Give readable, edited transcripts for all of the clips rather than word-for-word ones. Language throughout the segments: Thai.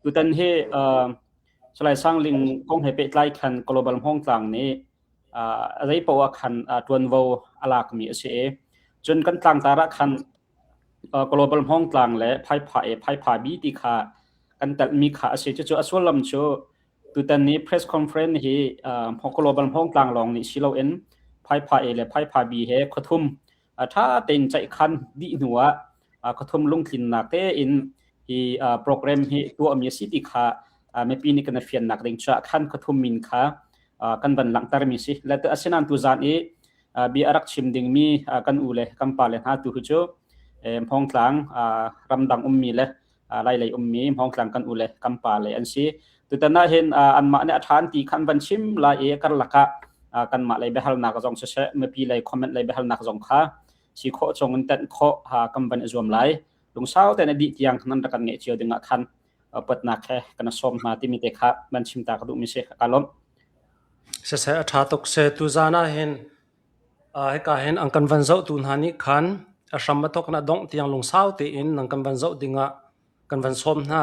ตุตันเฮสลายสร้างลิงกงให้ไปไล่คัน global ห้องต่างนี้อะไรปว่าคันตวนโวอลากมีเสจนกันต่างตาระคันglobal ห้องต่างและไพ่ผาบีติขากันแต่มีขาเสจะอสวลลำโชตุตันนี้ press conference เฮglobal ห้องต่างลองนี่ชิโลเอ็นไพ่ผาและไพ่ผาบีเฮขทุมถ้าเต็นใจคันดีหนัวขทุมลุงขินนักเตอินฮีโปรแกรมเฮตัวมีสิติขาไม่ปีนี้กันเฟียนนักเด้งจะคันขทุมมินขากันบันหลังตารมีสิและแต่อาศัยนั้นตุจานบีอารักชิมดิ่งมีกันอูเลกัมปาเลหาตุหุโจห้องกลางรำดังมีเลไล่มีห้องกลางกันอูเลกัมปาเลอันซีตุตันน่าเห็นอันมาเนี่ยฐานที่คันบันชิมลายกันลักกันมาเลยเบฮัลนักจงเสไม่ปีเลยคอมเมนต์เลยเบฮัลนักจงขาสิโคจงเต็นโคกัมบันจวมไลลุงสาวแต่ในดิที่ยังนั้นรักกันเงยเชียวดึงคันปัดนักแค่กันสมมาที่มีเด็กครับบันชิมตากระดูกมิเสกกาลมเสะทาตกเสตุจานาเห็นให้กาเห็นอังกันวันเจ้าตุนหานิคันอาสมตกนาดงที่ยังลุงสาวตีอินอังกันวันเจ้าดิ่งกันวันสมนะ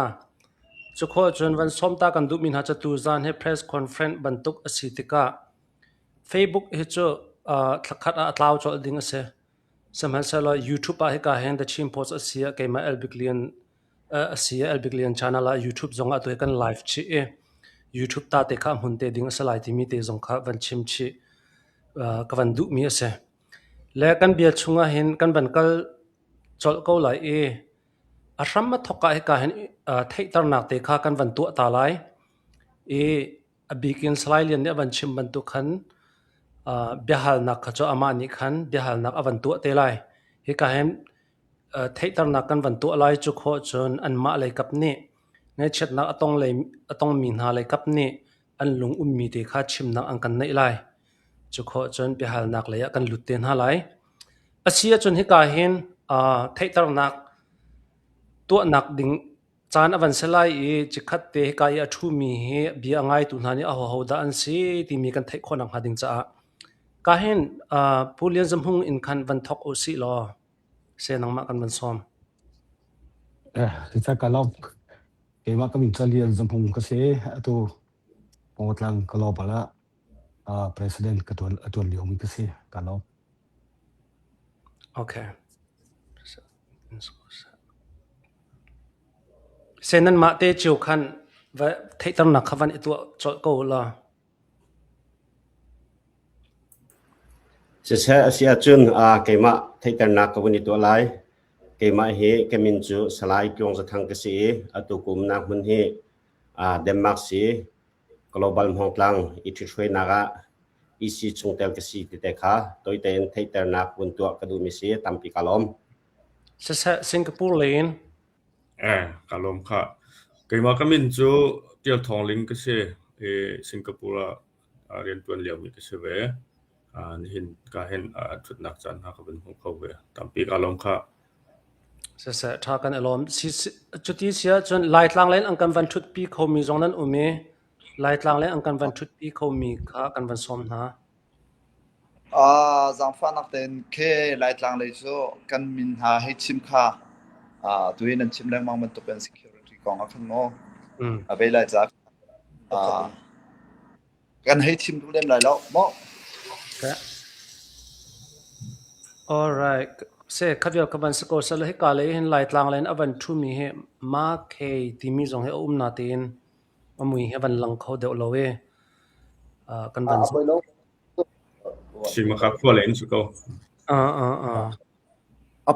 จุโคจนวันสมตากันดูมินหาจตุจานให้ press conference บรรทุกอสิติกา Facebook เฮจูทักขัดอัตลาวจอดิ่งเสสมัยเสล YouTube ให้กาเห็นแต่ชิมโพสเสียเกมาเอลบิกเลียนเสียเอลบิกเลียน channel YouTube จงอัตัวกัน live ชีYouTube ตาเตะหุ่นเตดิ่งสลายที่มีเตจงข้าวันชิมชีกันดูมีเสและกันเบียดชงเห็นกันบันกัลจอลก็ไหลอาสมทกให้กาเห็นเทตรนักเตะข้ากันวันตัวตาไหลบิกินสไลเลียนเนี่ยวันชิมบันตุขันเบียหัลนักขจอามานิขันเบียหัลนักวันตัวเตะไหลให้กาเห็นเทตรนักกันวันตัวไหลจุโคจนอันมาเลยกับนี่ในเช็ดนักต้องมีนาเลยกับนี่อันลุงมีเตะข้าชิมนักอันกันในไหลจุโคจนเบียหัลนักเลยกันหลุดเตียนหาไหลอาเซียจนให้กาเห็นเทตรนักตัวนักดิ่งจานอวันเซลัยจิคัดเตะกายชูมีเฮบีอ่างไงตุนหานี่เอาหัวดานซีที่มีกันเทคนนักหาดิ่งจ้ากาเห็นผู้เลี้ยงจำพงอินคันวันทอกโอซีลอเสนังมากันวันซ้อมที่จะการลบเกี่ยวกับมินเลี้ยงจำพงก็เสียตัวปกติก็ลบไปละpresident ก็ตัวเลี้ยงมีก็เสียการลบโอเคเซนันมาเตจิวคันว่าเทตรนักขวันตัวจอดกูล่ะเสียเสียจุนเกมาเทตรนักขวันตัวไรเกมาเฮเกมินจูสลายกงจะทางกษีตุกุมนักมันเฮเดนมาร์กสี global ห้องกลางอิทธิช่วยนักอีซีชงเตลกษีติดค่ะโดยเต็นเทตรนักวันตัวกระดูมิสีตัมปิกาลมเสียสิงคโปร์เลนกาลมค่ะเกมาก็มินจูเตียวทองลิงก็เสียสิงคโปร์เรียนตัวเลี้ยวมีก็เสียเวเห็นก็เห็นจุดนักจันทร์เขาเป็นของเขาเวตัมปิกาลมค่ะเสียทากันอารมณ์จุดที่เสียจนไล่ทางเล่นอังกันวันชุดปีเขามีตรงนั้นอุเมไล่ทางเล่นอังกันวันชุดปีเขามีค่ะกันวันซ้อมนะจังฟ้านักเต้นแค่ไล่ทางเลยโซกันมินหาให้ชิมค่ะตัวนั้นชิมแรงมันตัวเป็น security ของอันโน่เวลาจากกันให้ชิมดูเล่มหลายแล้วมั้ง alright เสขับยากับบันสกอสเลยให้กาเลยเห็นไล่ทางเล่นอวันทุ่มเฮมาเคที่มีตรงให้นาเต้นมามุยให้วันหลังเขาเดี๋ยวเรากันบันชิมครับขั้วเล่นสุก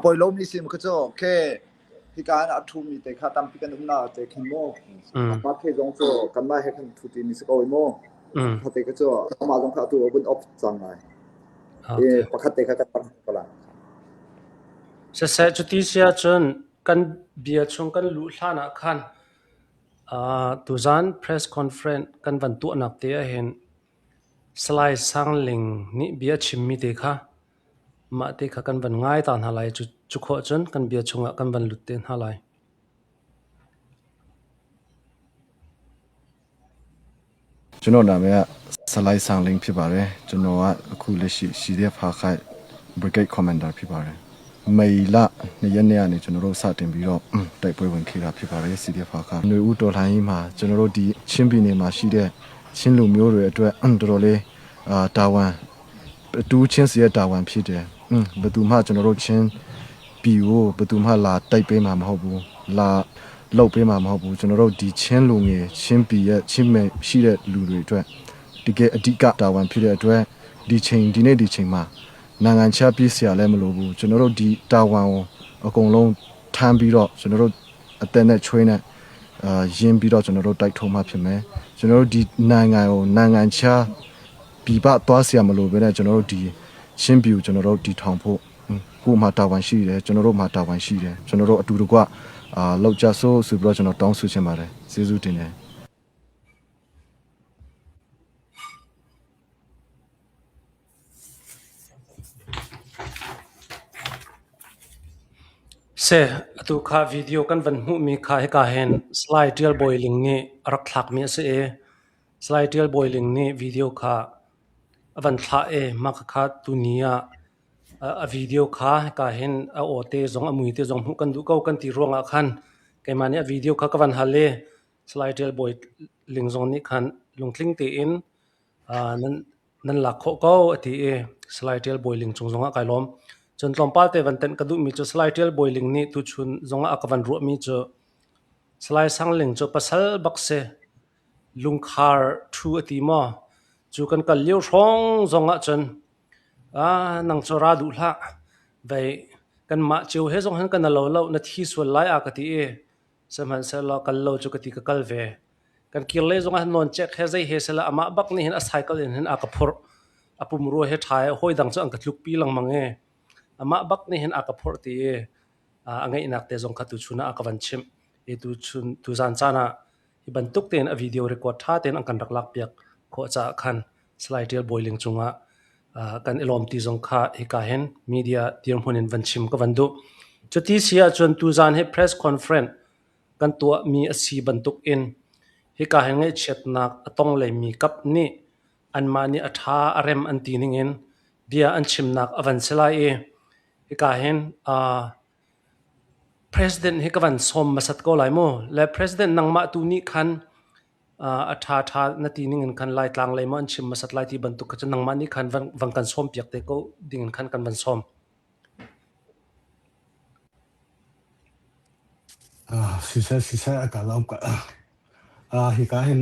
ปอยลมนี่สิมันก็จะแค่ที่การอัดทุ่มมีแต่ค่าตามที่กันนาเตะคิมโม่มาเคจงโซกันมาให้กันทุตินี่สกอยโม่ถ้าเตะก็จะมาตรงขาตัวบนออฟจังไงปกติก็ตั้งก็ละเสร็จจุดที่เสียจนกันเบียดชงกันลุลานะคันตุจาน press conference กันวันตัวนักเตะเห็นสไลด์สังลิงนี่เบียดชิมมีเตะค่ะมาเตะค่ะกันวันง่ายตานหาไลจุโคจนกันเบียดชงกันวันลุดเต้นหาไลจุนโนดาเมะสไลด์สังลิงพี่บาร์เรจุนโนว่าคูเลชิซีเดียพาคาย brigade commander พี่บาร์เร မေလ2ရက်နေ့ကနေကျွန်တော်တို့စတင်ပြီးတော့တိုက်ပွဲဝင်ခဲ့တာဖြစ်ပါတယ် CDF ကຫນွေဦးတော်လှန်ရေးမှာကျွန်တော်တို့ဒီချင်းပြည်နယ်မှာရှိတဲ့ချင်းလူမျိုးတွေအတွက်တော်တော်လေးတာဝန်တူးချင်းစီရဲ့တာဝန်ဖြစ်တယ်ဘယ်သူမှကျွန်တော်တို့ချင်းပြည်ကိုဘယ်သူမှလာတိုက်ပေးမှာမဟုတ်ဘူးလာလောက်ပေးမှာမဟုတ်ဘူးကျွန်တော်တို့ဒီချင်းလူငယ်ချင်းပြည်ရဲ့ချင်းမဲ့ရှိတဲ့လူတွေအတွက်တကယ်အဓိကတာဝန်ဖြစ်တဲ့အတွက်ဒီနေ့ဒီချိန်မှာနိုင်ငံခြားပြည်ဆရာလည်းမလိုဘူးကျွန်တော်တို့ဒီတာဝန်ကိုအကုန်လုံးထမ်းပြီးတော့ကျွန်တော်တို့အသက်နဲ့ချွေးနဲ့ရင်းပြီးတော့ကျွန်တော်တို့တိုက်ထုံးမှဖြစ်မယ်ကျွန်တော်တို့ဒီနိုင်ငံကိုနိုင်ငံခြားပြည်ပသွားဆရာမလိုဘဲနဲ့ကျွန်တော်တို့ဒီရှင်းပြူကျွန်တော်တို့ဒီထောင်ဖို့ကိုမှတာဝန်ရှိတယ်ကျွန်တော်တို့မှတာဝန်ရှိတယ်ကျွန်တော်တို့အတူတကွလောက်ကြဆိုးဆိုပြီးတော့ကျွန်တော်တောင်းဆိုချင်ပါတယ်ကျေးဇူးတင်တယ်เซอตุคาวิดีโอกันวันหูมีค่าให้กาเห็นสไลด์เดียลบอยลิงนี่รักหลักมีเสสไลด์เดียลบอยลิงนี่วิดีโอค่าวันท่ามักค่าตุนียวิดีโอค่าให้กาเห็นโอเตจงมุยเตจงหูกันดูเก้ากันตีรวงอ่ะคันแกมันเนี่ยวิดีโอค่ากันวันฮัลเล่สไลด์เดียลบอยลิงจงนี่คันลงคลิงตีอินนั่นหลักข้อเก้าที่สไลด์เดียลบอยลิงจงอ่ะไกลล้อมจนตอนป้าเตวันเต็นกระดูมีจุดสไลด์เดียลบอยลิงนี่ตุชุนจงอากวันรัวมีจุดสไลด์สังลิงจุดภาษาบักเซลุงคาร์ทูอติมาจุกันกันเลี้ยวช่องจงอาจนนังจราดุละไปกันมาเจียวเฮจงหันกันนั่งเล่านาทีส่วนไล่อากติสมัยเสร็จแล้วกันเล่าจุกติกันเวกันกินเลยจงหันนอนเช็คเฮใจเฮเสร็จแล้วอามาบักนี่เห็นอาศัยกันเห็นอากพรอาปุ่มรัวเฮทายห้อยดังจงอังกฤษลุกปีหลังมังอามาบักนี่เห็นอากพรตีอังไงนักเตะจงขัดตุชุนอากวันชิมตุชุนตุจันจานะที่บรรทุกเต็นวิดีโอเรคคอร์ดท่าเต็นอังกันรักลักเปียกโคจะคันสไลด์เดียลบอยลิงจงกันอารมณ์ที่จงข้าฮิกาเห็นมีเดียที่รวมคนวันชิมก็วันดูจุดที่เสียจนตุจันให้เพรสคอนเฟรนซ์กันตัวมีสีบรรทุกอินฮิกาเห็นไงเช็ดนักต้องเลยมีกับนี่อันมานี่อัฐาอารมณ์อันตีนิงอินเบียอันชิมนักอวันเซลายฮิกาเห็นPresident ฮิกวันสมมาสัตก็หลายโมและ President นังมาตูนี้คันอัฐานาทีนี้เงินคันไล่กลางไล่มันชิมมาสัตไล่ที่บรรทุกก็จะนังมานี้คันวังกันสมเปียกแต่ก็ดิ่งคันกันวันสมสิเซก็ลองก็ฮิกาเห็น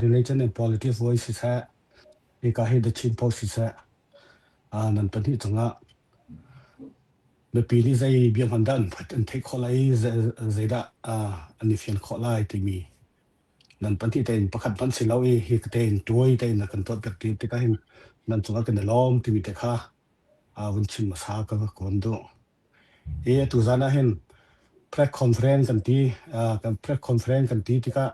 religion and politics voice สิเซฮิกาเห็น the chin post สิเซนั่นเป็นที่จังอ่ะเมื่อปีนี้ใจเบียงพันดันอันเทคข้อไล่ใจได้อันนี้เพียงข้อไล่ที่มีนั่นเป็นที่เต็นประคันพันสิเราฮิกเต็นตัวเต็นกันตัวแบบที่ก็เห็นนั่นจังอ่ะกันในล้อมที่มีแต่ข้าวันชิมมาซาก็คนดูตุจานะเห็นpress conference กันที่กัน press conference กันที่ก็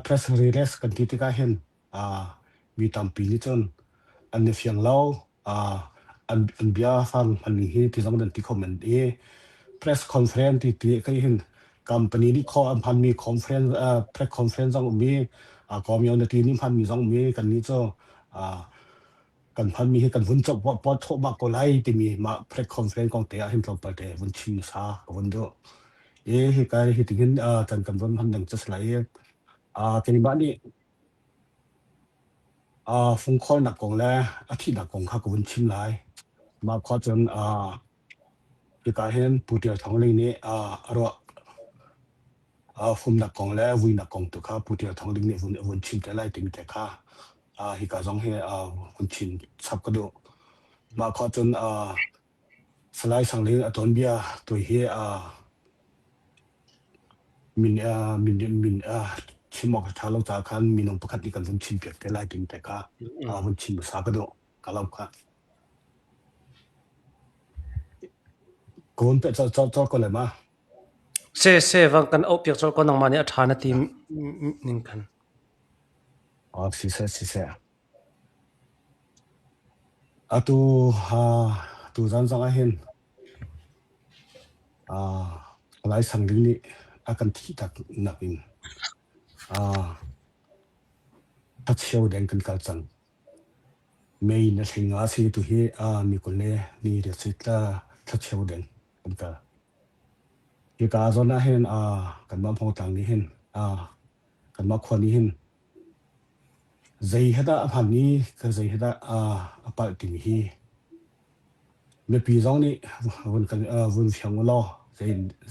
press release กันที่ก็เห็นมีตามปีนี้จนอันนี้เพียงเราอันเบียฟังอันนี้ที่สำคัญที่คอมเมนต์press conference ที่ก็เห็น company นี้ข้ออันพันมี conference press conference ต้องมีcommunity นี้พันมีต้องมีกันนี้จะกันพันมีให้กันวุ่นจบว่าพอโทษมากก็ไล่ที่มีมา press conference ของเตะเห็นตรงไปแต่วุ่นชิมซาวุ่นเยอะเหตุการณ์ที่ถึงเห็นจันกันวุ่นพันหนึ่งจะสลายที่นี่บ้านนี้ฟุงคอยหนักกองแล้วอาทิตย์หนักกองข้าก็วุ่นชิมหลายมาขอจนเหตุการณ์เห็นผู้เดียวท้องเลยนี้ฟุมหนักกองแล้ววิ่งหนักกองตัวข้าผู้เดียวท้องเลยนี้วุ่นชิมแต่ไล่ที่มีแต่ข้าฮิกาจงเฮคุณชินสับกระดูมาขอจนสไลด์สังเลงตอนเบียตัวเฮมินชิมอกทาลงจากคันมีนงประคัตที่กันคุณชินเปียกแต่ไล่ถึงแต่ข้าคุณชินภาษากระดูกะลำข้าคนเป็นจอก็เลยมาเซวังกันเอาเปียกจอก็นังมาเนี่ยฐานะทีนิ่งกันสิเซตูจังเห็นหลายสังลิงนี่อาการที่ตักหนักอินทัดเชี่ยวแดงกันกันจัง main na thinga si tu hi mi ko le ni de sitla tha cheu den ka hi ka zona hen kan ma phong tang ni hen kan ma khoni hen zai hada aphan ni ka zai hada apa ti mi hi me pi zong ni won kan won fyang lo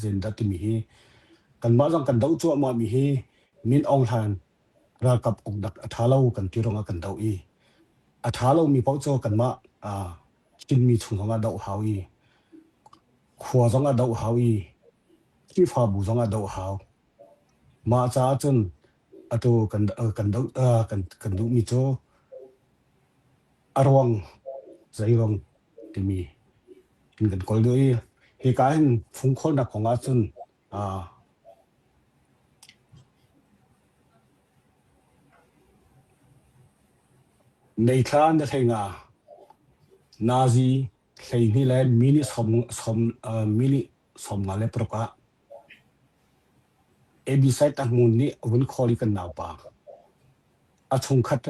zen da ti mi hi kan ma zong kan dau chu ma mi hi min ong han ra kap ok dak athalo kan ti ronga kan dau i athalo mi pau cho kan ma kin mi chung nga dau hau i khwa zong a dau hau i ki fa bu zong a dau hau ma cha chun atu kan dau kan du mi cho arwang zai rong ti mi in kan kol do i he ka hin phung khol na khonga chun nei thlan na thenga nazi thlei ni le mini som nga le proka ebisai ta mun ni won kholi kan naw pa a chung khat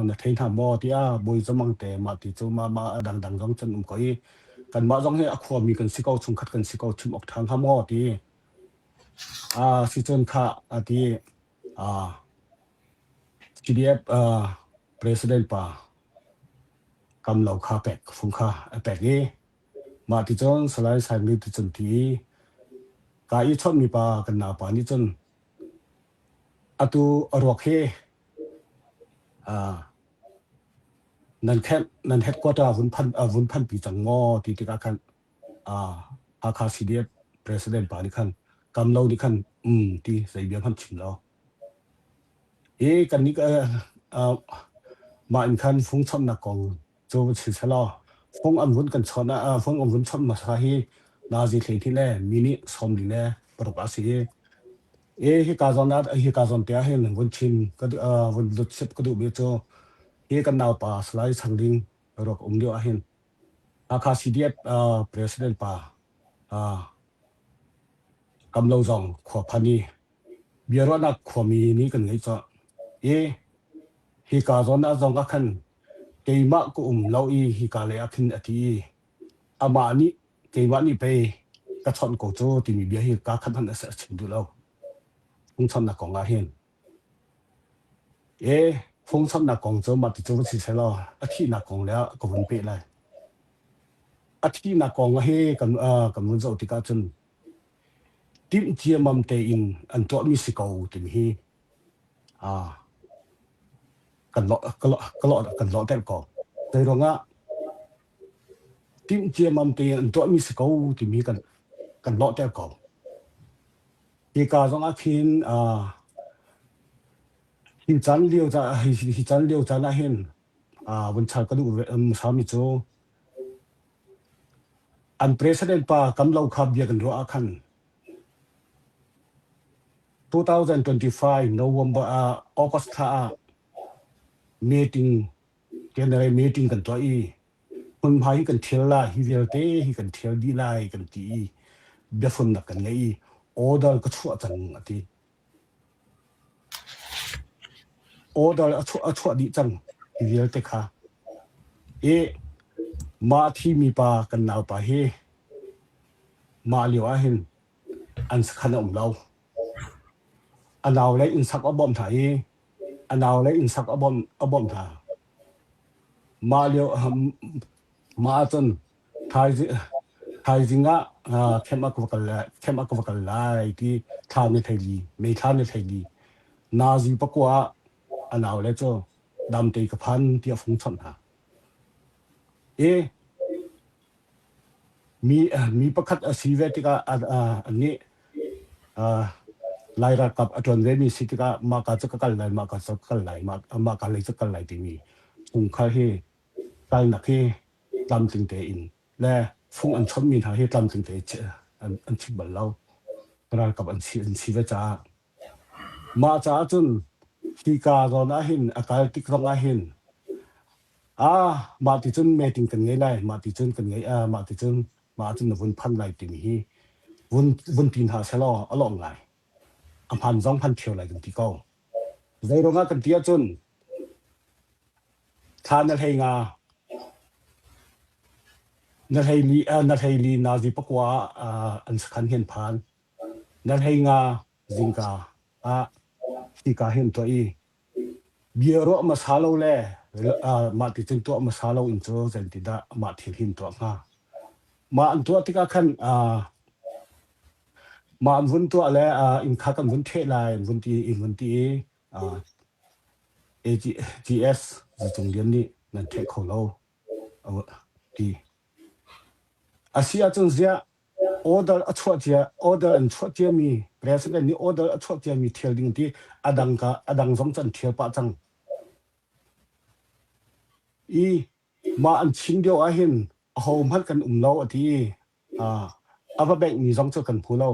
na thein tha mo ti boi zamang te ma ti chu ma dang jong chen koi kan ma jong he a khwa mi kan sikau chung khat kan sikau chim ok thang ha mo ti si chon kha ati CDF president pa kam lau kha pek phung kha pek ni ma ti chon salai sai mi ti chon ti ka i chon mi pa kan na pa ni chon atu arok he nan headquarter vun phan pi chang ngo ti ka khan kha CDF president pa ni khan kam lau ni khan ti sai biang han chim lo kan ni ma in khan phung chom na kong cho chi chalo phung am vun kan chona phung am vun chom ma sa hi na ji thei thi le mini som ni le prop asi hi ka zon na hi ka zon tia hen vun chin ka vun lut sep ka du be cho hi kan naw pa slai changling rok dio a hen kha CDF president pa kam lo zong khwa phani biaro na khwa mi ni kan ngai cho hi ka zon na zong ka khan keima ko lo i hi ka le a phin ati ama ni keima ni pe ka chon ko cho ti mi bia hi ka khan han sa chin du lo phung chon na ko nga hen phung chon na kong cho ma ti cho chi se lo a thi na kong le ko vun pe lai a thi na kong he kam mun zo ti ka chun tim chia mam te in an to mi si ko ti mi hi kan lo tem ko te ronga tim chia mam te an to mi si ko ti mi kan lo tem ko hi ka zong a khin hi chan liu cha na hin bun chal ka du sa mi chu an president pa kam lo kha bia kan ro a khan 2025 November August kha meeting general meeting kan to i kun phai kan thil la hi vel te hi kan thil di lai kan ti be fun na kan ngai order ka chu chang ati order a chu di chang hi vel te kha ma thi mi pa kan naw pa he ma liu a hin an khan om lo anaw le in sak obom thai anaw le in sak obom tha ma liu ma chon thai jinga khema ko kal lai ti tha ni thai li me tha ni thai li na ji pakwa anaw le cho dam te ka phan ti phung chon ha mi pakhat si ve ti ka ani lai ra kap atron ve mi si ti ka ma ka cha kal lai ma ka le cha kal lai ti mi chung kha he tal na ke tam ting te in le phung an chom mi tha he tam ting te an chi bal lo ra kap an si ve cha ma cha chun ti ka ro na hin akal tik ro nga hin ma ti chun meeting kan ngai lai ma ti chun kan ngai ma ti chun vun phan lai ti mi hi vun tin ha selo along lai am phan zong phan thio lai kan ti ko zai ro nga kan ti chun than na hei nga นัทไฮลีนาจิปกว่าอันสคันเห็นผ่านนัทไฮงาจิงกาที่กาเห็นตัวอีเบียร์มาซาโลเล่มาติดตัวมาซาโลอินโซเซนติดามาที่หินตัวมาอันตัวที่กาขันมาอันวุ้นตัวแล้วอินคากันวุ้นเทลายวุ้นที่AGS จงเรียนนี่นั่นเทคโคโลที่อาเซียจงเสีย order ชั่วเจีย order อันชั่วเจียมี president นี่ order ชั่วเจียมีเที่ยวดิ่งที่อดังสงจันเที่ยวปะจังมาอันชิงเดียวเห็นเขาพันกันเราที่อาบะแบงมีสองเจ้ากันพูเรา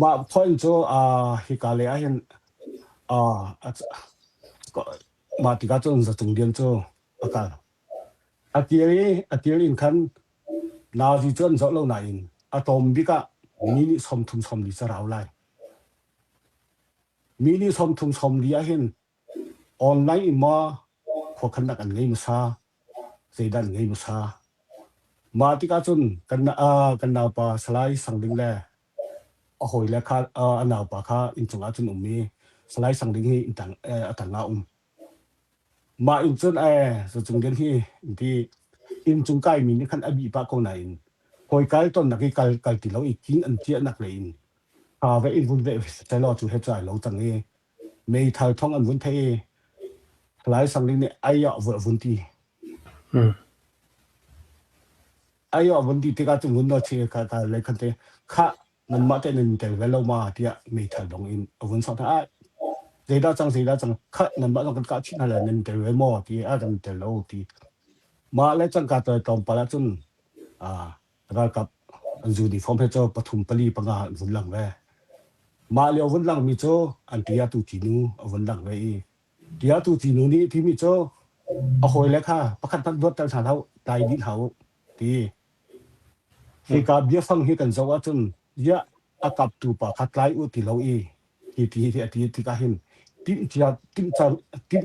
มาพอยโจฮิกาเลเห็นก็มาติกาจนจะจงเดียนโจอาการอาเกียรินคันนาวิจนจะเล่าไหนอะตอมบิกะมินิสมทุนสมลิจะเราไล่มินิสมทุนสมลิเห็นออนไลน์มาพวกขันนักอันไงมุสาเสดันไงมุสามาติกาจนกันนาปาสไลสังดิงแลโอ้โหแล้วค่ะอันนาปาค่ะอินจงอาจนมีสไลสังดิงให้อินตังตังงามาอินจนจะจงเดียนที่อินจงใกล้มีนี่ขันอบีปากคนไหนคอยไกลต้นนักไกลติเราอีกกินอันเจียนักเลยเวอินวุ้นเวใจรอจูเฮจ่ายเราจังไม่ทายท่องอันวุ้นเทหลายสังดิงเนี่ยไอ้ยอวุ้นที่ไอ้ยอวุ้นที่ที่การจงวุ้นเราเชื่อการอะไรคันเตข้านั่นมาแต่หนึ่งแต่เวลามาที่ไม่ทายลงอินวุ้นสองท่าเสียดาจังข้านั่นมาต้องกันการชิ้นอะไรนั่นแต่เวลาที่จังแต่เราที่มาแล้วจังการตัวตอมปลาจนเรากับจูดีฟอร์มเพจปฐุมปลีปังอาวุ้นหลังเวมาเลี้ยววุ้นหลังมีโจอันที่ยาตูจีนูวุ้นหลังเวที่ยาตูจีนูนี่ที่มีโจเอาหอยแล้วค่ะประคันพันรถตั้งฐานเขาตายดินเขาที่การเบี้ยฟังให้กันจะว่าจนยะอากับตูปะขัดไล่อุติเราที่การเห็นติ้มเ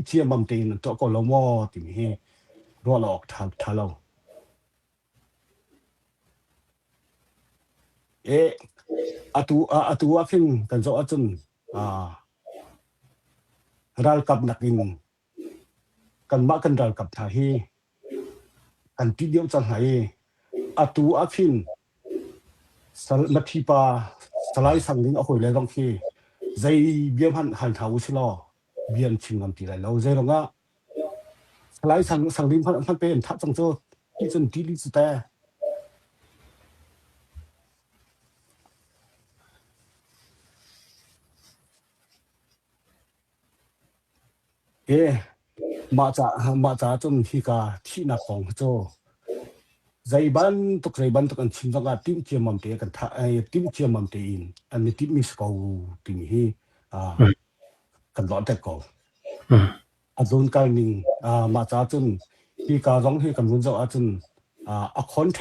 จียมัมเตนตัวก็ละมอติมีให้รอหลอกทาเราอตัวขึ้นกันจะว่าจนรัลกับนักอินกันมากันรัลกับทาฮีกันที่เดียวจังไห้ตัวขึ้นมาที่ป่าสไลด์สังลิงเอาหอยเลยต้องที่ใจเบี้ยพันหันเท้าชิลอเบี้ยชิงลำตีไรเราใจเราก็สไลด์สังลิงพันเป็นทับจังโจที่จนที่ลิสแต่มาจากจนที่กาที่นักของโจใจบ้านตุกกันชิมจังกันติ้มเชียมันเตะกันติ้มเชียมันเตะอินอันนี้ติ้มมิสกาวติ้มฮีกันรอดแต่กาวโดนการนิ่งมาจากจนที่การ้องให้กันรุ่นเจ้าจนคอนแท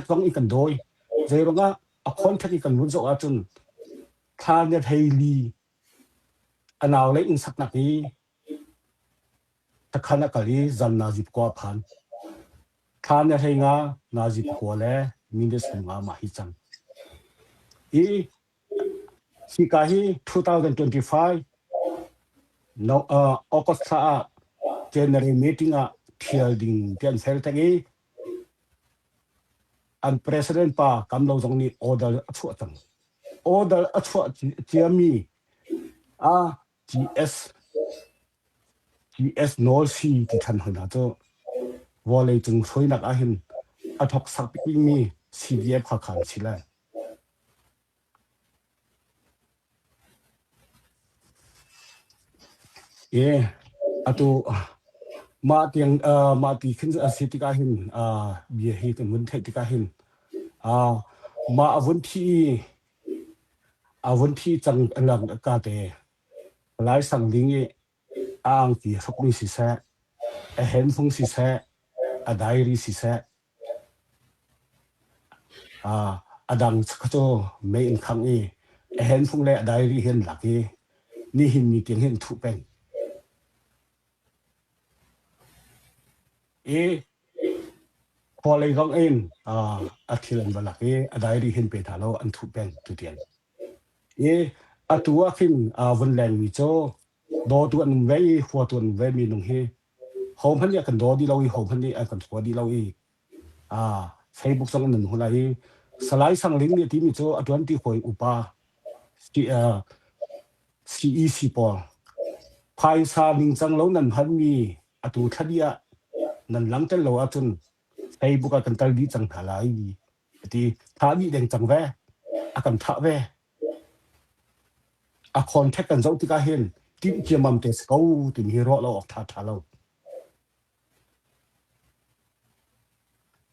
คร้องอีกกันโดยใจร้องคอนแทคอีกกันรุ่นเจ้าจนท่าเนี่ยไทยลีอันเอาเลยอินสักนักนี้ถ้าขณะกันนี้จันนาจิบกว่าพันท่านเนี่ยให้งานาจิบกว่าแล้วมีเดสงามาฮิจังที่กาฮี2025no August January meeting thial ding tian sel tangi an president pa kam lo jong ni order achua chiami GS nol si ti than hona to wole chung soi nak a hin athok sak ping mi CDF kha khan chila atu ma ti khin asitika hin bia hi kan mun thai tika hin ma avun thi chang lang ka te lai sang ding e ang ti sokni si sa a hen phung si sa a diary si sa adang chakato me in khang e a hen phung le a diary hen laki ni hin ni ting hen thu pen พอเลยต้องเองอาทิลันบลักได้รีเห็นเป็นทาเราอันทุบเป็นตุเตียนตัวขึ้นวันแรงมีโจดอตัวอันเว้ยหัวตัวอันเว้ยมีนงเฮหอมพันเนี่ยกันดอดีเราหอมพันเนี่ยกันหัวดีเราใช้บุกสังหนึ่งคนไหนสไลด์สังลิงเนี่ยที่มีโจตัวอันที่หอยอุปาCEC ปอภายซาลิงจังเรานั่นพันมีตัวทัดยานั่นหลังจากเราจนใช้บุกกันตัลดีจังทลายที่ท่าดีแดงจังแวกันท่าแวคอนแทคกันเจ้าที่ก็เห็นที่เกี่ยมเตสเขาที่มีรอเราออกท่าเรา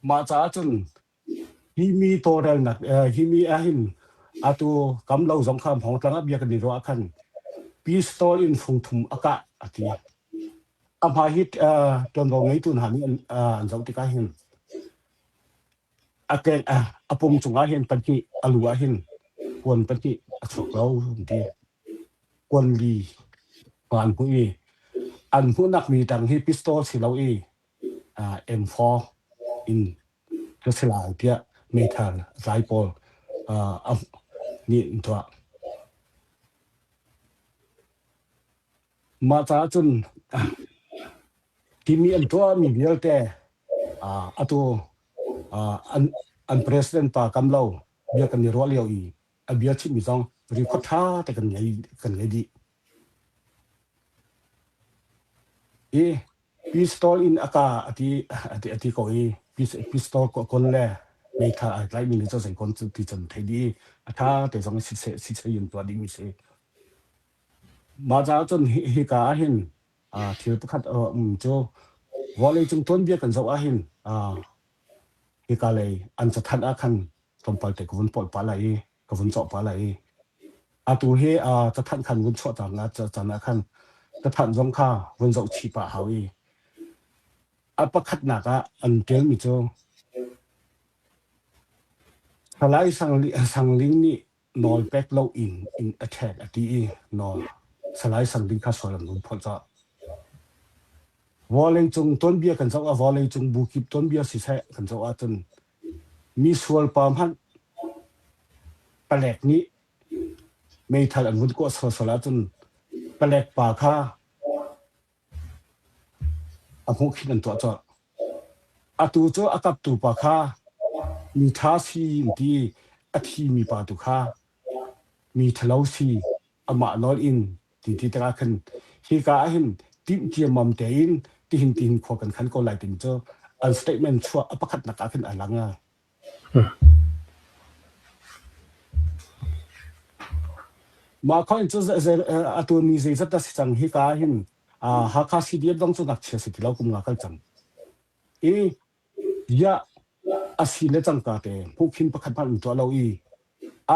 มาจากจนที่มีตัวเรื่องนักที่มีเห็นตัวกำลังสงครามของทางอับยากันดีรอกันปีสตอลอินฟุงทุมอากาศที่พาฮิตตอนเราไงตุนหานี่อันเจ้าที่ก็เห็นแกปุ่มจงอาเห็นปัจจิอลัวเห็นควรปัจจิสุกเราที่ควรดีอันผู้นักมีดังที่พิสโตลสิเราM4 อินก็สลายเพียเมทัลไรโปลนี่ตัวมาจากจนที่มีอันตัวมีเดียวแต่ตัวอันประธานปากำเล่าเบียกันในรัวเลี้ยวเบียชิมีสองรีคอท่าแต่กันไงดีพิสตอลอินอากาศที่เขาพิสตอลคนแรกไม่ค่ะอะไรมีนิจสัยคนที่จะที่ดีถ้าแต่สองสิเสียนตัวดีมิเสมาจากจนฮิกาเห็นที่ประคัดโจวอลเลยจงต้นเบียกันจะว่าเห็นฮิกาเลยอันจะทันอาคันตอนไปแต่กวนปอดปลาไหลกวนเจาะปลาไหลตัวเฮจะทันคันวนชอต่างจะจานอาคันจะทันสงข้าวนเจาะชีปะหาวีประคัดหนักอันเดียวมิโจสไลด์สังลิงนี่นอลแบ็กโลอินอัตแทกที่นอลสไลด์สังลิงข้าสวยลำพอจะวอลเลย์จงต้นเบียกันเจ้าวอลเลย์จงบุกิบต้นเบียสิใช่กันเจ้าจนมีส่วนปามหันแปลกนี้ไม่ทันอันวุ้นก็สละจนแปลกป่าข้าหูคิดอันตัวจอตัวเจ้าอากับตัวป่าข้ามีท่าสีที่ที่มีป่าตุข้ามีทะเลาสีมาโนอินที่ตระกันที่กาเห็นที่เกี่ยมมั่มเตียนที่หินตีนขวกันขันก็ไหลตินเจ้าอันสเตทเมนต์ชัวประคัดนักขึ้นอะไรง่ายมาข้ออินเจ้าตัวนี้สิจะตัดสินที่กาเห็นหากาสิเดียบต้องจุนักเชื่อสิที่เราคุมงากันจังยาอาศิเลจังกาเตผู้คินประคัดพันตัวเราอ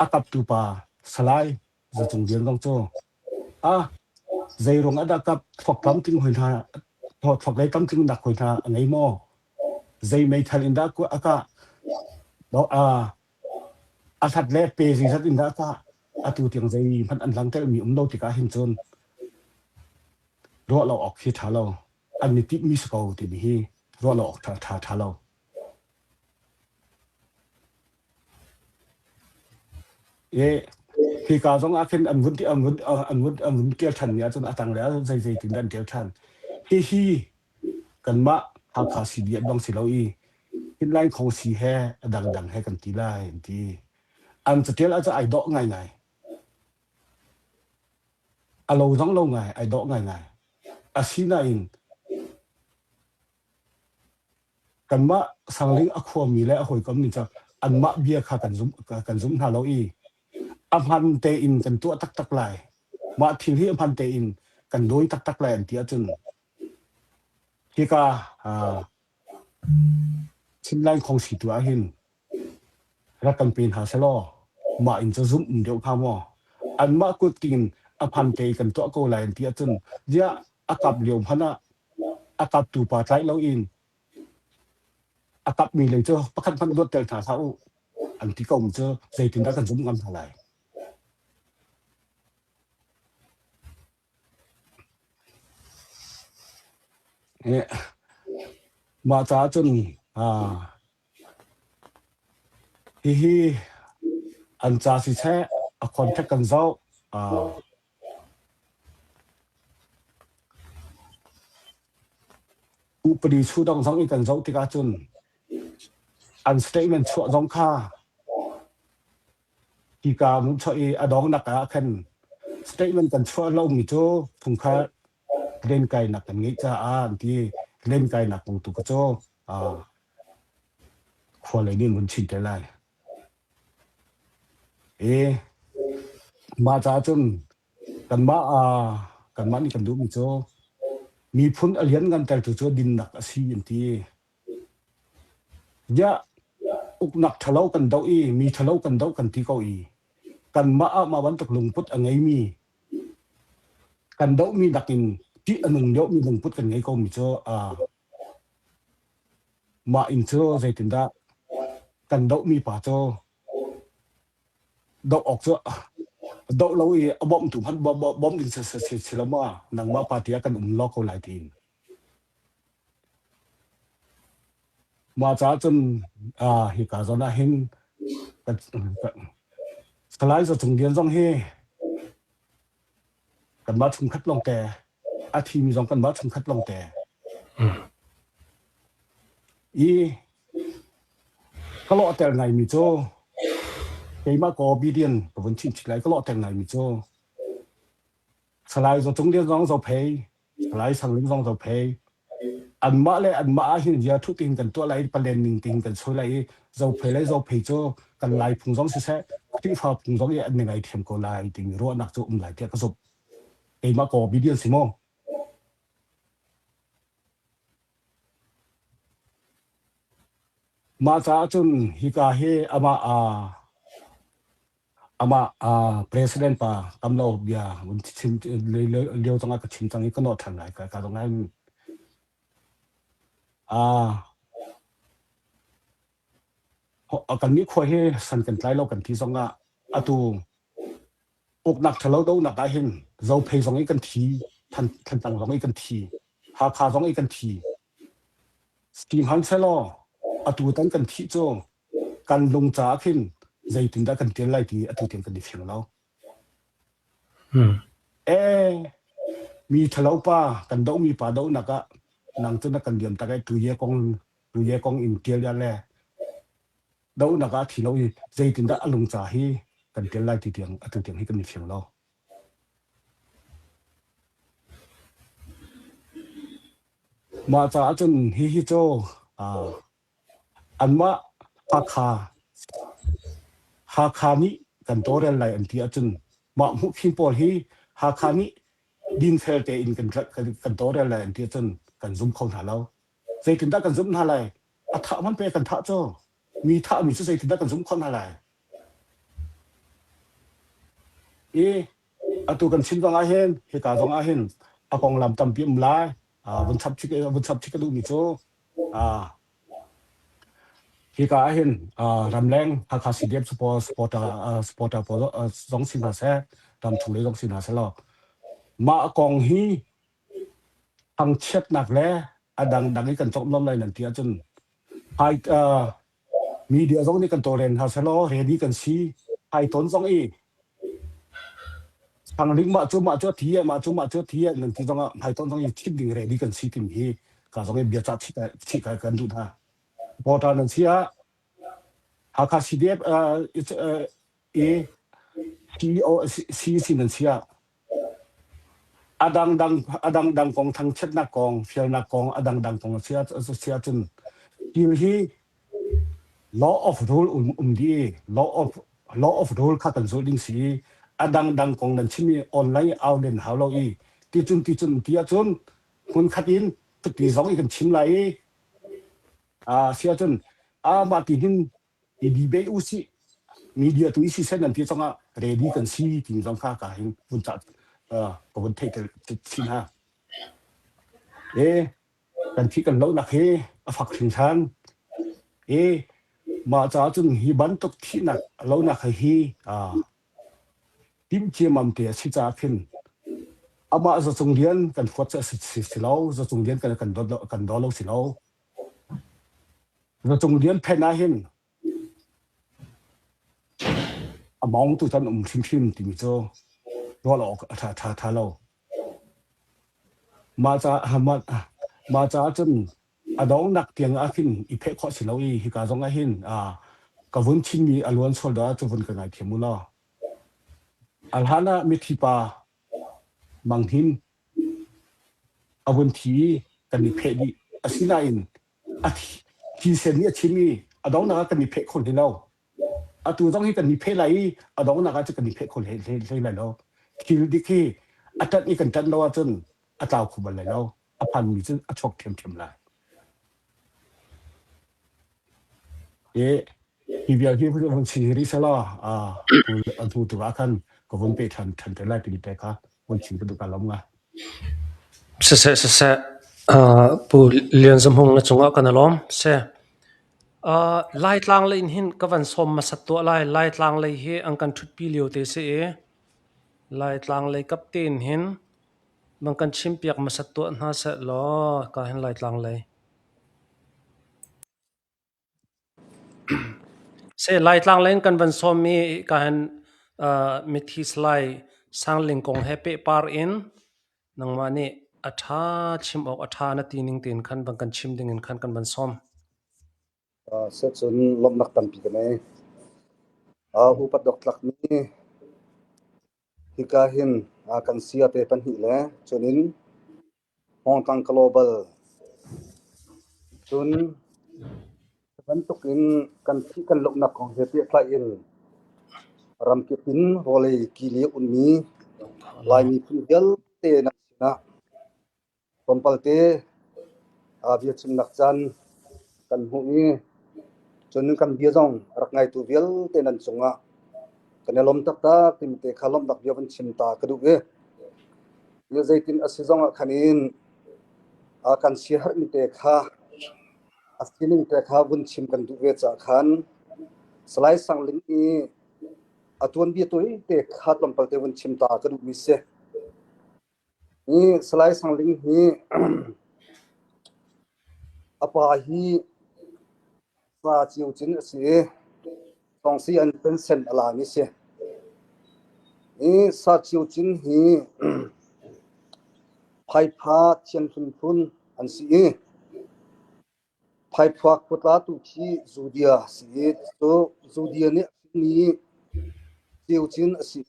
ากับตัวป่าสลายจะจงเรียนต้องโจ้ใจรงอดากับฝักตั้มทิ้งหอยนาฝักไรตั้มทิ้งดักหอยนาไงโม่ใจไม่ทันอินดาก็แล้วทัดเล่เปย์สิทัดอินดาก็ตัวเตียงใจพันอันหลังแต่มีเราติกาเห็นจนรอเราออกที่ท่าเราอันนี้ที่มิสกาวที่มีรอเราออกท่าเราที่การส่งอาเคนอันวุ้นที่อันวุ้นเกี่ยวทันเนี่ยจนอัตังแล้วใจถึงด้านเกี่ยวทันฮีกันมาหาขาสีเดียบางสิเราที่ไล่ของสีแห่ดังให้กันทีไล่ที่อันจะเที่ยวอาจจะไอดอกไงเราต้องลงไงไอดอกไงสิน่าอินกันมาสังลิงอความีและหอยก็มีจะอันมาเบียขากันซุ่มหาเราพันเตอินกันตัวตักไหลมาทิ้งที่พันเตอินกันโดยตักไหลอันที่จนที่ก็ชิ้นแรงของสีตัวเห็นรักกันเป็นหาเสลอมาอินจะซุ่มเดียวข้ามอันมากุตินพันเตกันตัวโกไหลอันที่จนเดี๋ยวอากับเลี้ยวพันอากับตัวปลาไหลเราอากับมีเลยเจ้าประคันพันรถเตลถาเขาอันที่ก็มันเจอใจถึงได้กันซุ่มกันเท่าไหร่ มาจาจนฮีอันจาสิแท้คอนแทคกันเจ้าอุปดีชูดองสองอีกันเจ้าติกาจุนอันสเตทเมนต์ชั่วสองค่าที่กามุชอีอดองนักอาคันสเตทเมนต์กันชั่วเรามีโจทุงค่าเล่นไกนักกันงี้จะที่เล่นไกนักตรงตุกโจควรเลยนี่มันชินได้ไรมาจาจนกันมานี่กันดูมีโจมีพ้นอเลียนกันแต่ตัวดินหนักสีอย่างที่ยะอุกหนักทะเลากันเดามีทะเลากันเดากันที่เกาอีกันมาวันตกลงพุทธไงมีกันเดามีดักอินที่อันหนึ่งเดียวมีลงพุทธกันไงก็มีโจมาอินโจใจตินดากันเดามีป่าโจเดาออกโจเดาเราบอมถูกพันบอมดินเสียแล้วมาหนังมาปาเทียกันล็อกเขาหลายทีมาจากจนเหตุการณ์ตอนนั้นเห็นสลายจะถึงเดือนสองเฮกันมาถึงคัดลงแต่อาทิตย์มีสองกันมาถึงคัดลงแต่ก็รอแต่ไงมีโจไอ้มากอบีเดียนกับวันชิ้นไหลก็รอแต่ไงมีโจสลายจะถึงเดือนสองจะเพย์สลายสั่งเรื่องสองจะเพย์อันมาเลยอันมาเห็นยาทุกทีกันตัวไรประเด็นหนึ่งทีกันช่วยไรเราเพย์ไรเราเพย์โจกันไล่พุ่งสองสิเสที่ฟ้าพุ่งสองอันหนึ่งไอเทมก็ไล่ทีรัวนักโจไล่เทียก็จบไอ้มากอบีเดียนสิโมมาจากจนฮิกาเฮอามาpresident ป่ะตำรวจยาวันชิมเลี้ยวตรงนั้นก็ชิมตรงนี้ก็นอทันไหลกันตรงนั้นกันนี้คุยให้สันกันไล่เรากันที่สองตูอกหนักทะเลาะดูหนักได้เห็นเราเพย์สองอีกันทีทันต่างสองอีกันทีหาคาสองอีกันทีสตีมฮันเซลล์ตูตั้งกันที่โจกันลงจากขึ้นใจถึงได้กันเตียนไล่ทีตูเตียนกันดิฟิงเรามีทะเลาะป่ะกันดูมีป่าดูนักนังจนนักกันเดียมตะไคร้ตุยกองอินเทียร์เลยดูนักที่เราใจถึงได้ลงจากให้กันเตียนไล่ทีเตียงตูเตียงให้กันดิฟิงเรามาจากจนฮิโจอันว่าฮาคามิกันตัวเรียนไรอันที่จนมาหุบพิมพ์พอฮีฮาคามิดินเฟลเตอินกันตัวเรียนไรอันที่จนกันซุ่มเข้าหาเราใจถึงได้กันซุ่มหาไรถ้ามันเป็นกันท่าโจมีท่ามีใจถึงได้กันซุ่มเข้าหาไรตัวกันชิมต้องอาเห็นเหตุการณ์ต้องอาเห็นกองลำตำเปียมลายบนทับชิกดูมีโจที่ก็เห็นรำแรงหากสิเดียบสปอร์ตพอสองสิบห้าเซรำถูเลยสองสิบห้าเซลมากองฮีทางเช็ดหนักแล้วดังนี้กันจบล้มเลยนั่นที่จนไฮมีเดียสองนี้กันตัวเรนฮาเซลเรดี้กันซีไฮต้นสองทางลิงมาจุดที่นั่นที่ต้องไฮต้นสองทิมดิ่งเรดี้กันซีทิมฮีก็สองเบียร์จัดที่กันดูท่าพอตอนนั้นเสียหากสิเดียบซีนั่นเสียดังกองทางเช็ดนักกองเฟียนักกองดังกองเสียจนที่ law of ruleดี law of rule ข้ากันโซลิงสีดังกองนั้นที่มีออนไลน์เอาเด่นหาเราที่จนคุณขัดอินตุกที่สองอีกกันชิมไหลเสียจนมาที่หินดีเบอุสิมีเดียตัวอีสิเซนนั่นที่ต้องเรดี้กันซีที่ต้องข้ากันบุญจัดกับบุญเทศสินะกันที่กันเล่าหนักฝักถึงฉันมาจากจนฮิบันตกที่หนักเล่าหนักทิมเจียมันเตียสิจากขึ้นมาจะส่งเรียนกันฟอดจะสิเราจะส่งเรียนกันดอลสิเรา เราจงเรียนแพนาเห็นมองตัวท่านทิมติมิโจรอหลอกทาเรามาจะจนดองนักเตียงอาคินอีเพข้อสิเราอีฮิกาจงอาเห็นกวนชินมีอล้วนโซดาจะวนกันไงเทียมุลาอัลฮานะมิทิปามังหินวันทีกันมีเพดีอาศินาอินทีเซนีชิมีดองนักกันมีเพคนที่เราตัวต้องให้กันมีเพไหลดองนักจะกันมีเพคนเห็นเราคิวดิคีตัดนี่กันจันเราจนเจ้าคุบันเลยเราพันมีจนชกเทียมเลยฮิบิอาฮิพูดวันชิริสลาพูดตัวกันก็วันไปทันแต่แรกที่ไปค่ะวันชิงก็ดูการล้มงาเสปูเลียนสมหงนะจงกันล้มไล่ตางเลยหินก็วันสมมาสัตตัวไล่ตางเลยเฮอังกันทุดปีเลียวเตเสไล่ตางเลยกับเตีนหินบางกันชิมเปียกมาสัตตัวน่าเสร็จล้อก็เห็นไล่ตางเลยไล่ตางเลยกันวันสมมีก็เห็นมิทิสไลสังลิงกงเฮเปปาร์อินนังมานี่อัฐาชิมออกอัฐานาตีนิงตีนขันบางกันชิมดิ่งขันกันวันสมเสร็จส่วนลมนักตันปีกันเองอุปดอกหลักนี้ที่กาเห็นกันเสียเตปันหิแลจนนี้ห้องทาง global จนกันตุกินกันที่กันลมนักของเฮเปียคลายอินรำเก็บปินโรเลยกิเลอุนมีลายมีพื้นเดียลเตนักนะคนปัลเตเวียชิมนักจันกันหูนี้จนนึงกันเบียจงรักไงตัวเวียลเตนันสงะกันลมตักตาติมเตขลมดักเบียวันชิมตากระดูกเยอะใจตินอสิจงขันินกันเสียหมิเตขาอสินิงเตขาวันชิมกันดูเวจากขันสไลด์สังลิงนี้ตัวนี้ตัวนี้เตขาลมปัลเตวันชิมตากระดูกมิเสนี่สไลด์สังลิงนี้ปาฮีซาจิวจินสิตองซีอันเป็นเซนอลามิเสนี่ซาจิวจินฮีไพพาเชียนฟุนอันสิไพพวักพุทธาตุชีจูเดียสิโตจูเดียเนี่ยนี่จิวจินสิ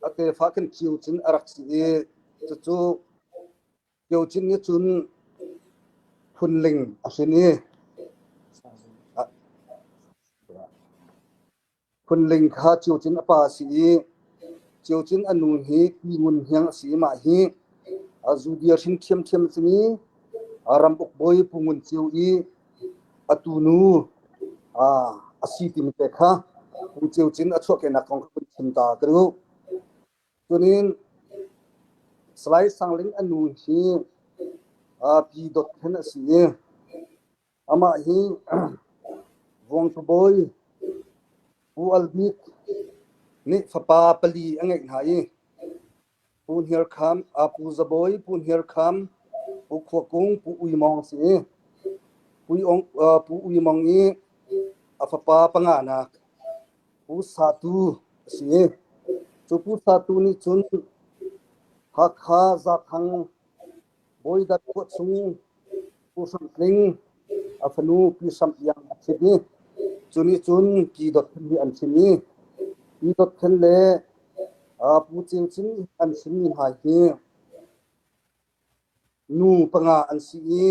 อเตฟ้ากันจิวจินอรักสิจู่เกี่ยวจินนี่จุนพุนลิงอันนี้พุนลิงข้าเจียวจินอปาสีเจียวจินอนุฮีกีมุนเฮียงสีมาฮีจูเดียชินเทียมสิมีรำบุกบอยปุงุนเจียวอีตูนูสีติมิเตค่ะเจียวจินอชวกเกนักของคุณชิมตากรูตัวนี้สไลด์สังลิงอนุฮีปีดดเห็นสิอามาฮีวงตุบอยปูอัลบิกนี่ฟปาปลีอังเอกหายปูนเฮียร์คัมปูซาบอยปูนเฮียร์คัมปูขวกุงปูอุยมองสิปูอุยมองนี้ฟปาปังอานักปูสาตูสิจูปูสาตูนี่จุนฮักฮาจักหังบอยดัดขวดซุงผู้สัมลิงฟนูผู้สัมยังสิบนี้จุนี่จุนกีดดทันอันสินี้กีดดทันเล่ผู้เจียวจินอันสินี้หายเหี้ยนูปังอันสินี้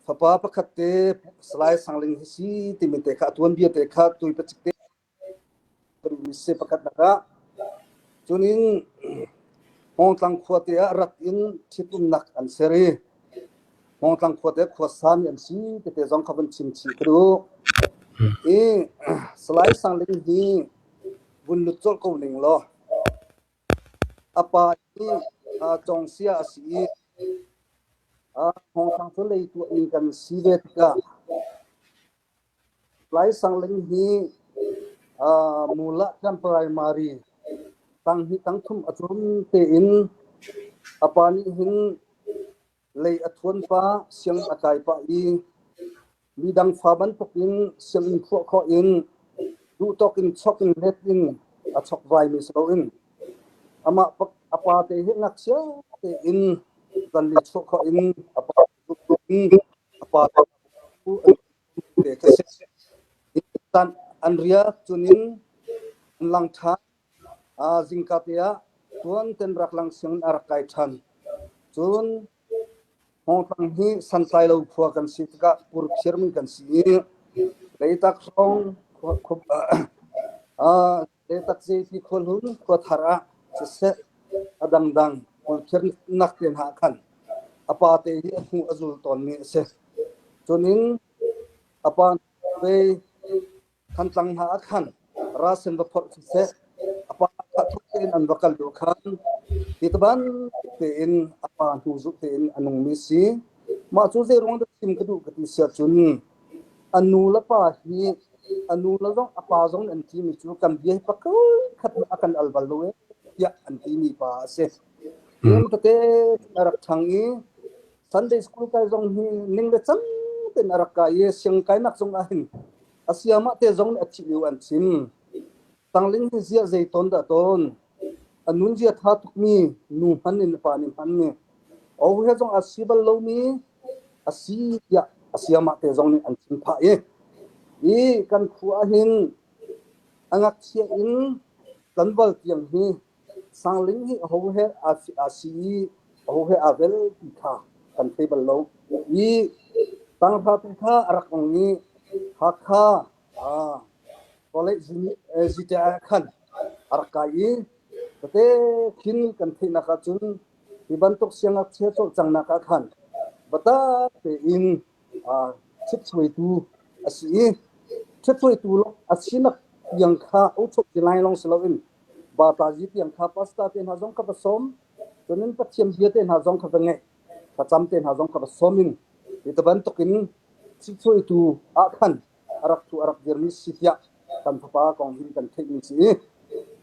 ฟ้าประคัตเตสไลด์สังลิงฮิซีติมิเตขาตัวนเบียเตขาตุยปจิกเตปรุมิเสประคัตนะคะจุนี่ห้องตั้งขวดเตะรักอินทิตุนักอันเสรีห้องตั้งขวดเตะขวดสามีอันซีเตะจงขับชิมกรูสไลด์สังลิงฮีบุญลุจโกนิงล้อปาที่จงเสียสีห้องตั้งส่วนเลยตัวนี้กันสีเวทกาสไลด์สังลิงฮีมูลกันไพรมารีตั้งทุ่มอจุมเตอินอปานิหิน lei athun pa siang akai pa I midang faban tokin siang in kho kho in du tokin chokin letin a chok vai mi so in ama apa te hi ngak sia te in dan li chok kho in apa te kase tan anria chunin lang tha a jingkatia tuan ten raklang siang arakai than chun hong thang hi santai lo phua kan sitka pur shermi kan si leitak song khop leitak je pi kholun ko thara se adang dang pur sher nak ten ha khan apa te hi hu azul ton ni se chunin apa ve khan tang ha khan ra sen ba phot se apa thuk ten an bakal do khan titaban ten apa tu zu ten anung mi si ma chu ze rong da sim ka du ka ti sia chun anu la pa hi anu la jong apa jong an ti mi chu kam bi pa ko khat akan al bal lo ya an ti mi pa se yem ta te arak thang I Sunday school ka jong hi ning le chang ten arak ka ye siang kai nak jong a hin asiama te jong a chi liu an chim tangling hi zia zeiton da ton anun zia tha tuk mi nu han in pa ni han ni au he jong asibal lo mi asia asiama te jong ni an chim pha ye I kan khu a hin angak sia in kanwal tiang hi sangling hi ho he asi ho he avel tha kan table lo I tang pha tha arak ni hakha college zita khan arkai te khin kan thina ka chun ibantok sianga che to changna ka khan bata te in chipsoi tu asi chipsoi tu lo asina yang kha o chok dilai long slovin bata ji yang kha pasta ten ha jong ka pasom chunin pathiam bia ten ha jong kha nge ka cham ten ha jong ka pasomin itaban tokin chipsoi tu a khan arak tu arak jerni sitya kan papa kong hin kan thik ni si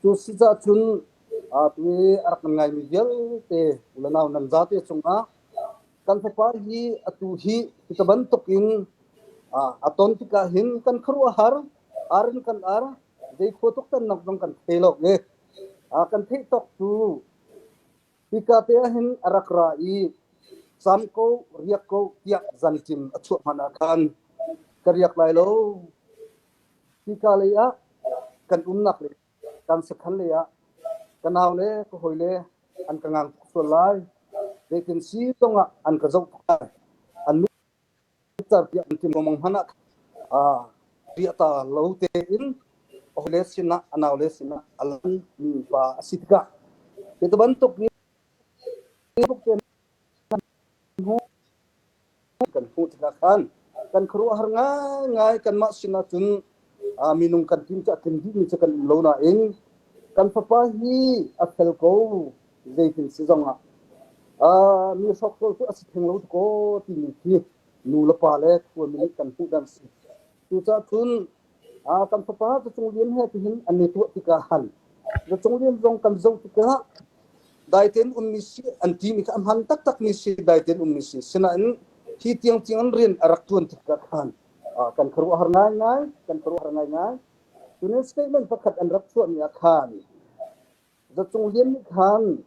tu sija chun tu arak ngai mi gel te ulanaw nan za te chunga kan papa hi atu hi itaban tokin aton tika hin kan khru har arin kan ar dei khotok tan nak dong kan thelok ne kan thik tok tu tika te hin arak ra I samko riakko tiak zantim achu mana kan kariak lai lo tika le ya kan umnak le kan sakhan le ya kanaw le ko hoile an kangang so lai they can see tonga an ka zau an mi tar ya an tim mong hana ria ta lo te in hoile sina anaw le sina alan mi pa asitka ito bantok ni kan hu tika kan kan khru har ngai kan ma sina chun minung kan tim cha kan di mi cha kan lo na eng kan papa hi athel ko zeitin si zonga mi sok tu asitheng lo ko ti ni thi nu la pa le ko mi kan hu dan si tu cha chun kan papa tu chung lien he ti hin ani tu ti ka han the chung lien zong kan zo ti ka dai ten mi si an ti mi am han tak mi si dai ten mi si sina in thi tiang an rin arak tuan ti ka han kan khru har ngai kan khru har ngai tunin statement pakhat an rak chuan ya khan the chung lien ni khan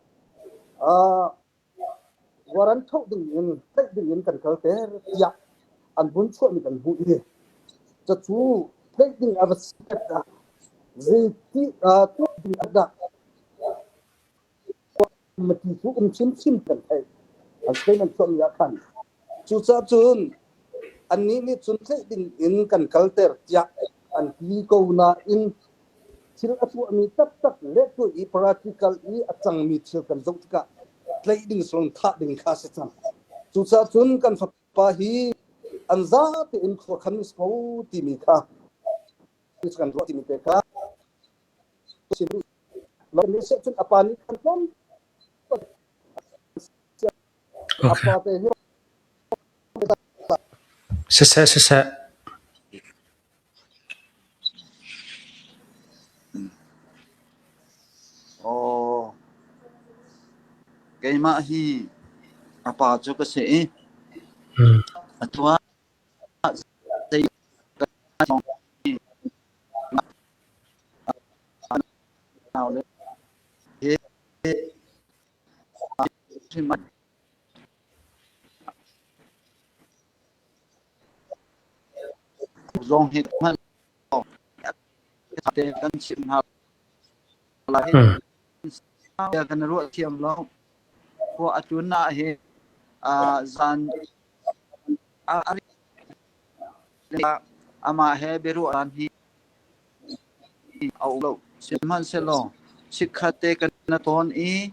waran thok ding in tek ding in kan kal te ya an bun chuan ni kan hu ni cha chu tek ding avasita zeti tu ding ada mati fu chim kan thai an statement chuan ya khan chu cha chun an ni chun tek ding in kan kal ter ya an ti ko na in sil atu mi tak le tu I practical I achang mi thil kan zong ka tlai ding slong tha ding kha se chang chu cha chun kan pa hi an za te in kho khan so ti mi kha is kan ro ti mi te kha lo ni se chun apani kan pom apa te se keima hi apa jo ka se atwa sei nào le he zong hit man te kan sim ha la he ya kan ro thiam lo ko atun na he zan ama he beru an hi au lo simhan se lo sikhate kan ton e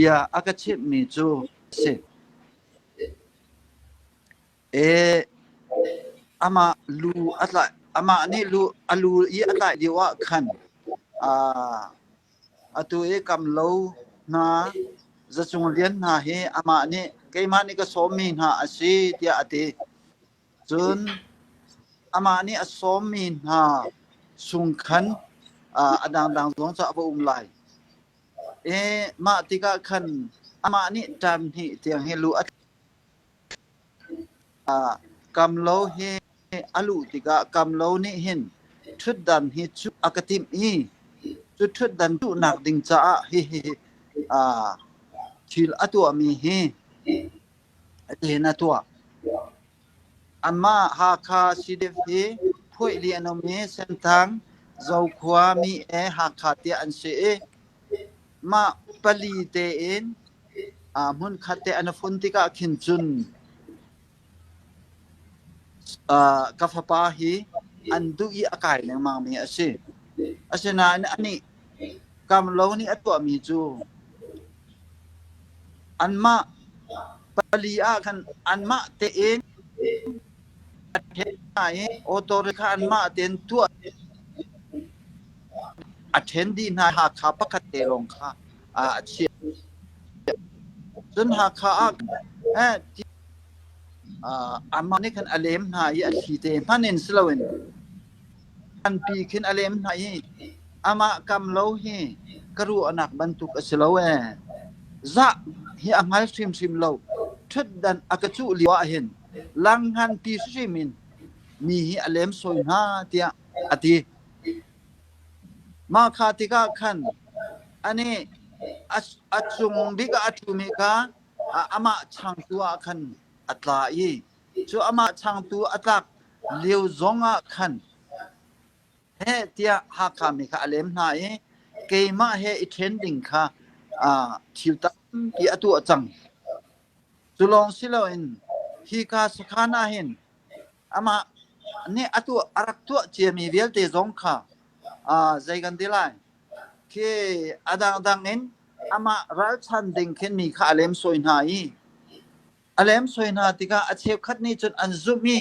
ya akachip mi chu se ama lu atla ama ni lu alu i atla diwa khan atu e kam lo na zachung lian na he ama ni keima ni ka somi na asi tia ate chun ama ni asomi na sung khan adang dang zong cha ba lai ma tika khan ama ni tam hi tiang he lu kam lo he alu tika kam lo ni hin thut dan hi chu akatim i chu thut dan tu nak ding cha hi thil atu mi hi ate na tu amma ha kha sidef he phoi li anome sentang zau khwa mi ha kha te an se ma pali te en mun khate an fun tika khin chun kafapa hi andu i akai nang mang mi ase asena ani kam lo ni atwa mi chu anma pali a kan anma te en ai otor kha anma ten tu attend na ha kha pakat te long kha chi jun ha kha amma ni kan alem na yi athi te panin slowen an pi khin alem na yi ama kam lo hi karu anak bantuk aslowe za hi angal sim lo thud dan akachu liwa hin lang han pi simin mi hi alem soi ha tia ati ma kha tika khan ani achung biga atumika ama changtua khan atla yi chu ama changtu atlak liu zonga khan he tia ha kha mi kha alem na keima he trending kha thilta pi atu achang chulong siloin hi ka sakhana hin ama ne atu arak tu chemi velte zong kha zaigan dilai ke adang en ama ral chan ding khen mi kha alem soina yi alem soina tika achep khat ni chun anzumi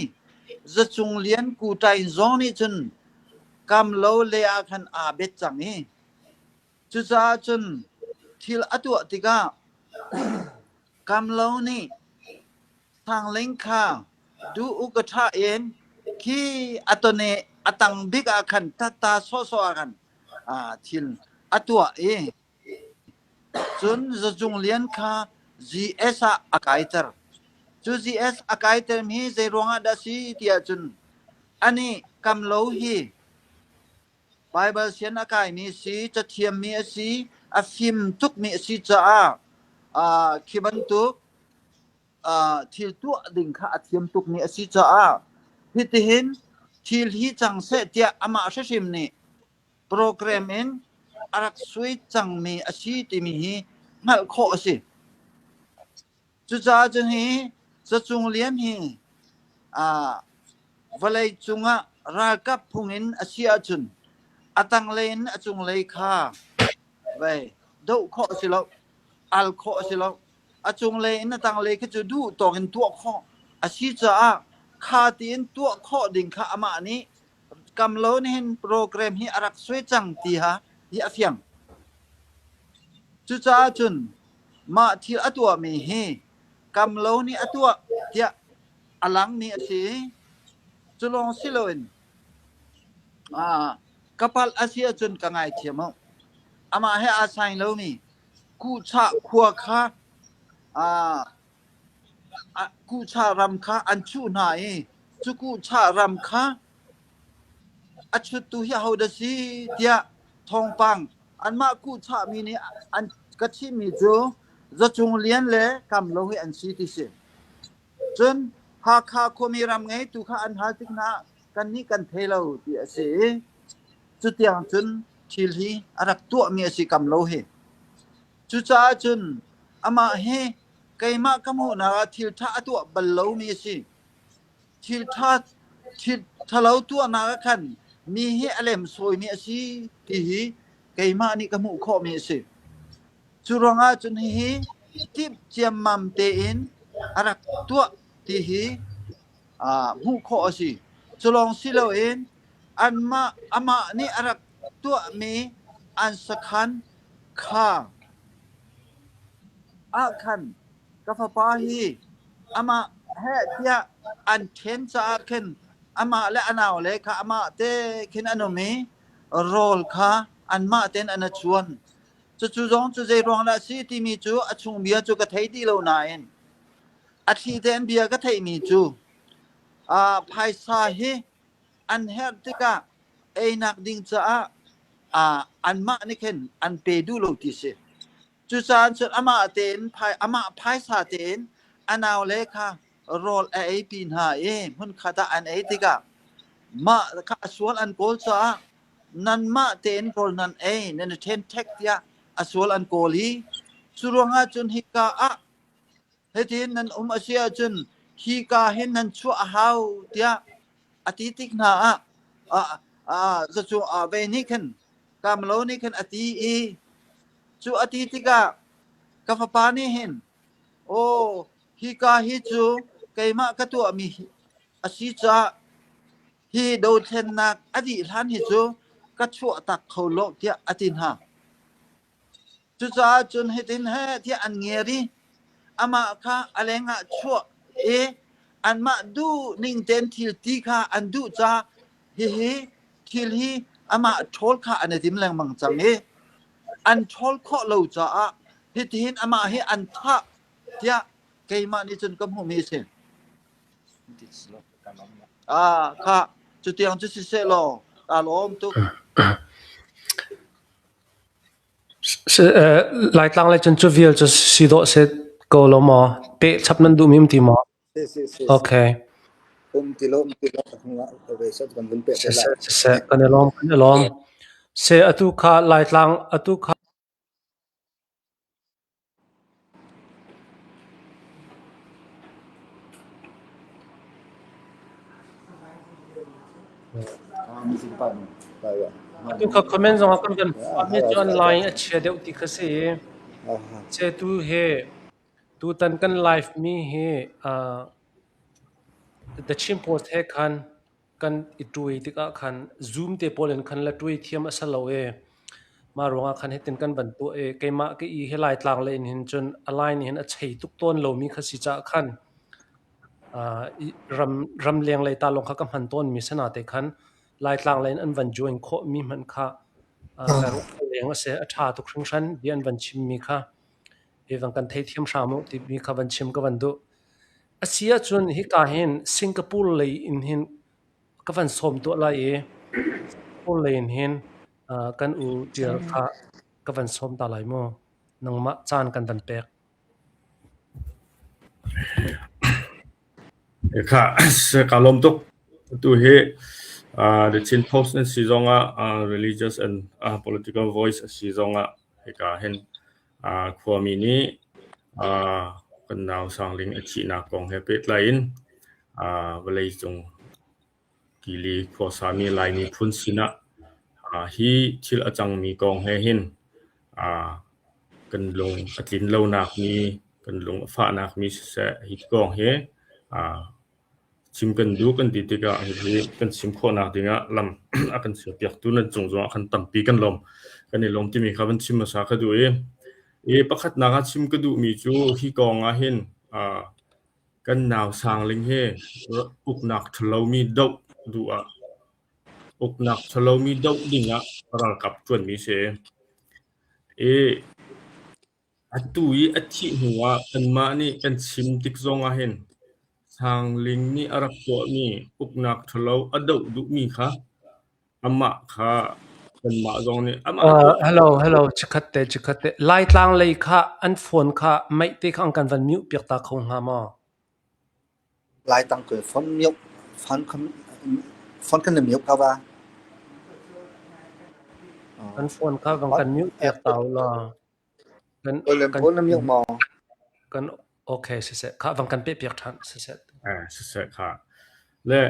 zachung lian ku tai zong ni chun kam lo le a khan bet chang hi chu cha chun thil atu tika kam lo ni thang leng kha du ukatha en ki atone atang big a khan ta so a khan thil atua chun zachung lian kha gs akaitar chu gs akaitar mi ze ronga da si tia chun ani kam lo hi bible sian akai mi si cha thiam mi si afim tuk mi si cha khibantu thil tu ding kha athiam tuk ni si cha hitihin thil hi chang se tia ama shashim ni program in arak sui chang mi asi ti mi hi ngal kho asi chu cha chen hi zachung lian hi valai chunga ra kap phungin asia chun atang len achung lei kha vai do kho si lo al kho si lo achung le in atang le ke chu du to hin tu kho asi cha kha tin tu kho ding kha ama ni kam lo ni hin program hi arak sui chang ti ha hi afyang chu cha chun ma thil atwa mi hi kam lo ni atwa tia alang mi asi chulong siloin kapal asia chun ka ngai thiamo ama he asai lo mi ku cha khwa kha กูชารำคะอันชูนายจุกูชารำคะอัชุตุฮิเฮาดสิเตียทองปังอันมากูชามีนี่อันกะชิมีจูจะจงเลียนเลกำโลหิอันซีติเสจนหาคาโคมีรำไงตุคะอันหาติกนากันนี้กันเทเลาติเสจุเตียงจนทิลฮีอรักตัวมีสิกำโลหิจุจาจนอามาเฮไกมากำหูนาทิลทาตัวบัลโลมีสิทิลทะเลาตัวนาคันมีเฮอเลมสวยมีสิที่ฮีไกมานี่กำหูข้อมีสิจุรองาจนฮีทิบเจียมมัมเตอินอรักตัวที่ฮีหูข้อสิจุลองสิโลอินอันมาอามานี่อรักตัวมีอันสคันค่าอาคันกะฟะปาฮีอามาเฮเตียอันเทนซาเคนอามาและอนาวเลคะอามาเตเคนอโนมีโรลคะอันมาเตนอนชวนจุจงจุเจรองละสิติมีจูอชุงเบียจูกะไทติโลนายนอธิเตนเบียกะไทมีจูภายซาฮีอันเฮติกะไอนักดิงจะอันมานี่เข็นอันเปดูโลติเสจุจานจุอามาเตนภายอามาภายซาเตนอนาวเลคะโรลไอปีนหามุนคาตาอันไอติกะมาคะสวลอันโกลซานันมาเตนโกลนันนันเทนเทคยาอสวลอันโกลีสุรวงาจุนฮิกาเฮตินนันอาเซียจุนฮิกาเห็นนันชัวฮาวเตียอติติกนาจะจูเวนิคันกามโลนิคันอติจูอติติกากะฟะปานี่เห็นโอฮิกาฮิจูไกมะกะตัวมีอสิจาฮิโดเทนนักอดีทันฮิจูกะชัวตักเขาโลเตียอตินหาจุจาจุนเฮตินเฮที่อันเงียรีอามาคะอะไรงะชัวอันมาดูนิ่งเตนทิลตีค่ะอันดูจาเฮทิลฮีอามาทอลค่ะอันติมแรงมังจังอันทอลข้อเราจาเฮตินอามาเฮอันทะเตียไกมานี่จนกำหูมีเสค่ะจุดเตียงจุดสิเสโลลอมตุlai tlang lai chen chu vial chu si do se ko lo mo pe chap nan du mim ti mo okay tilo ve sat kan bun pe se kan lom se atu kha lai tlang atu kha atu kha comment zong kan mi jon line a che deu ti kha se che tu he tu tan kan live mi he the chimpos he kan itui ti ka khan zoom te polen khan la tui thiam asaloe ma ronga khan hetin kan ban tu keima ke I helai tlang le in hin chun align hin a chei tuk ton lo mi kha si cha khan ram leng le ta long kha kam han ton mi sana te khan lai tlang len an van join kho mi man kha ro leng ase a tha tu khring shan bian van chim mi kha evang kan thei thiam sha mo ti mi kha van chim ka van du asia chun hi ka hen singapore le in hin ka van som to la singapore le in hin kan u tial kha ka van som ta lai mo nangma chan kan dan pekค่ะse kalom tok tu he the chin post and sizonga religious and political voice sizonga he ka hen khwami ni kan naw sangling achi na kong he pet lain velai chung kili khosami lai ni phun sina hi thil achang mi kong he hin kan lung atlin lo nak ni kan lung fa nak mi se hi kong he chim kan du kan ti tika hi kan sim kho nak dinga lam akan se piak tu na chung zo akan tampi kan lom kan ni lom ti mi khaban chim sa kha du pakhat na ga chim ka du mi chu hi kong a hin kan naw sang ling he uk nak thlo mi dok du uk nak thlo mi dok dinga ral kap chun mi se atui athi huwa kanma ni kan chim tik zonga hen sangling ni arak to mi uknak thalo adau du mi kha amma kha kanma zong ni amma hello chikhatte lai tlang lei kha an phone kha mai te khang kan van mute piak ta khong ha ma ลายตังเกิดฟอนมิยกฟอนกันมิยกครับว่า an phone kha wang kan mute piak taw la kan เริ่มพ้นมิยกมอ kan okay se kha wang kan pe piak than se se kha le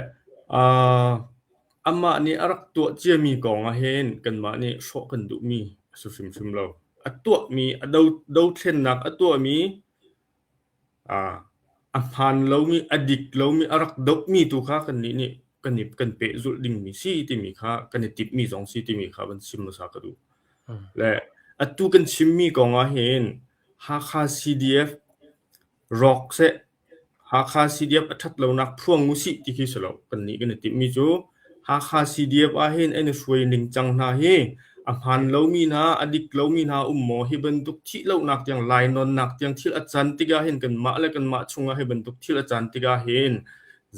amma ni arak to chia mi kong a hen kanma ni sho kan du mi su sim lo atwa mi adau thlen nak atwa mi aphan lo mi adik lo mi arak dok mi tu kha kan ni kanip kan pe zul ding mi si ti mi kha kan tip mi jong si ti mi kha ban sim sa ka du le atu kan sim mi kong a hen ha kha CDF rock se ha kha CDF athat lo nak phuang mu si ti khi selo kan ni kan tip mi chu ha kha CDF a hen en suai ning chang na he aphan lo mi na adik lo mi na ummo hi ban duk thi lo nak yang lai non nak yang thil achan ti ga hen kan ma le kan ma chunga he ban duk thil achan ti ga hen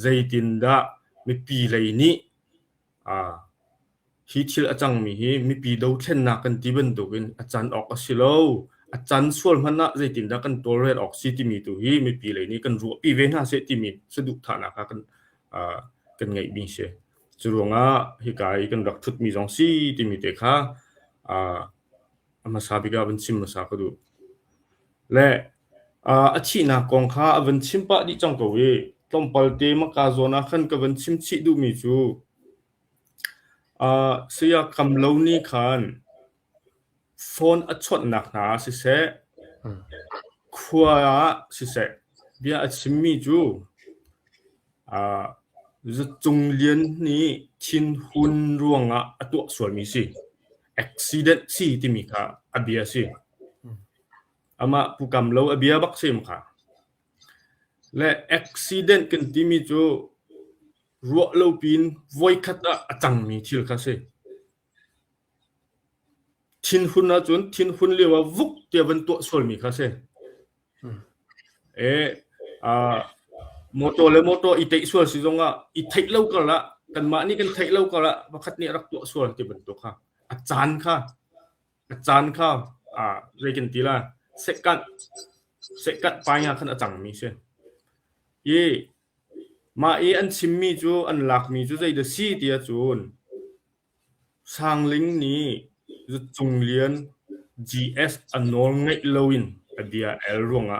zaitin da mi pi lei ni hi thil achang mi hi mi pi do thlen na kan ti ban duk in achan ok asilo achan sual manna zaitin da kan tolerate ok si ti mi tu hi mi pi lei ni kan ru pi ve na se ti mi seduk thana ka kan ngai bi se churonga hi kai kan rak thut mi jong si ti mi te kha ama sabiga ban sim sa ka du le achi na kong kha avan chim pa di chang ko we tompal te ma ka zona khan ka van chim chi du mi chu sia kam lo ni khan phone achot nak na si se khwa si se bia achim mi chu chung lian ni thin hun ruanga atu swal mi si accident si ti mi kha abia si ama pukam lo abia bak sim kha le accident kan ti mi chu ro lo pin voi khata achang mi thil kha se thin hun na chun thin hun lewa vuk te ban to swal mi kha se moto i tei swal si zonga i thei lo ka la kan ma ni kan thei lo ka la bakhat ni rak to swal ti ban to kha achan kha rekin ti la sekat paya khan achang mi se ye ma an chimmi chu an lak mi chu zai da si tia chun sangling ni zu chunglian GS anol ngai loin adia el ronga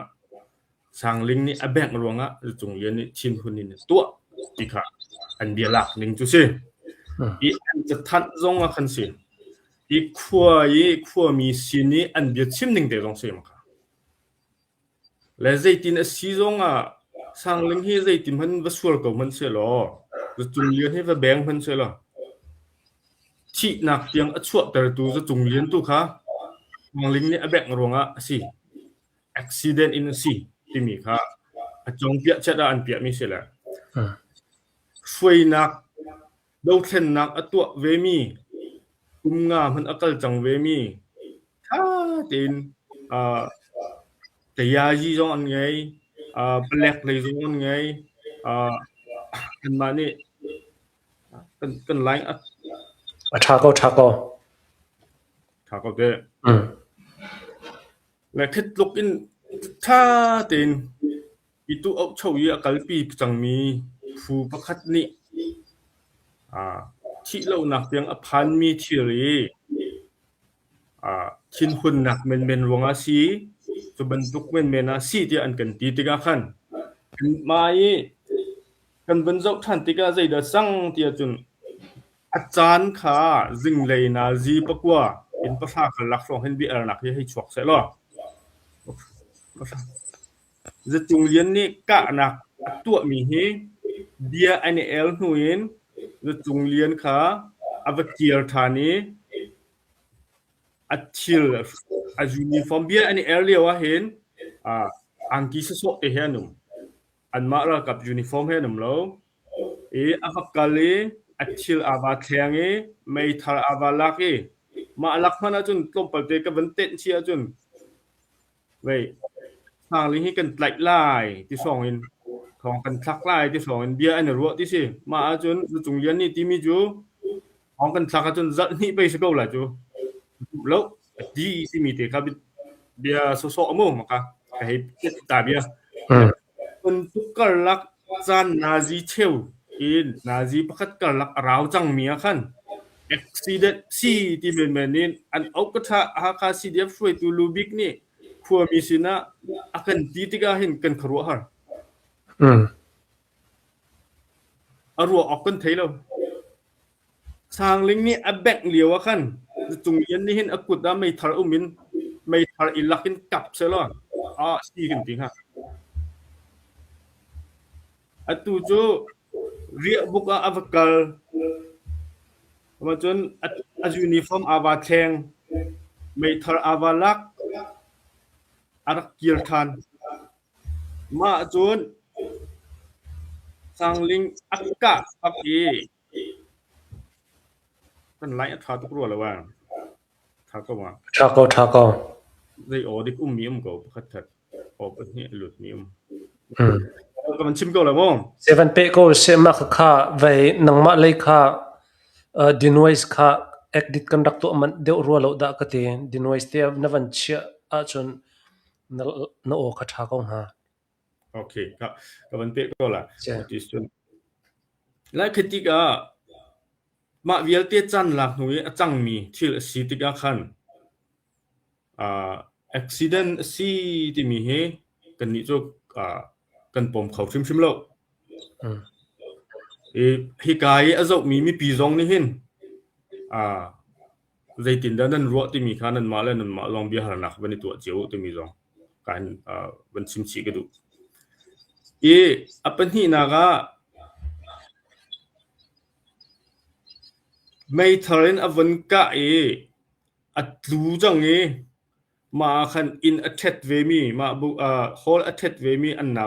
sangling ni abek ronga zu chunglian ni chin hunin to tikha an dia lak ning chu se i an cha that zonga khan se i khwa mi sini an dia chim ning de rong se ma le zaitin a si zonga sangling hi zaitin han vasual ko man se lo zu chunglian hi va beng man se lo chi nak tiang achua tar tu zu chunglian tu kha sangling ni abek ronga si accident in si ti mi kha achong pia chada an pia mi se la foi nak do thlen nak atua ve mi nga man akal chang ve mi tha tin te ya ji jong an ngai black le jong an ngai kan ma ni kan line Chaco de le khet look in tha tin itu au chou yi akal pi chang mi fu pakhat ni thi lo nak piang aphan mi thiri chin hun nak men ronga si chu ban tuk men na si ti an kan ti tiga khan mai kan ban zau than tiga zai da sang ti chun achan kha jing lei na ji pakwa in pasha khal lak song hen bi ar nak hi chuak se lo ze chung lian ni ka nak tu mi hi dia NL nuin ze chung lian kha avatir thani athil a uniform bia NL lewa hen angki se so te henum an ma ra kap uniform henum lo avakale athil ava thlenge mai thar ava laki ma lakmana chun tompal te ka ban ten chia chun ไว้ทางลิงให้กันไหลลายที่2เห็นของกันทักลายที่2เห็นเบียอันรัวที่สิมาจนจงเรียนนี่ที่มีจูของกันทักจนจัดนี่ไปสกอล่ะจูแล้วดีที่มีแต่ครับเบียโซๆมมากะให้ตาเบียคนทุกกลักจานนาซีเชลอินนาซีประคัดกลักราวจังเมียคันaccident ซีที่เป็นนี้อันเอากระทะหาคาซีเดียฟช่วยตูลูบิกนี่คัวมีสินะakan titigahin kan karuahar arwa akan thailo sangling ni abek liawa kan tungyan ni hin akut da mai thar umin mai thar ilakin kap selo si kan ting ha atu jo ria buka avakal macam as uniform ava theng mai thar avalak arak kirkan ma chun sangling akka papi kan lai tha tu ro la wa tha ko ma tha ko dei o dik mium ko khat that op ni lut mium ko man chim ko la mo 7 pe ko se ma kha vai nang ma lai kha denoise kha edit conduct to man de ro lo da ka te denoise te na van chia a chun na o kha tha ko ha okay ka ban pe ko la this chun lai khitika ma vial te chan lak hnui achang mi thil si tika khan accident si ti mi he kan ni chu kan pom khau shim lo hi kai azo mi pi zong ni hin zaitin da nan ro ti mi khan nan ma le nan ma long bia har nak bani tu cheu ti mi zong kan ban sim chi ga du apan hi na ga mai tharin avan ka atlu jang ma khan in athet ve mi ma bu hol athet ve mi an na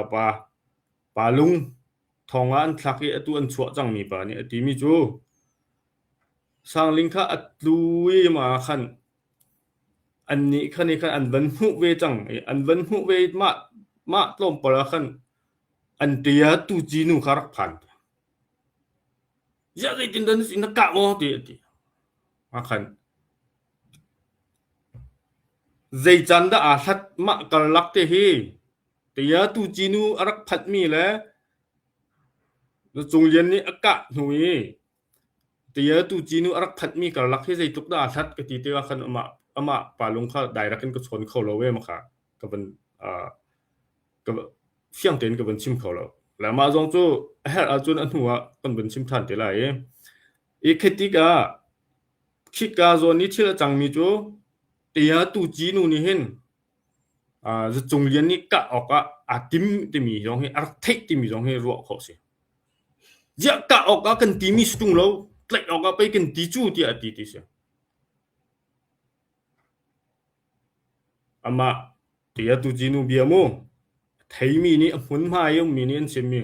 pa lung thonga an thak atu an chua jang mi pa ni ati mi chu sangling kha atlu ma khan an ni khan ni khan an ban hu ve jang an ban hu ve ma tlom pala khan an tia tu ji nu kharak phan ya ga tin dan sin ka mo ti ma khan zai chan da a that ma kal lak te hi tia tu ji nu arak phat mi le chung lian ni aka hnui tia tu ji nu arak phat mi kal lak hi zai tuk da that ka ti te wa khan ama palung kha direct kan ko chon kho lo we ma kha ka ban ka siang ten ka ban chim kho lo la ma jong chu her a chun an huwa kan ban chim than te lai khetika khika zo ni thil chang mi chu tia tu ji nu ni hin zu chung lian ni ka oka atim ti mi jong hi ar thek ti mi jong hi ro kho se ja ka oka kan ti mi stung lo tlek oka pe kan ti chu ti ati ti se ama tia tu ji nu bia mo thei mi ni hun ma yong mi ni an sem mi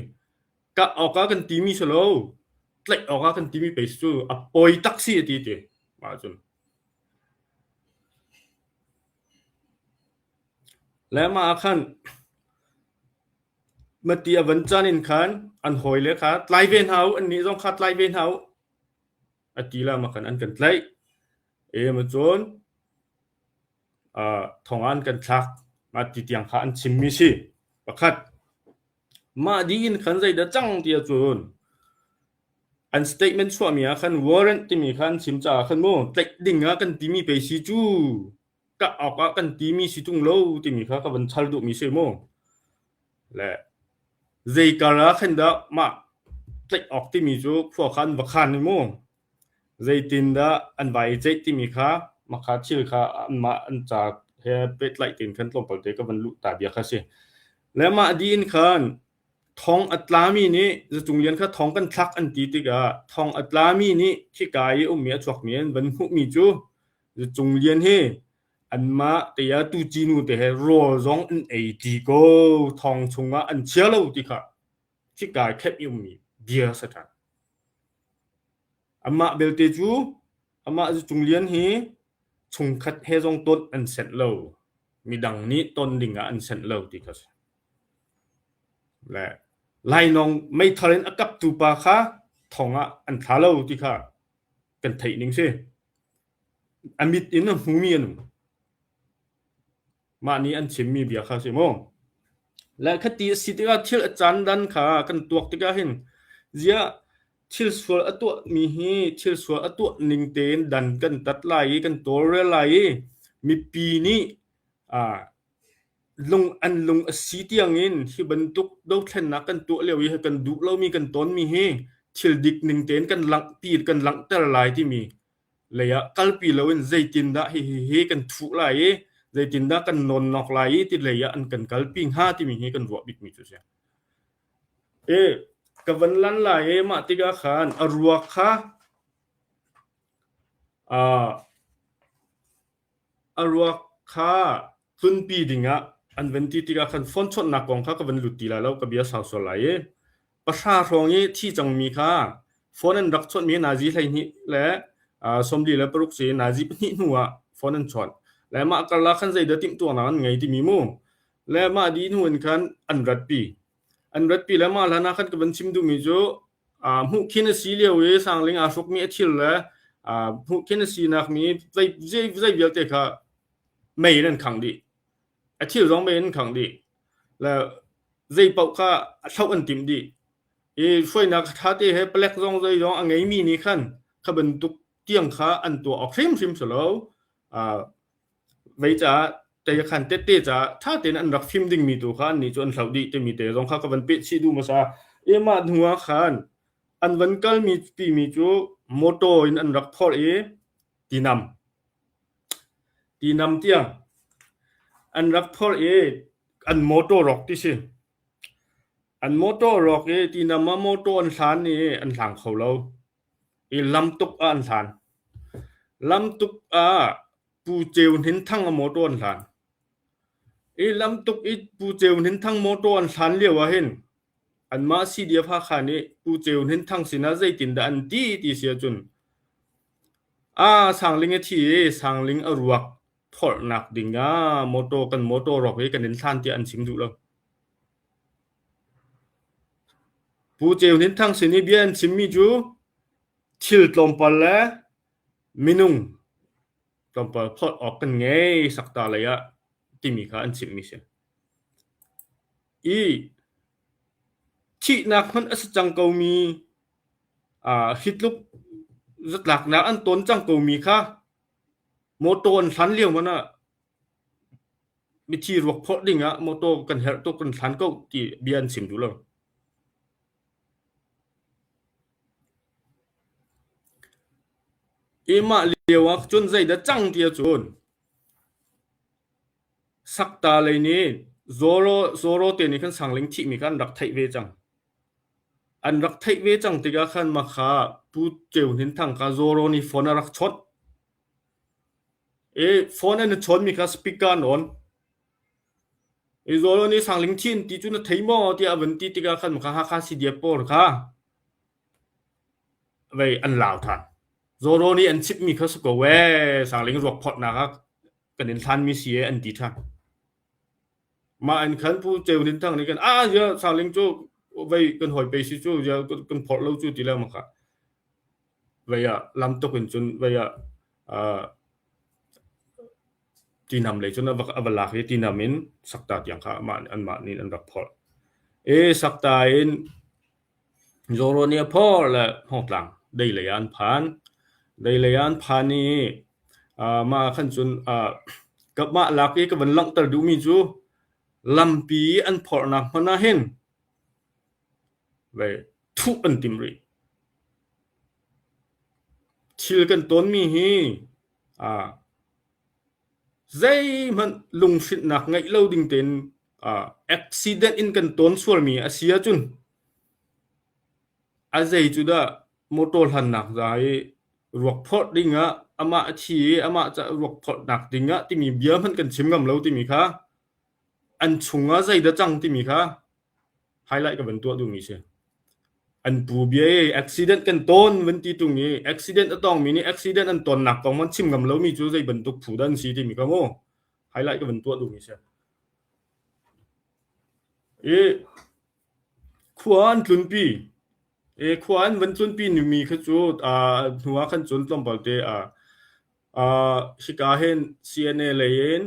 ka oka kan ti mi selo tlek oka kan ti mi pe chu a poi taxi ti ti ma chunและมาคันมาเตียวันจันทร์อินคันอันหอยเลยค่ะไลเวนเฮาอันนี้ต้องคัดไลเวนเฮาอตีละมาคันอันกันไลมาจนทองอันกันทักมาติเตียงค่ะอันชิมมิสิประคัดมาดีอินคันใจดะจังเตียจนอันสเตทเมนต์ชัวมีคันวอร์เรนต์ที่มีคันชิมจ่าคันโมเต็กดิ่งกันที่มีไปซีจูka oka kan ti mi situng lo ti mi kha ka ban chal du mi se mo le zei kara khan da ma tlek ok ti mi ju phwa khan wa khan ni mo zei tin da an bai je ti mi kha ma kha chil kha an ma an cha he pet lai tin khan tlom pal te ka ban lu ta bia kha se le ma din khan thong atlami ni zu tung lian kha thong kan thak an ti ti ga thong atlami ni khi kai um mi chok mi an ban hu mi ju zu tung lian heอันมาแต่ยาตูจีนูแต่โรซองอันเอจีโกทองชงอ่ะอันเชียเราติค่ะที่กายแคบอยู่มีเดียสถานอันมาเบลเตจูอันมาจุงเลียนฮีชงคัดเฮซองต้นอันเสร็จเรา มีดังนี้ต้นดิ่งอันเซนเลวที่ก็และไล่น้องไม่ทะเลนอกับตูปาค่ะทองอันทาเลวที่ค่ะกันไทยนิ่งสิอันมิดอินหูมีนมานี้อันชิมมีเบียค่ะสิโมและคติสิทธิ์ก็ทิลอาจารย์ดันค่ะกันตัวที่ก็เห็นเสียทิลส่วนตัวมีฮีทิลส่วนตัวนิ่งเต้นดันกันตัดไหลกันตัวเรไหลมีปีนี้ลงอันลงสีเตียงเงินที่บรรทุกดาวเทนนักกันตัวเลี้ยวกันดูเรามีกันต้นมีฮีทิลดิกนิ่งเต้นกันหลังปีดกันหลังแต่ละไหลที่มีเลยกัลปีเราเองใจจินดาเฮกันทุไหลใจจินดากันนอนนอกไหลที่เลยอันกันกัลปิงห้าที่มีเฮกันรัวบิดมีจุดเสียกับวันลันไหลมาติกาขานอรัวค่ะอรัวค่ะตุนปีดิ่งอันเวนติติกาขันฟอนชดนักกองค่ะกับวันลุติลาแล้วกับเบียสาวสลายประชาชนที่จังมีค่ะฟอนนั้นรักชดมีนาจีไทยนี่และสมดีและปรุกเสนาจีนี่หัวฟอนนั้นชดและมากระลาขันใจเดือดติมตัวนั้นไงที่มีมูและมาดีนวนขันอันรัดปีแล้วมาแล้วนะคันกับบัญชิมดูมีโจหูคินสีเลียวสังลิงอาสุกมีทิลและหูคินสีนักมีใจเบียดเตค่ะไม่นั่นขังดีทิลร้องไม่นั่นขังดีแล้วใจเป่าค่ะเท่าอันติมดีช่วยนักท้าเตะให้เปลกร้องใจร้องอันไงมีนี่ขันขบันตุกเตียงค่ะอันตัวออกซิมสโลไว้จะแต่ยคันเตะจะถ้าเต็นอันรักฟิล์มดิ่งมีตัวคันนี่จนสาวดีจะมีเตะร้องข้ากับวันเป็ดชีดูมาซามาหัวคันอันวันกัลมีปีมีจูโมโตอินอันรักพอตีนำเตียงอันรักพออันโมโตร็อกที่สิอันโมโตร็อกตีนำมาโมโตอันสานนี่อันหลังเขาเราลำตุกอันสานลำตุกปูเจวเห็นทั้งโมโตอันสานลำตุกปูเจวเห็นทั้งโมโตอันสานเรียกว่าเห็นอันมาซีเดียพาขานี่ปูเจวเห็นทั้งสินะใจตินดาอันดีที่เสียจนสังลิงที่สังลิงอรัวพอหนักดิ่งโมโตกันโมโตรอกกันเห็นท่านที่อันสิงดูแล้วปูเจวเห็นทั้งสินี่เบียนสิมีจูทิลตอมปลและมินุงตอมปลพอออกกันไงสักตาเลยที่มีค่าอันสิมีเสียที่นักมันอัศจรรย์เกามีฮิตลุกจัดหลักนักอันต้นจังเกามีค่ะโมโตนสันเลี้ยวมันมีที่รวกพอดิ่งโมโตกันเฮตัวกันสันก็ที่เบียนสิมดูแล้วมาเลี้ยวจนใจได้จังเดียจนสักตาเลยนี่โซโรเตนี่ขันสังลิงที่มีการรักไทยเวจังอันรักไทยเวจังติกาขันมาขาปูเจียวเห็นทางกาโซโรนี่ฟอนรักชดฟอนนั้นชดมีการสปีกการนโซโรนี่สังลิงที่ที่จุนไทยมอที่อวันที่ติกาขันมาขาฮาสิเดียปอร์ค่ะไว้อันลาวทันโซโรนี่อันชิปมีเขาสกอเวสังลิงรวกพอดนะครับกันเห็นทันมีเสียอันดีทันมาอันขันผู้เจ้าเห็นทางนี้กันเยอะสังลิงจูไว้กันหอยไปสิจูเยอะกันพอดเราจูตีแล้วมั้งค่ะไว้ลำตกเป็นจนไว้ตีนำเลยจนอับลากตีนำมินสักตาอย่างค่ะมาอันมานี่อันรับพอดสักตาอินโซโรเนี่ยพอละห้องหลังได้เลยอันผ่านนี่มาขั้นจนกับมาลักกับวันหลังตรดูมีจูลำปีอันพอนักมันน่าเห็นไว้ทุกอันติมรีชิลกันต้นมีฮีใจมันลงสิหนักไงเล่าดิ่งเต็นaccident in กันต้นส่วนมีเสียจุนใจจุดโมโตหันหนักใจรวกพอดดิ่งอามาจะรวกพอดหนักดิ่งที่มีเบียมันกันชิมกับเราที่มีค่ะอันชงใจเดจังที่มีค่ะไฮไลท์กับเป็นตัวดูมีเสียอันปูเบียaccident กันต้นวันที่ตรงนี้ accident ต้องมีนี่ accident อันต้นหนักของมันชิมกับเรามีจู่ใจบรรทุกผู้ดันสีที่มีค่ะโมไฮ highlight ก็เป็นตัวดูมีเสียควานจุนปีควานวันจุนปีนี่มีคือจุดหัวคันจุนต้มปอเตชิกาเห็น CNA เลยเอง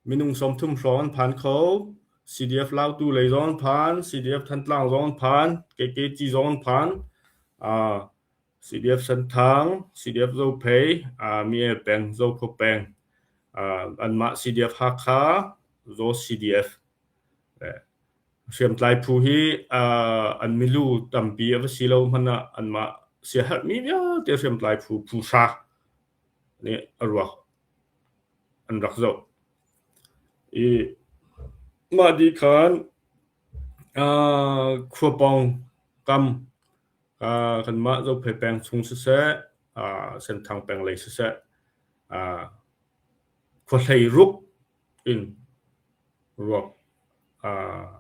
มินุงสมทุมร้อนผ่านเขา CDF ลาวตูเลยร้อนผ่าน CDF ทันตลางร้อนผ่าน KKG ร้อนผ่านCDF สันทาง CDF โซเพย์มีแปงโซพแปงอันมา CDF ฮักคาโซ CDF เชื่อมไลผู้ฮีอันมิลูตัมปีอวสิโลมันอันมาเสียหัดมีเยอะเดี๋ยวเชื่อมไลผู้ชานี่อรัวอันรักโซมาดีคันครัวปองกำคันมาโซเพแปงชุงเสเส้นทางแปงเลยเสครัวไทยรุกอินรัว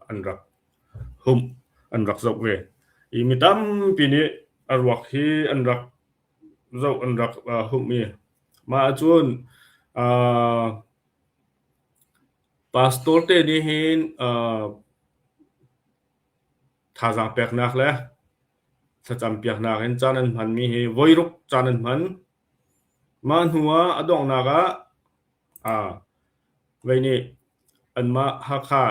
อันรักหุ่มอันรักโซเวมีตั้มปีนี้อันรักฮีอันรักโซอันรักหุ่มมีมาจนปาสตอร์เตนี่เห็นท่าจังเปียกนักแล้วถ้าจำเปียกนักเห็นจานันพันมีเฮวอยรุกจานันพันมันหัวอดองนักไว้นี่อันมาฮักค่า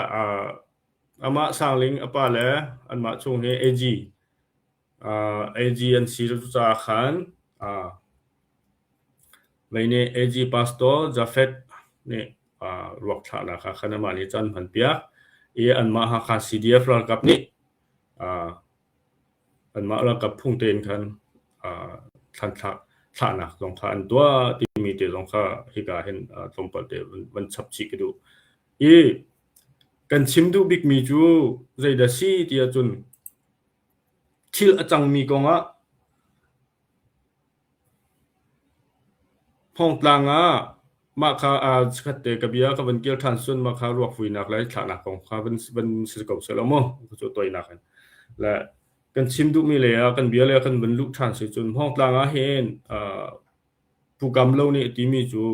อามาสร้างลิงอปาแลอันมาช่วงนี้ AG อันสีรุจาขันไว้นี่ AG ปาสตอร์จาเฟตนี่รวกฐานะคะคณะมานี่จันพันเปียอันมาฮักค่า CDF แล้วกับนี่อันมาแล้วกับพุ่งเตนคันทันฐานะสองคันตัวที่มีเตสองค่าฮิกาเห็นสมปเตมันชับชิกดูกันชิมดูบิ๊กมีจูใจดาซีที่จุนชิลจังมีกงห้องกลางมาคาสกัดเตกับเบียกับวันเกียร์ทันซุนมาคารวกฟุยนักและฐานะของคาเป็นสิกบเซลโมก็จะตัวนักและกันชิมดูมีเลยกันเบียเลยกันเป็นลูกทันสิจุนห้องกลางเห็นผู้กำเล่านี่ที่มีจู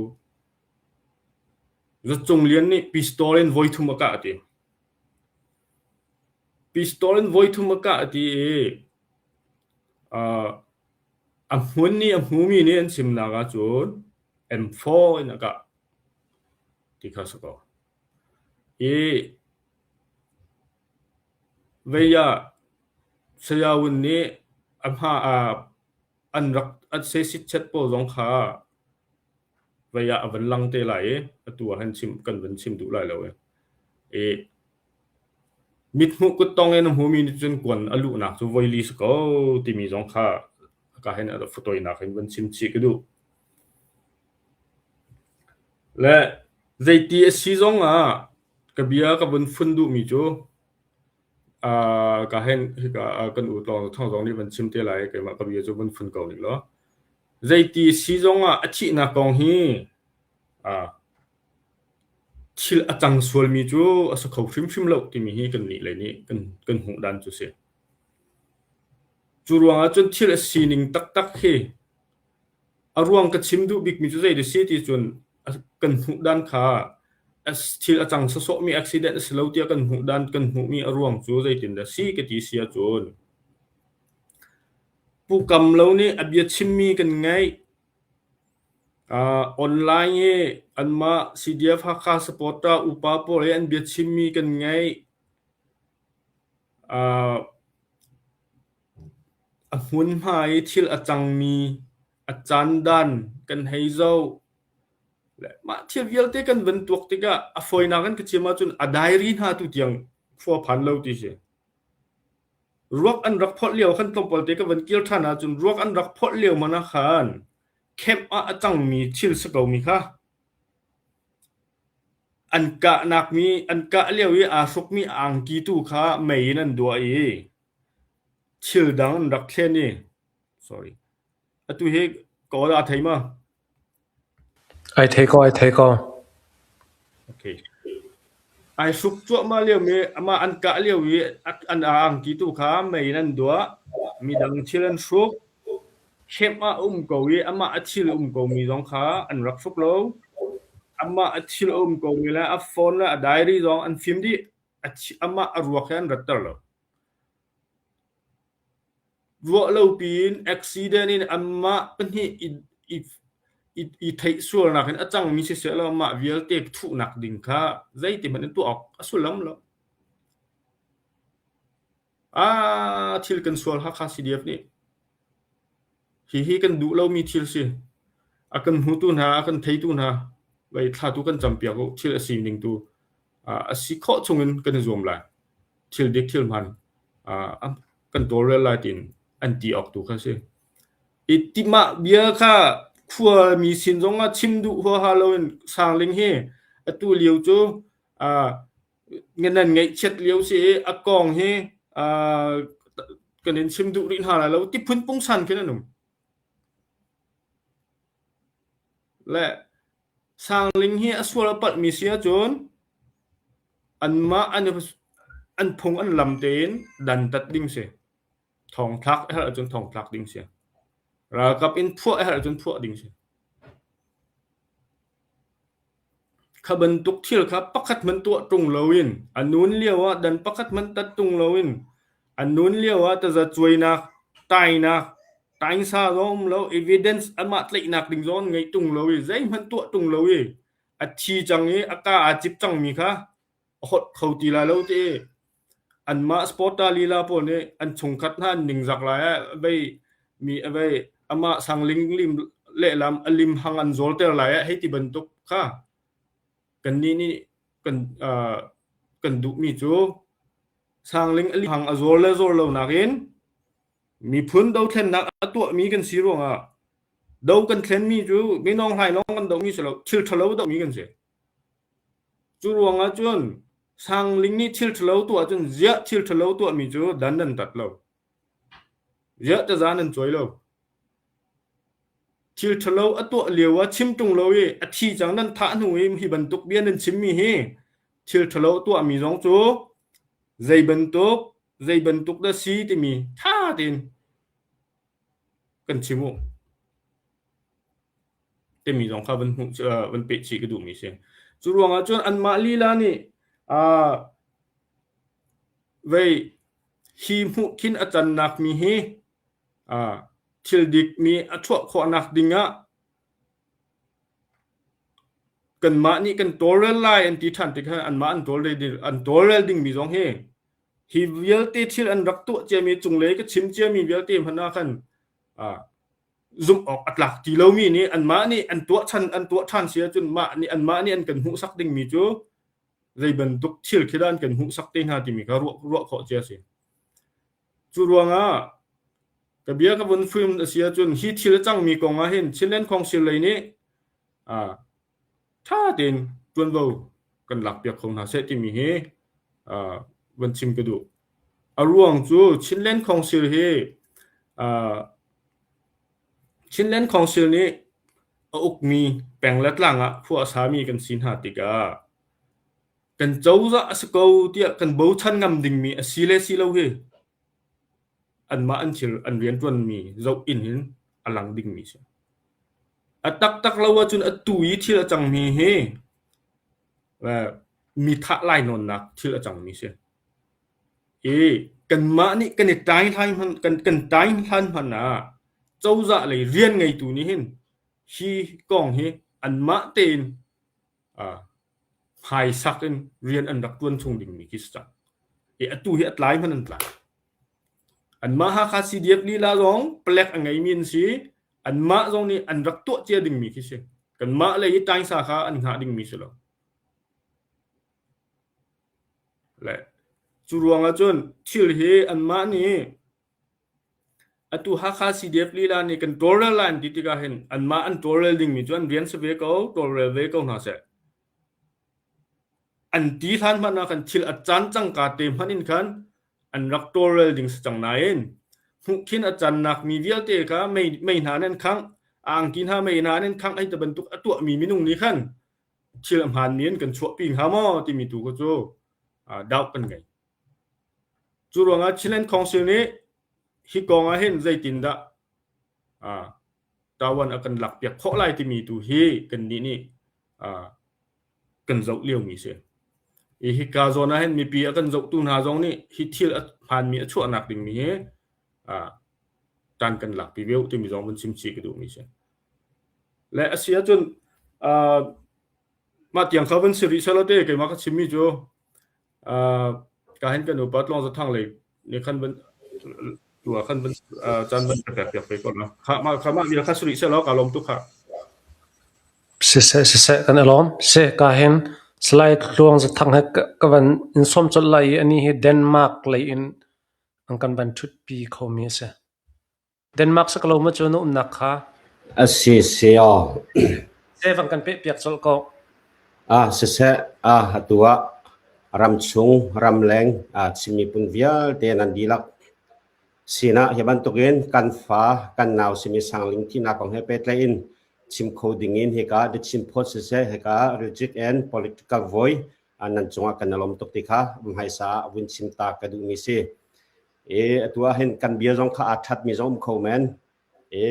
จะจงเลียนนี่พิสตอลน์ไวทุมกะติพิสตอลน์ไวทุมกะติอันหุ่นนี่อันหูมีนี่อันชิมนากะจูน M4 นักะที่ข้าศึกเวียเสียวันนี้อันรักอันเสียสิทธิ์เช็ดโปรองขาเวียวันลังเตไหลตัวหันชิมกันวันชิมดูไหลแล้วมิดหุกตองเอ็นหูมีจนกวนอลุนักจะไวลีสก็ที่มีสองขาก็เห็นอันฟุตอยนักเห็นวันชิมชิกดูและใจที่ซีซองกับเบียกับวันฟุนดูมีจูก็เห็นกันอุตลองทั้งสองนี่วันชิมเตไหลกับมากับเบียจูวันฟุนเก่านี่เหรอใจที่ซีซองอชินักกองฮีชิลจังสวลมีจูสกาวชิมเล่าที่มีฮีกันนี่เลยนี่กันหูดันจูเสียจูรวงจนชิลซีนิงตักเฮรวงกับชิมดูบิ๊กมีจูใจเดซีที่จนกันหูดันขาชิลจังสมีอุบิเหตุสลาวที่กันหูดันกันหูมีรวงจูใจตินเดซีกับที่เสียจนผู้กำเล่านี่อบยชิมมีกันไงออนไลน์อันมา CDF ฮักคาสปอร์ตอุปาโปเรนเบียชิมมีกันไงหุ่นหายทิลจังมีอาจารย์ดันกันให้เจ้าและมาเที่ยวเยลเตกันวันตัวติกะฟอยนักกันก็เชื่อมาจนไดรีนหาตุที่ยังฟัวพันเล่าที่เช่รวกอันรักพอดเลี้ยวขันตรงปอลเตกันวันเกี่ยวท่านาจนรวกอันรักพอดเลี้ยวมานะขันเข้มอาจังมีชิลสกาวมีค่ะอันกะนักมีอันกะเลี้ยวอาสุกมีอ่างกีตูค่ะไม่นั่นด้วยชิลดังรักเช่นนี้ sorry ตุเฮก็ได้ไทยมาไอเทก็โอเคไอสุกจั่วมาเลี้ยวมีมาอันกะเลี้ยวอันอ่างกีตูค่ะไม่นั่นด้วยมีดังชิลันสุกเข้มกวีอามาชิลกวีสองขาอันรักสุกโล amma achil ko mila a phone la a diary zong an film di amma arwa khan ratar lo wo lo pin accident in amma pani i thai sur na khan achang mi se lo ma vial tek thu nak ding kha zai ti man tu ok asulam lo thil kan sual ha kha CDF ni hi kan du lo mi thil si akan hu tu na akan thai tu na vai tha tu kan champia ko thil asim ning tu asi kho chungin kan zom la thil dik thil man kan tol la tin anti ok tu kha se itima bia kha khua mi sin zonga chimdu ho halloween sangling he atu liu chu ngenan ngai chet liu se akong he kanin chimdu rin hala lo ti phun pung san ke nanum le sangling he aswala pat mi sia chon anma an phung an lam ten dan tat ding se thong thak ha chon thong thak ding se ra kap in phua ha chon phua ding se khaban tuk thil kha pakhat man tu tung lowin anun liawa dan pakhat man tat tung lowin anun liawa ta za chuina taina tain sa rom lo evidence ama tlai nak ding zon ngai tung lowi zai man tu tung lowi athi changi aka achip chang mi kha hot khauti la lo te anma sporta lila po ne an chungkhat na ning zak la bai mi bai ama sangling lim le lam alim hang an zol ter la he ti bantuk kha kan ni kan du mi chu sangling alim hang azol le zol lo nakin mi phun do thlen nak atu mi kan sironga do kan thlen mi chu mi nong hai long kan do mi selo thil thalo do mi kan se chu ruanga chun sangling ni thil thalo tu chun zia thil thalo tu mi chu dan dan tat lo zia ta zan an choi lo thil thalo atu lewa chim tung lo ye athi chang nan tha nu hi bantuk bian nan chim mi he thil thalo tu mi jong chu zai bantuk da si ti mi tha tin kan chimu te mi jong kha ban pe chi ka du mi se chu ruanga chon an ma li la ni vei hi mu kin atan nak mi he thil dik mi athwa kho nak dinga kan ma ni kan toral lai an ti than ti kha an ma an toral ding mi jong he hi vial te thil an rak tu che mi chung le ka chim che mi vial te phana khan zoom ok atlak ti lo mi ni an ma ni an tua than sia chun ma ni an ma ni an kan hu sak ding mi chu zai ban tuk thil khidan kan hu sak te na ti mi ka ro kho che se chu ruanga ka bia ka bun film sia chun hi thil chang mi konga hin chinlen khong sil lai ni tha tin tun bo kan lak pia khong na se ti mi he ban chim ka du aruang chu chinlen khong sil he chinlen khong sil ni uk mi penglat langa phu asami kan sin ha tika kan chauza asko tia kan bo chan ngam ding mi asile silo he an ma an chil an rian tuan mi zo in hin alang ding mi se atak lawa chun atui thil achang mi he wa mi tha lai non nak thil achang mi se kan ma ni kan tai thai man kan tai han han na chauza le rian ngai tu ni hin hi kong he an ma ten hai sakin rian an dak tuan chung ding mi kista atu hi atlai man an tla an ma ha kha CDF li la rong plek angai min si an ma rong ni an rak tu che ding mi kise kan ma le yi tai sa kha an nga ding mi selo le chu ruanga chon thil he an ma ni atu ha kha CDF li la ni kan toral lan ti ti ka hen an ma an toral ding mi chuan rian se ve ko toral ve ko na se an ti than man na kan thil a chan chang ka te manin khan an rak toral ding chang nain hu khin a chan nak mi vial te ka mei na nen khang ang kin ha mei na nen khang ai ta bantuk atu mi minung ni khan thil am han nien kan chua ping ha mo ti mi tu ko chu dau kan ngai chu ronga chilen council ni hi konga hen zai tin da tawan akan lak pek kho lai ti mi tu hi kan ni kan zau liu mi se e hi ka zona hen mi pi akan zau tu na zong ni hi thil phan mi chu anak ding mi he tan kan lak pi veu ti mi zong mun sim chi ka du mi se le asia chun ma tiang khawan siri salate ke ma ka chimi jo ka hen kan upat long za thang le ni khan ban tua khan ban chan ban ka pe ko na kha ma mi kha suri se lo ka lom tu kha se kan alom se ka hen slide luang za thang ka van in som chol lai ani hi Denmark lai in ang kan ban thut pi khomi se Denmark sa kaloma chu no umnak kha asi se se van kan pe piak chol ko se hatua ram chung ram leng chimi pun vial te nan dilak sina heban token kan fa kan naw simi sangling thina kong he pet lai in chim coding in heka the chim post se heka reject and political voice anan chunga kanalom tok tikha bhai sa win chim ta ka du mi se atua hen kan bia jong kha athat mi jom kho men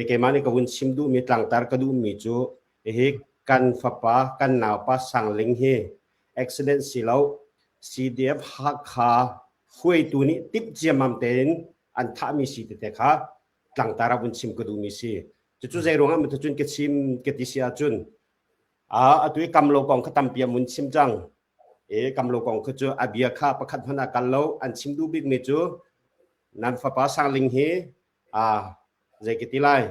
ke mani ka win chim du mi tlang tar ka du mi chu he kan fa pa kan naw pa sangling he accident silo CDF ha kha hui tu ni tip jamam ten an tha mi si te kha tlang tar win chim ka du mi se chu zai ronga mi chun ke chim ke ti sia chun atui kam lo kong khatam pia mun chim chang kam lo kong chu abia kha pakhat phana kal lo an chim du big me chu nan fa pa sang ling he zai ke ti lai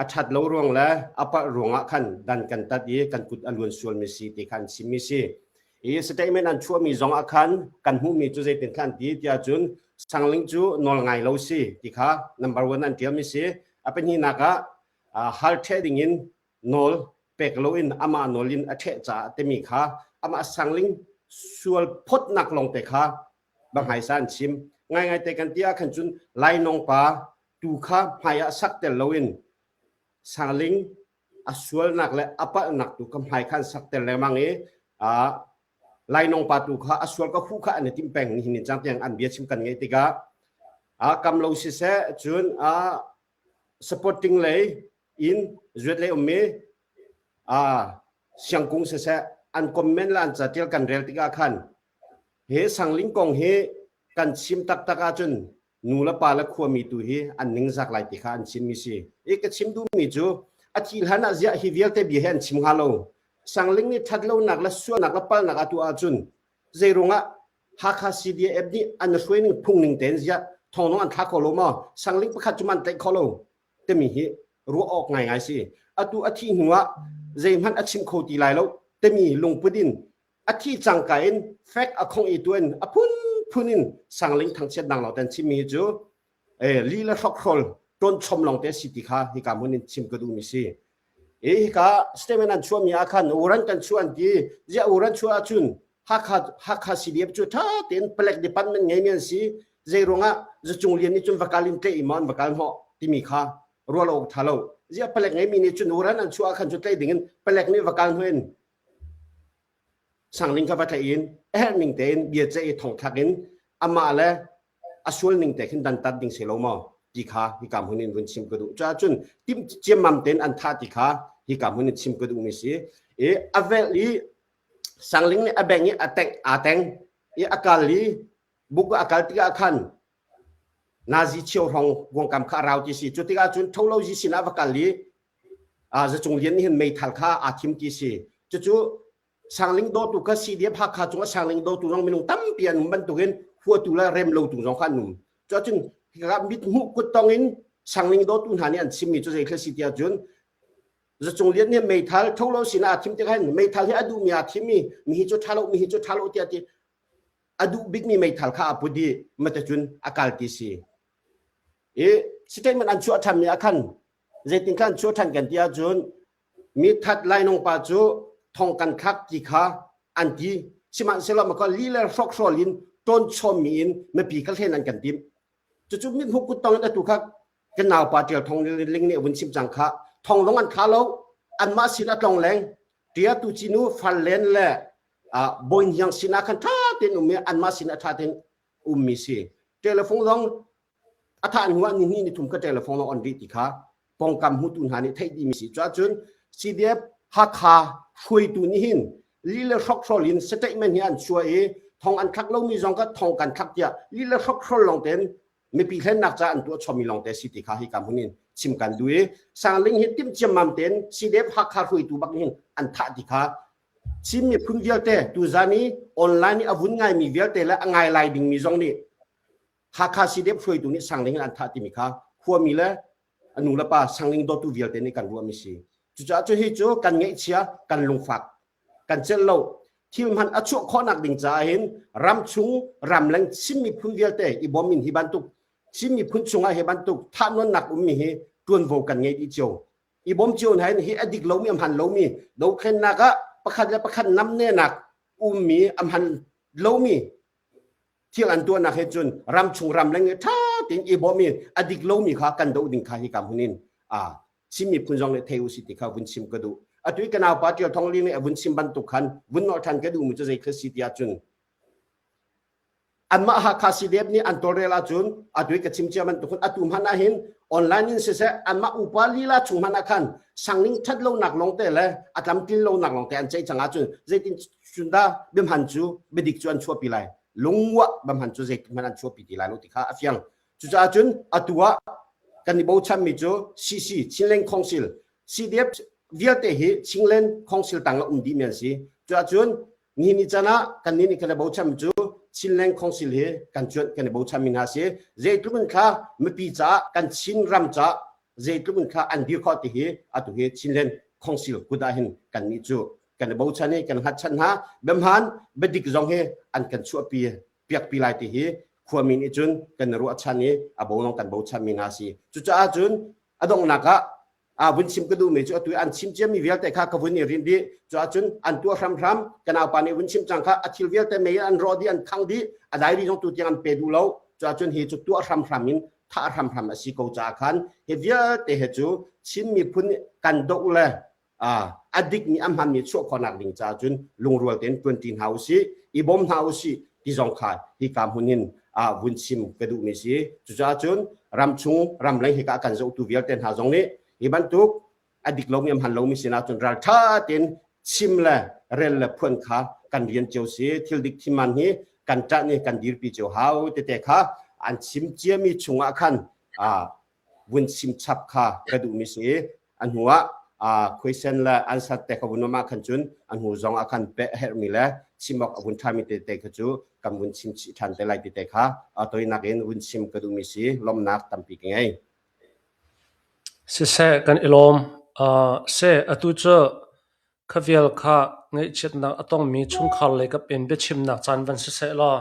athat lo rong la apa ronga khan dan kan tat ye kan kut alun sual mi si ti khan chim mi si statement an chua mi zong akhan kan hu mi chu zai ten khan ti tia chun sang ling chu nol ngai lo si ti kha number 1 an tia mi si apen hi naka hal trading in nol pekloin ama nolin athe cha temi kha ama sangling sual phot nak long te kha bang hai san chim ngai ngai te kan tia khan chun lai nong pa tu kha phaya sak te loin sangling asual nak le apa nak tu kam hai khan sak te le mangi lai nong pa tu kha asual ka khu kha ani tim peng ni hin chang tiang an bia chim kan ngai te ga kam lo si se chun supporting lei in zuet le me siang kung se an comment lan cha tel kan rel tika khan he sangling kong he kan chim tak taka chun nu la pa la khwa mi tu hi an ning zak lai ti kha an chim mi si ka chim du mi chu athil hana zia hi vial te bi hen chim halo sangling ni thatlo nak la su nak la pal nak atu a chun zaironga ha kha CDF ni an shwening phung ning ten zia thong no an tha kholo ma sangling pakhat chuman te kholo te mi hi ru ok ngai ngai si atu athi huwa zeimhan achim khoti lai lo temi lungpudin athi changkain fact akhong ituen apun phunin sangling thangchet nang lo tan chimi ju lila thokhrol ton chomlong te siti kha hi ka munin chim ka du mi si ka statement an chuam ya khan uran kan chuan ti ja uran chua chun hakha CDF chu tha ten plek department ngai men si zeironga zu chunglian ni chun vakalin te iman vakal ho timi kha rolo thalo zia pelek ngai mini chun uran an chua khan chu tlai dingin pelek ni vakal hoen sangling ka batha in ning ten bia che thong thakin ama le asul ning te khin dan tat ding seloma ti kha hi kam hunin bun chim kodu cha chun tim chemam ten an tha ti kha hi kam hunin chim kodu mi si aveli sangling ni abengi ateng akali buku akal tiga khan nazi chiu rong wong kam kha rau ti si chutiga chun tholo ji sina vakali za chunglian ni hin mei thal kha athim ti si chu sangling do tu ka CDF ha kha chung sangling do tu rong minung tam pian ban tu gen hu tu la rem lo tu rong khan num cho chun ga mit hu ku tong in sangling do tu hani an chimi chu zai kha si tia chun za chunglian ni mei thal tholo sina athim ti khan mei thal hi adu mi athimi mi hi chu thalo ti ati adu big mi mei thal kha apudi mata chun akal ti si statement an chu atham ya khan zaitin khan chu than kan tia chun mi that lai nong pa chu thong kan khak ti kha anti siman selo ma ko lila sok solin ton chomin me pi kal hen an kan tim chu mi hu ku tong da tu kha kan naw pa tel thong ling ne bun sim chang kha thong long an kha lo an ma sila tong leng tia tu chinu fal len le boin yang sina khan tha ten me an ma sina tha ten mi si telephone long athan huwa ni thum ka telephone on di ti kha pong kam hu tun hani thai di mi si cha chun CDF ha kha hui tu ni hin ลีเลช็อกโทรลินสเตทเมนต์อันชัวเอทองอันคักเรามีจงก็ทองกันคักเดียลีเลช็อกโทรลงเต็นมีปีเล่นนักจะอันตัวชอมีลงเตสิติคาฮิกามุนินชิมกันด้วยสังลิงฮิติมจมัมเต็นซีเดฟฮักคารุยตูบักนินอันทัดดิคาชิมมีพุ่งเดียวเตตูจานีออนไลน์นี่อาวุธง่ายมีเดียวเตและง่ายไลดิ้งมีจงนี่ฮักคาซีเดฟช่วยตัวนี้สังลิงอันทัดติมิคาขัวมีและอนุละปาสังลิงโดตูเดียวเตนี่กันรัวมิซีจุจ้าจุฮิจูกันเงยเชียกันลงฝักกันเจลโลที่มันอชุข้อนักดิ่งจ่าเห็นรำชุงรำแรงชิมมีพุ่งเดียวเตอีบอมินฮิบันตุกชิมมีพุ่งชุงอาเฮบันตุกท่านวนหนักมีเฮตวนโวกันเงยอีโจอีบอมโจนเห็นเฮอดิกโลมีอัมหันโลมีโดเข็นนักะประคันและประคันน้ำเนนักมีอัมหันโลมีเที่ยงอันตัวนักเฮจุนรำชุงรำแรงท่าติงอีบอมีอดิกโลมีข้ากันโดดิ่งข้าฮิกามหุนินชิมมีพุ่งจงเลเทวสิติข้าวุนชิมกระดูอตุยกันเอาปาติยทองลิงวุนชิมบันตุคันวุนนอทันกระดูมุจใจคสิติอาจุนอันมาหาคาสิเดบนี่อันโตเรลาจุนอตุยกับชิมเจียมันตุคันอตุมหันอาหินออนไลน์นี่เสอันมาอุปาลีลาชุมหันอาคันสังลิงทัดโลหนักลงเตะเลยอัตลำตินโลหนักลงเตะอันใจจังอาจุนเจตินจุนดาบิมหันจูเบดิกจวนชัวปีไลลงวะบิมหันจูเจติมันอันชัวปีติไลโลติข้าอฟยังจุจ้าจุนอตัวกันนิบาวชัมมิจูซีชินเลงคองซิลซีเดบเวียเตหิชิงเลนคองซิลตังละดีเมียนซีจุจ้าจุนนี่นิจานะกันนี่กันนิบาวชัมจูชินเลงคองซิลเฮกันจวนกันนิบาวชัมมินาซีเจตุมันข้ามปีจ้ากันชินรัมจ้าเจตุมันข้าอันเดียวข้อติเฮอตุเฮชินเลนคองซิลกุดาหินกันนิจูกันนิบาวชันเฮกันฮัดชันฮาเบมฮันเบดิกจงเฮอันกันชัวปีเปียกปีไลติเฮขัวมินจุนกันรัวชันนี้บ่ลงกันบ่ชันมินาซีจุจ้าจุนอดงนักะวุนชิมก็ดูเมจุตุอันชิมเจมีเวียลแต่ข้ากับวุนนี่รินดีจุจุนอันตัวรำกันเอาปานี่วุนชิมจังข้าอธิลเวียลแต่เมย์อันรอดีอันคังดีอะไรดีจงตัวที่อันเปดูเล่าจุจุนเฮจุตัวรำมินถ้ารำสิกูจ้าคันเฮเวียแต่เฮจุชิมมีพุ่นกันดูเลยอดิกมีอัมฮันมีชั่วคนนักลิงจ้าจุนลุงรัวเต็นตัวตีนเฮาซีอีบอมเฮาซีที่จงขายที่กามหุนินวุนชิมกระดูกมีสิจุจ้าจุนรำชุงรำแรงเหกากันจะอุตุเวียลเต็นหาจงนี้อีบันทุกอดิกลงยามหันลงมีสินาจุนรัลท่าเต็นชิมละเรลละพวนขากันเรียนเจ้าสิทิลดิกที่มันนี้กันจัดนี่กันดีร์ปีเจ้าเฮาแต่ขาอันชิมเจียมีชุงอาคันวุนชิมชับขากระดูกมีสิอันหัวquestion ละอันสัตแต่ขบุนมาคันจุนอันหัวจงอาคันเปะเฮมีละชิมอกวุนทามิเตเตกจูกำวุนชิมทันเตไลติเตค่ะตัวนักเรียนวุนชิมกระดูมิสีลมนักตั้มปีกไงเสกันอิลอมเสอตุเจขวิลค่ะไงเช็ดนักต้องมีชุมขัลเลยกับเป็นเบชิมนักจันวันเสละ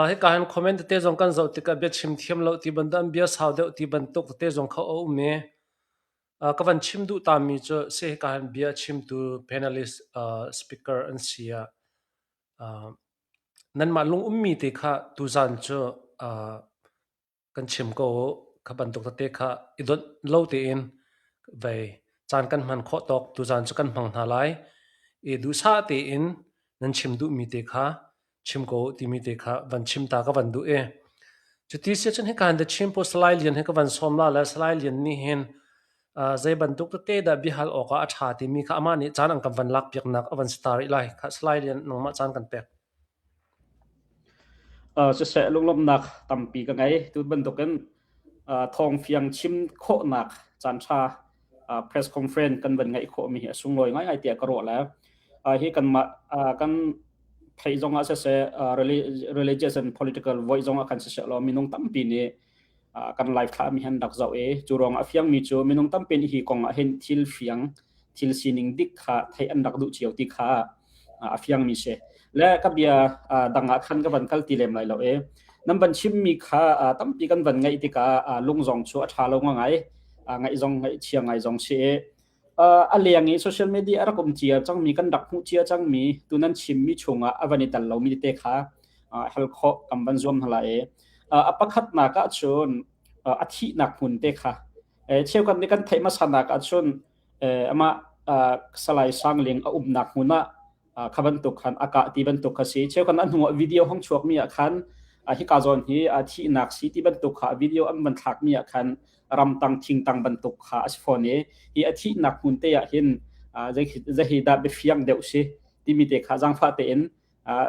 ให้การคอมเมนต์เตจงกันจะติกับเบชิมเทียมเราที่บันดัมเบียสาวเดียวที่บันตุกเตจงเขาเอาเมก็วันชิมดูตามมีเจเสการเบียชิมดู panelist speaker อันเสียนั่นมาลงมีติค่ะตูจันเจกันชิมก็ขบันตุกเตค่ะอีดเล่าตีอินไว้จานกันมันข้อตอกตูจันจะกันพังทลายอีดูซาตีอินนั่นชิมดูมีติค่ะชิมก็ตีมีติค่ะวันชิมตาก็วันดูจุดที่เสียจนให้การเดชิมโพสไลเลียนให้ก็วันสมละและสไลเลียนนี่เห็นใจบรรทุกเตะดาบิฮัลออกอาชาติมีข้ามานี่จานอังกับวันลักเปียกนักวันสตาร์อีไลข้าสไลเลียนน้องมาจานกันเปียกจะเสลุงลมนักตั้มปีกันไงตุบรรทุกกันทองเฟียงชิมโคนักจานชาpress conference กันวันไงโคมีเหตุสุ่งลอยง่ายเตียกระโดดแล้วที่กันมากันใครจงอาเส religious and political voice จงอาคันเสเรามีน้องตั้มปีนี้กันไลฟ์คลามีหันดักเจ้าจูรองอฟียงมีจูมีน้องตั้มเป็นฮีกองเห็นทิลเฟียงทิลซีนิงดิกขาไทยอันดักดุเจียวติขาอฟียงมีเชและกับเบียดังอาคันกับวันกัลติเลมไลเราน้ำบัญชิมมีขาตั้มปีกันวันไงติกาลุงจงชัวชาลงไงไงจงไงเชียงไงจงเชอะไรอย่างนี้โซเชียลมีเดียรักมเจียจังมีกันดักมุเจียจังมีตัวนั้นชิมมีชงวันนี้แต่เรามีเตขาเฮลโคกัมบันซวมทลายอปคัดนักชนอาทินักหุ่นเตค่ะเชื่อกันในการไทยมาสนักชนมาสลายสังเลียงอุบนักหุ่นขบันตุกันอากาศที่บันตุกสิเชื่อกันอันหัววิดีโอห้องชวกมีอาคันที่กาจอนที่อาทินักสิที่บันตุกวิดีโออันบันทักมีอาคันรำตังทิ้งตังบันตุกสิฟอนี้ที่อาทินักหุ่นเตะเห็น zahi da be fiam deuh si timite kha jang fa te en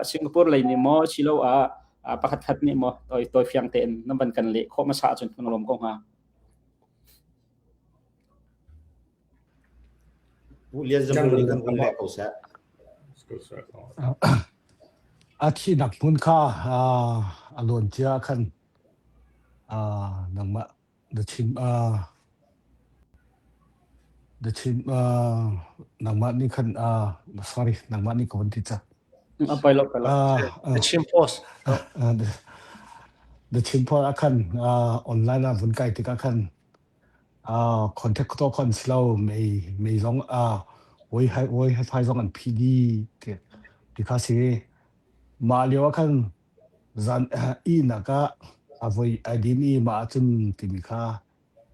Singapore lai ni mo chilo pakhat khat ni mo toi fiang te en namban kan le kho ma sa chun ngalom ko haผู้เรียนจำนวนนี้กันแรกเขาแซ่ อาที่นักมุนค่าอารมณ์เจ้าคันนังมาเดชิมนังมานี่คันsorry นังมานี่ก็วันที่จะไปแล้วThe Chim Post The Chim Post คันออนไลน์นะวันไกลที่คันcontact ตัวคนสโลว์ไม่ร้องให้ไฟร้องอัน PD ที่ข้าสิมาเรียกคันจันนักไว้ไอดีนี้มาจนที่มีค่า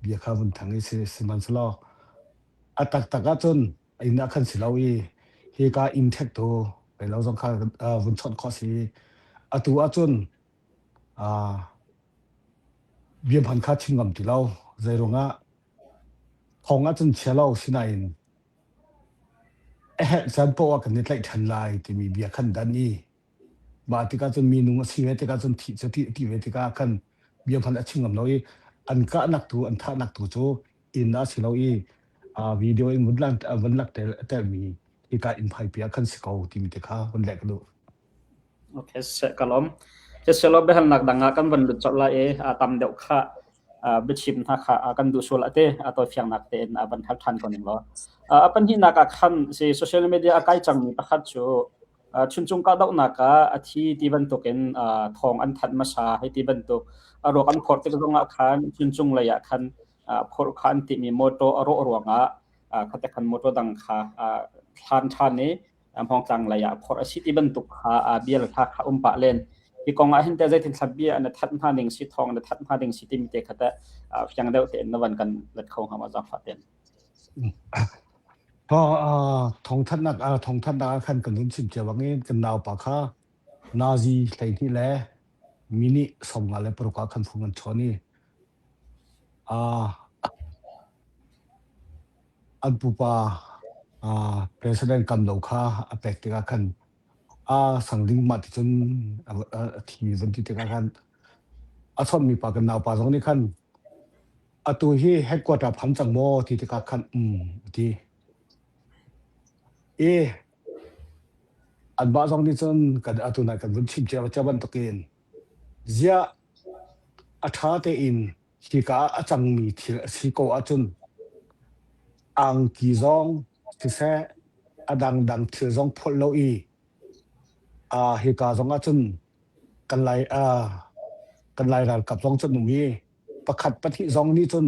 เบียร์ข้าวันทั้งนี้สิมันสโลว์ตักจนไอ้นักคันสโลว์เฮก้าอินเทคตัวไปแล้วต้องข้าวันชนข้อสิตัวจนเบียร์พันค่าชิงกำที่เราใจรงของจนเชื่อเราสินายฉันบอกว่ากันนี่ไล่ทันไล่ที่มีเบียร์ขันด้านนี้บาติกาจนมีนุ่งสิเวติกาจนที่เวติกาขันเบียร์พันชิงกับเราอันก็นักตัวอันท่านักตัวโจอินน่าสิเราวิดีโออินวันลักแต่มีที่การอินไพเบียร์ขันสิเขาที่มีแต่ข้าวันแรกดูโอเคเสกลมจะเสลบเบหันนักดังกันวันหลุดจอดละตามเดวข้าบิชิมท่าข้ากันดูโซลเตตัวเฟียงนักเตนบันทับทันคนหนึ่งล้อปัญหานักขันสิโซเชียลมีเดียใกล้จังมีประคัตจูชุนจุงก็ดอกนักที่บันตุกันทองอันทัดมาชาให้ที่บันตุรวกันพอร์ตที่ตรงขันชุนจุงเลยขันพอร์ตขันที่มีโมโตรวงขัดขันโมโตดังข้าทันนี้ห้องจังเลยพอร์ตที่บันตุเบียร์ท่าข้าปะเล่นที่กองเห็นแต่ใจถึงสับเบียอันทัดผ้าดิ่งสีทองอันทัดผ้าดิ่งสีที่มีเตะขัดยังเดาเตะนวันกันเล็ดเขาหามาจากฟ้าเต็นพอทองทัดนักขันกันนุ่นสิบเจ้าว่างี้กันนาวปากข้านาซีใส่ที่แหล่มินิสมงานและปรุกขันฟุ้งกันชนี่อันปุปาpresident กำลังข้าเป็กติกาขันสังลิงมาที่จนที่วันที่ติกาขันชอบมีปากกันนาวปากตรงนี้ขันตัวที่เฮดกว่าจะพันจังโมที่ติกาขันที่อันบ้าตรงนี้จนกันตัวนั้นกันวันชิมเจ้าจะบันตะเกียนเจ้าท้าเตอินที่กาจังมีที่โกอาจุนอังกีซองที่แท้ดังที่ซองพลโลเฮกาซองอาจุนกันไล่รักับซองจนหนุ่มประคัดปฏิซองนี้จน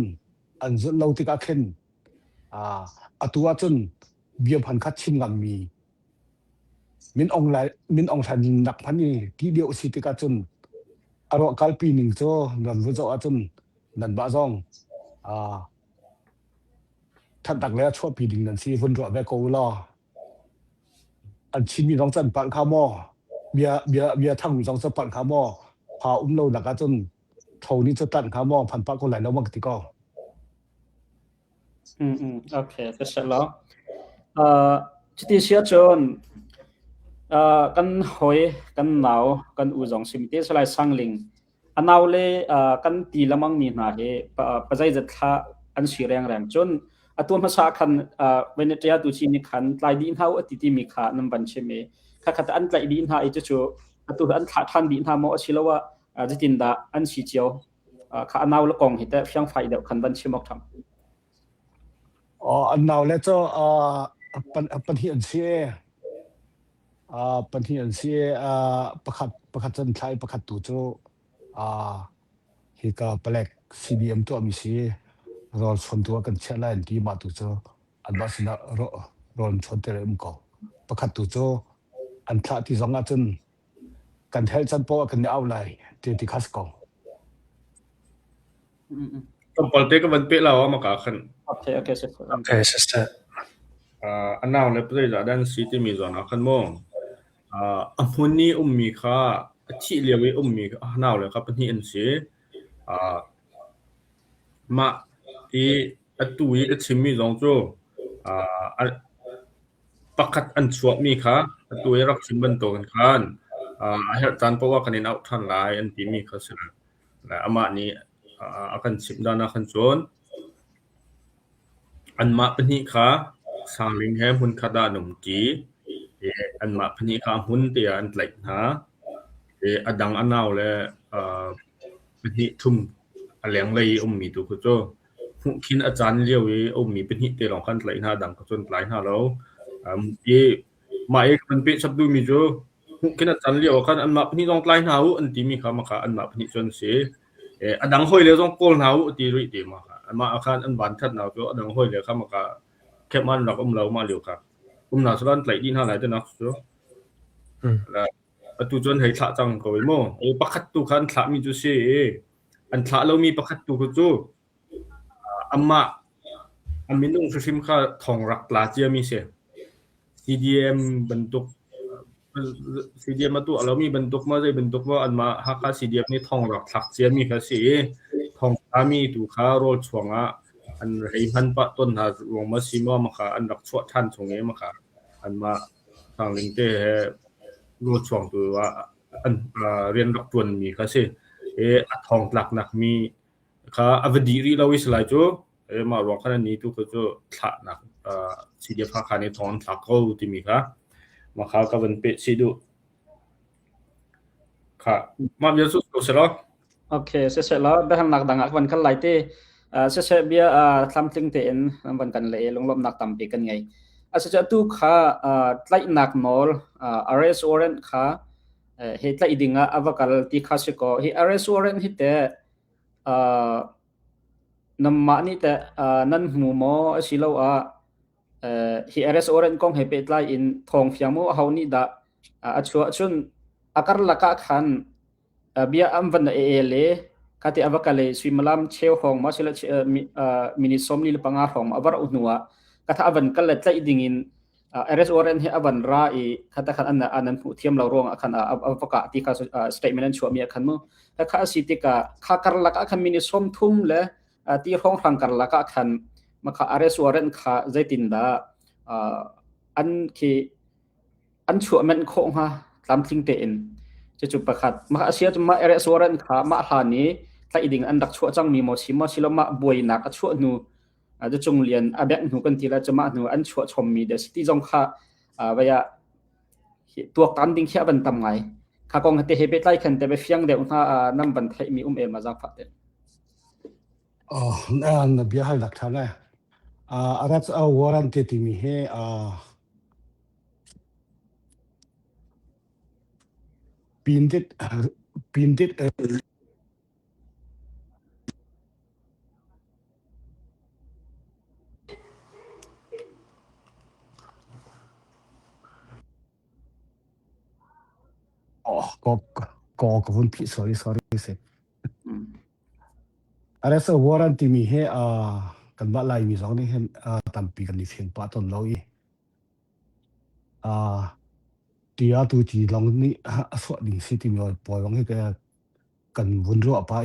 อันจุนเราติกาเข็นตัวจนเบียพันคัดชิมกันมีมินองทันนักพันนี่ที่เดียวสิติกาจนอารมณ์กัลปีหนึ่งโจนันวุฒิอาจนนันบ้าซองท่านตักแล้วชั่วปีหนึ่งนันสิฝุ่นรัวแวโกลออันชิมีน้องจันปันข้ามอเบียทั้งมีน้องจันปันข้ามอพาเราหนักจนเท่านี้จะตันข้ามอพันปากคนไหลแล้ววังติก็โอเคก็เสร็จแล้วที่เชื่อจนกันหอยกันหนาวกันอุจงสิมเตสลายสังลิงอันเอาเลยกันตีละมังมีนาเหปัจจัยจัดท่าอันสีแรงจนตัวภาษาคันเวเนเซียตุชินิคันไลดินเฮาติมีขานับบัญชีเมข้าขัดอันไลดินเฮาจะชูตัวอันขาทันดินเฮาโมชิลว่าจะตินดาอันสีเจียวข้าอันเอาละกองเห็นแต่เพียงไฟเดียวคันบัญชีมอกทำอันเอาแล้วเจ้าปัญหาอันเสียประคัดจนใช้ประคัดตัวเจ้าเฮกาแปลก CBM ตัวมีเสียรอชนตัวกันเชื่อแล้วที่มาตัวเจ้าอันบาสินะรอชนเตะเลยก็ประคัดตัวเจ้าอันท่าที่สองจนกันเทลจันโปกันเอาเลยที่คัสกองต้องปอลเตก็มันเป๊ะแล้วมากขึ้นโอเคเสร็จโอเคเสร็จอันนั้นเลยประเดี๋ยวด้านสีที่มีส่วนนักขันมองมุนนี้มีค่าที่เรียกว่ามีอันนั้นเลยครับเป็นที่อันเสียมาที่ตัวก็ชิมมีสองโจ้ pakat an chuak mi kha tu rak chin ban to kan khan her tan pawa kanin out than lai an ti mi kha sila la ama ni akan sim dana khan chon an ma pani kha sangling he hun khada num ki an ma pani kha hun te an tlai na adang anaw le pani thum aleng lei mi tu ko cho khin achan lewi mi pani te long khan tlai na dang ko chon tlai na lo ye mai kan pe sabdu mi jo khin achan lew khan an ma pani long tlai na u an ti mi kha ma kha an ma pani chon se adang hoi le jong kol na u ti ri ti ma kha an ma khan an ban that na jo adang hoi le kha ma kha khep man rak lo ma lew kha na salan tlai din ha lai te na jo la tu chon hei thla chang ko mo pakhat tu khan thla mi ju se an thla lo mi pakhat tu ko chu amma aminung sim kha thong rak la chia mi se CDM bentuk CDM tu alo mi bentuk ma jai bentuk wa an ma ha kha CDM ni thong rak thak chia mi kha se thong ami tu kha rol chwanga an rei han pa ton ha rong ma sima ma kha an rak chwa than chonge ma kha an ma thang ling te he rol chwang tu wa an rian rak tuan mi kha se thong tlak nak mi kha avadi ri lawi slai chu ma rong khan ni tu ko chu thla nak CDF kha ni thon thak ko ti mi kha ma kha ka ban pe si du kha ma bia su so sero okay se la ba hang nak dang ak ban khan lai te se bia thlam tling te en ban kan le longlom nak tam pe kan ngai asa tu kha tlai nak mol arrest warrant kha he tlai dinga avakal ti kha se ko he arrest warrant hi te namma ni te nan hmu mo asilo hi arrest warrant kong he pe tlai in thong fiamu hauni da achua chun akar laka khan bia amvan ele kati avakale swimalam cheu hong ma sila mini somni panga hong avar unwa kata avan kala tlai dingin arrest warrant he avan ra kata khan anan pu thiam lo rong akhan avaka ti kha statement an chua mi akhan mo kha sitika kha kar laka khan mini som thum le ti hong hang kar laka khan makha arrest warrant kha zaitin da an ki an chua men khong ha tlam thing te in chu pakhat ma asia ma arrest warrant kha ma hani tlai ding an dak chua chang mi mo sima siloma boi nak a chua nu a chung lian a bek nu kan tila chama nu an chua chom mi de city jong kha waya tuak tan ding khia ban tam ngai kha kong te he be tlai khan te be fiang de ha nam ban thai mi el ma jang phat te na bia hai lak thana arrest warrant te ti mi he pindit ko hun pi sorry se arrest warrant ti mi he kan ba lai mi zong ni hen tampi kan ni fiang pa ton lo i tia tu chi long ni so ding city mi poi wang he ka kan bun ro pa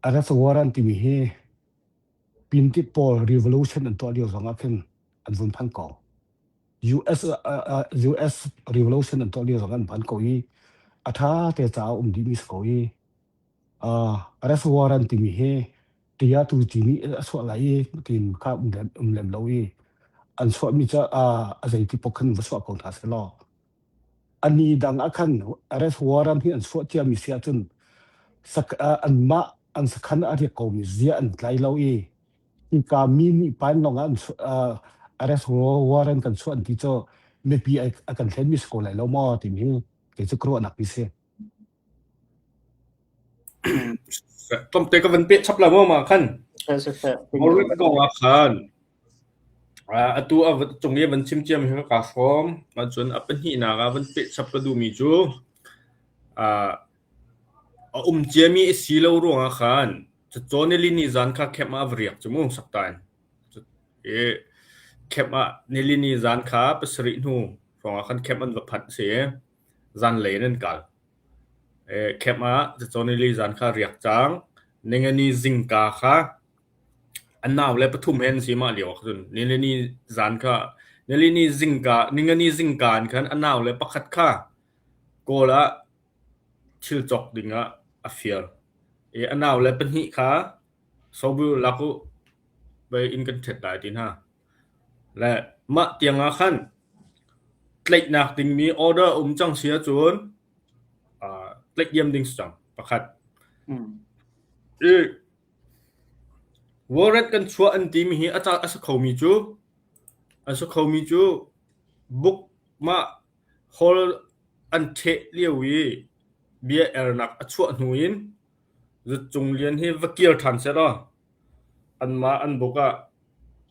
arrest warrant ti mi he pinti pol revolution an to dio zong a khen an bun phan ko US revolution an to dio zong an phan ko atha te cha di mi ko arrest warrant ti mi he tia tu chi ni so lai tin kha lem lo an so mi cha azai ti pokhan wa so ko tha se lo ani dang akhan arrest warrant hi an so tia mi sia chun sak an ma an sakhan a ri ko mi zia an tlai lo ka mi ni pan long an arrest warrant kan so an ti cho me pi a kan thlen mi ko lai lo mo ti mi ke chu kro nak pi se tom te ka van pe chap la mo ma khan se mo ri ko wa khan atu a chung ye van chim chiam he ka form ma chun a pen hi na ga van pe chap ka du mi chu chiami si lo ro nga khan chon li ni zan kha khep ma vriak chumu saktan khep ma nili ni zan kha pasri nu rong khan khep an va phat se zan le nen kal khep ma chon li zan kha riak chang nengani zingka kha annaw le pathum hen si ma liaw khun nili ni zan kha Nelini Zinga Ningani Zingan kan anaw le pakhat kha kola chiljok dinga affair e anaw le panhi kha sobu laku by in kan thet dai tin ha la ma tianga khan tlek nak ding mi order chang sia chun tlek yem ding chang pakhat e warrant kan chua an ti mi hi acha asa khomi chu book ma hol an the liawi bia ernak achua hnuin zu chunglian hi vakir than se lo an ma an boka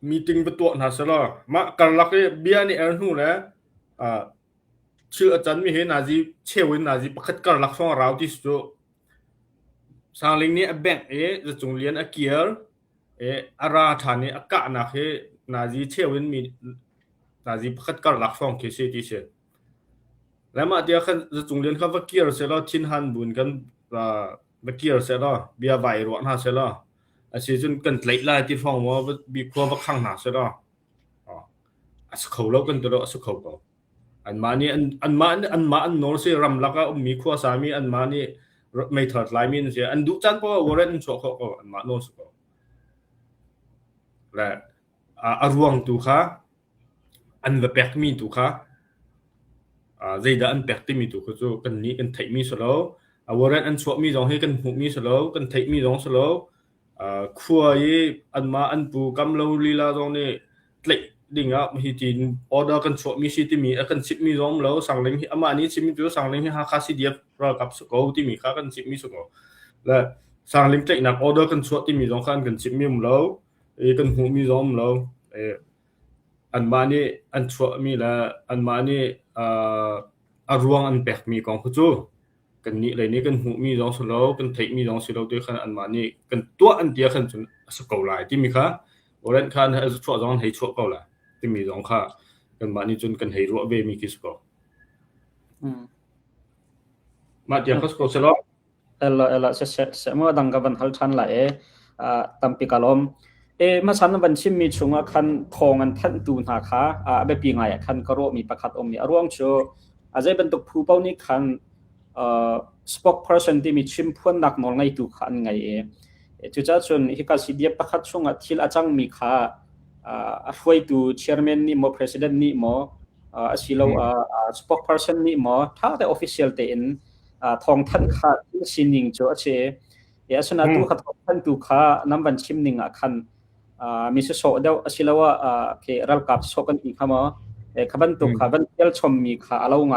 meeting betu na se lo ma karlak bia ni er hnu leชื่ออาจารย์มีเห็นนาจีเชวินนาจีประคัดการลักษณะราวที่สุดสางลิงนี้แบ่งจะจงเรียนอาเกียร์อาราธานีอากาศนักนาจีเชวินมีนาจีประคัดการลักษณะเคสที่เช่นแล้วมาเดียวกันจะจงเรียนเขาว่าเกียร์เสร็จแล้วทิ้งหันบุญกันว่าเกียร์เสร็จแล้วเบียร์ใบรวดหน้าเสร็จแล้วอาชีพจนกันไหลไล่ที่ฟังว่าบีครัวว่าข้างหน้าเสร็จแล้วสุขเขาแล้วกันตัวเราสุขเขาก็อันมานี่อันมาโนเสียรำลักก็มีขั้วสามีอันมานี่ไม่ถอดลายมีนเสียอันดุจันเพราะว่าเรนชัวเขาก็อันมาโนสุขและอารวงตุค่ะอันว่าแปลกมีตุค่ะใจด่าอันแปลกที่มีตุก็จะกันนี้กันไทยมีสโลวเรนอันชัวมีสองให้กันหูมีสโลกันไทยมีสองสโลขั้วยี่อันมาอันปูกำลังลีลาตรงนี้เล็กดิ่งอ่ะมีจีนออเดอร์กันชัวมีสิที่มีกัน10มีร้องแล้วสั่งเลี้ยงอามานี้10มีตัวสั่งเลี้ยงให้5คาสิเดียบเรากับสกอที่มีค่ากัน10มีสกอและสั่งเลี้ยงเทคนักออเดอร์กันชัวที่มีร้องคันกัน10มีแล้วกันหูมีร้องแล้วอันมานี้อันชัวมีแล้วอันมานี้อารวงอันแปลกมีกองผู้จูกันนี้เลยนี้กันหูมีร้องสโลกันเทคมีร้องสโลด้วยคันอันมานี้กันตัวอันเดียวกันจนสกอหลายที่มีค่าโอเรนคันให้ชัวร้องให้ชัวก็ละที่มีสองค่ากันมานี่จนกันให้รัวเวมีกิสก็มาเดียวก็สกอเสร็จแล้วเอลเสมอดังกับวันฮัลชันไหลตัมปิกาลมมาสันวันชิมมีชุงคันทองอันทันตูนาคาแบบปีไงคันกระโรมีประคัดอมมีอารวงชัวอาจจะเป็นตุกผู้เป้านี้คันspokesperson ที่มีชิมพ้นนักนองไงตุคันไงจุดจ้าชนฮิกาสิเดียประคัดชุงทิลอาจังมีค่าช่วยตัว chairman นี่หมอ president นี่หมอสิเราspokesperson นี่หมอถ้าแต่ official เต็นทองท่านค่าสินิงโจเชสนาตัวท่านตัวค่าน้ำบันชิมนิงคันมีสุโสเดาสิเราว่าเครัลกับโซกันอีกครับหมอขบันตุขบันเอลชมมีค่าเราไง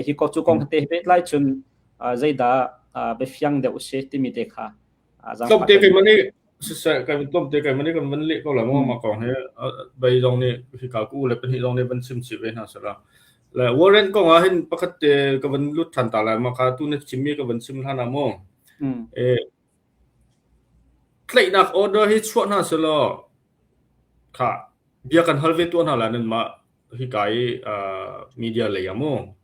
ฮิโกจุกงเตเปไลจนใจดาไปฟังเดาเสติมีเตค่าต้มเตกันมันนี่sẽ cái tôm tê cái mấy cái vấn đề câu là mà còn thế bây giờ này thì cả cũ là bên hiện này vẫn sim chip bên nào sẽ là Warren có nói hiện bắt cái vấn lút thành tạo lại mà cả tu này chim cái vấn sim thằng nào mông cái đặc order hết suốt nào sẽ là cả bây giờ hơn về tuần nào là nên mà thì cái media lấy à mông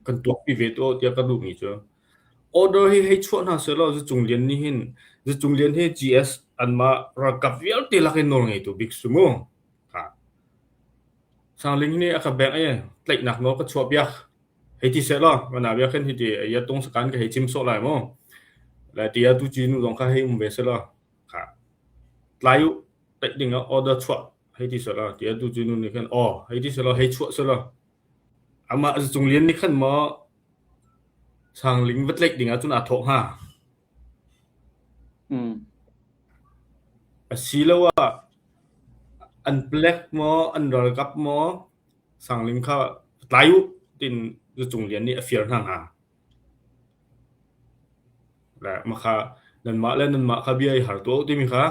cần tuột về tuột thì cái đủ gì chứ order hết suốt nào sẽ là trung liên ní hin trung liên hết GSอันมาระกับเวลที่ลักนองไงตัวบิ๊กซูโม่ค่ะสางลิงนี่อาแบงเล็กหนักโนก็ชัวเบียกให้ที่เสร็จแล้ววันน่ะเบียกขึ้นที่ยาตรงสกันก็ให้จิมโซไลโม่แล้วที่ยาตุจีนูตรงก็ให้เบสแล้วค่ะลายเล็กดิ่งออเดอร์ชัวให้ที่เสร็จแล้วที่ยาตุจีนูนี่ขึ้นให้ที่เสร็จแล้วให้ชัวเสร็จแล้วอามาจงเรียนนี่ขึ้นมาสางลิงวัดเล็กดิ่งจุนอาทกฮะสิแล้วว่าอันแบล็กมออันดอลกับมอสั่งลิงค่าหลายอยู่ตินจะจงเรียนนี่เฟียร์ทางหาและมาค่านั่นมาแล้วนั่นมาค่าเบี้ยหาตัวที่มีค่า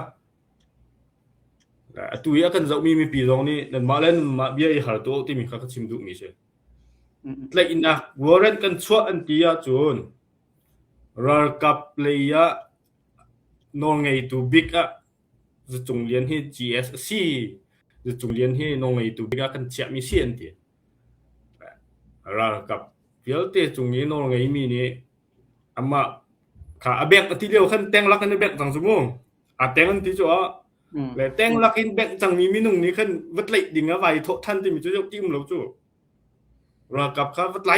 และตัวนี้กันจะมีปีรองนี่นั่นมาแล้วนั่นมาเบี้ยหาตัวที่มีค่าก็ชิมดูมีเช่และอินักวอร์เรนกันชัวอันที่ยาจูนรัลกับเลยะนองไงตัวบิ๊กอะจะจงเรียนให้ GSC จะจงเรียนให้น้องไอ้ตัวบิ๊กกันเชื่อมีเสียนเดียเรากับเดี๋ยวเตจงนี้น้องไอ้มีนี่อามาขาแบกที่เดียวขั้นแต่งรักกันแบกต่างสมมุติแต่งที่จะ และแต่งลักอินแบงจังมีมินุงนี่คั่นวัดไหลดิงอะไว้โทท่านที่มีจุจิ้มแล้วจุรากับคาวัดไหล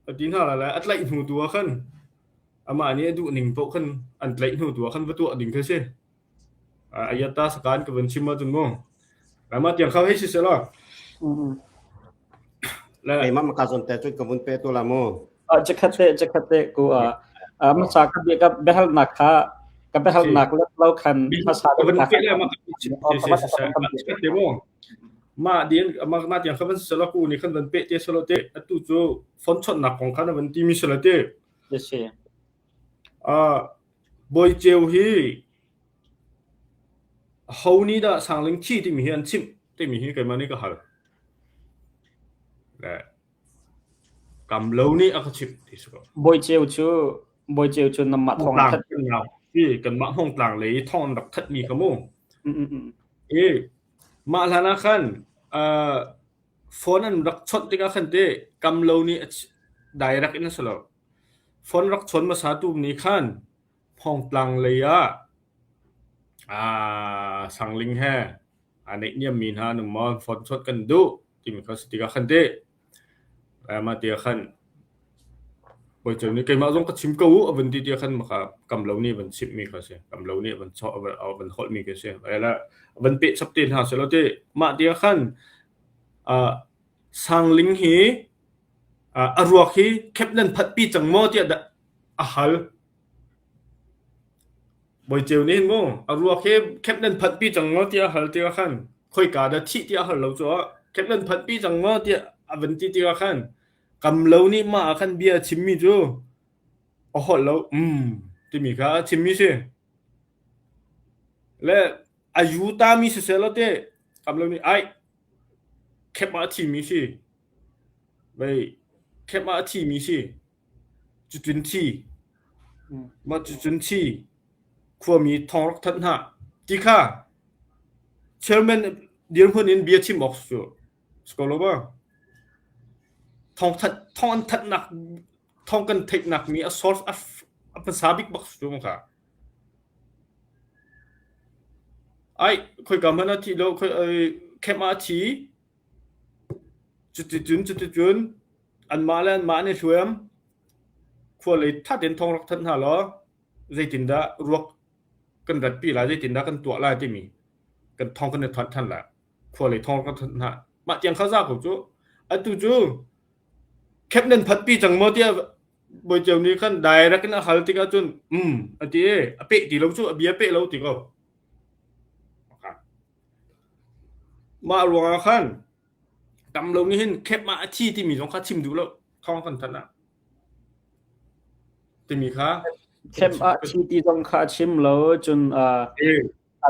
อดินหาละอัดไหลหูตัวคั่นอามานี่ดูหนิงโปคั่นอันไหลหูตัวคั่นวัดตัวดิงคือซิอายตาสการกับวันชิมาตุนโมแล้วมาเตียงเขาให้สิเสละและไอ้มาka zon te chu ka bun pe to la mo jakate ku masa ka bi ka behal nakha ka behal nak lau khan masa ka ban pe le ma ka te mo ma dien ma ตียงเขาวันเสละกูนี่คั่นวันเปเตสละเตอตุจูฟอนชอนนักของคั่นวันที่มีสละเตyes บอยเจวฮีเฮานี่ดะสังลิงที่ที่มีอันชิมที่มีกันมานี่ก็หาและกำเหลานี่อักชิบที่สุดบอยเจวชูนำมาทองทัดกันเอาที่กันมาห้องต่างเลยทองดักทัดมีขโมงมาลานะคันฟอนนั้นรักชดที่ก็คันเตกำเหลานี่ได้รักอินสละฟอนรักชนมาสาตุมนี่คันห้องต่างเลยสังลิงแฮอันนี้เนี่ยมีหนึ่งมอนฟอนชดกันดูที่มีเขาสติกาคันเตแล้วมาเตียคันบ่เจอนี่เกิดมาลงกับชิมกูวันที่เตียคันมาครับกำเหลานี่วัน10มีเขาเสียกำเหลานี่วันชอบเอาวันฮอตมีเขาเสียแล้ววันเปสับตีนหาเสร็จแล้วเตมาเตียคันสังลิงฮีอรัวฮีแคปนั้นพัดปีจังมอเตียอาหารบ่เจอนี่โมอรัวแคปนั้นพัดปีจังมอเตียหาเตียคันค่อยกาดที่เตียหาเราจ้ะแคปนั้นพัดปีจังมอเตียวันที่เตียคันกำเหลานี่มาคันเบียชิมมีจูอ๋อแล้วที่มีค่ะชิมมีสิและอายุตามีสิเสแล้วเตกำเหลานี่ไอ้แคปมาที่มีสิไปแคปมาที่มีสิจุดที่มาจุดที่ควรมีทองรักทันหะที่ค่ะเชอร์แมนเดียร์คนนี้เบียชิมออกสุดสกอลบ่ทองทัดหนักทองกันเทคหนักมี assault ภาษาบิ๊กบ็อกซ์จุงค่ะไอ้ค่อยกำมันที่เราค่อยแค่มาที่จุดอันมาแล้วมาในช่วงควรเลยถ้าเด่นทองรักทันหาล้อใจตินดารวกกันดัดปีหลายใจตินดากันตัวลายที่มีกันทองกันในทันละควรเลยทองรักทันหามาเตียงข้าซาของจูอันตูจูแคปนั้นพัดปีจังมอเตียบ่เจ้านี่คันได้รักกันหาติกาจนอันที่อเปะที่เราจูเบียเปะเราติก็มารวงคันกำลงนี่เห็นแคปมาที่มีสองค่าชิมดูแล้วท้องกันทันน่ะที่มีค่ะแคปที่สองค่าชิมแล้วจน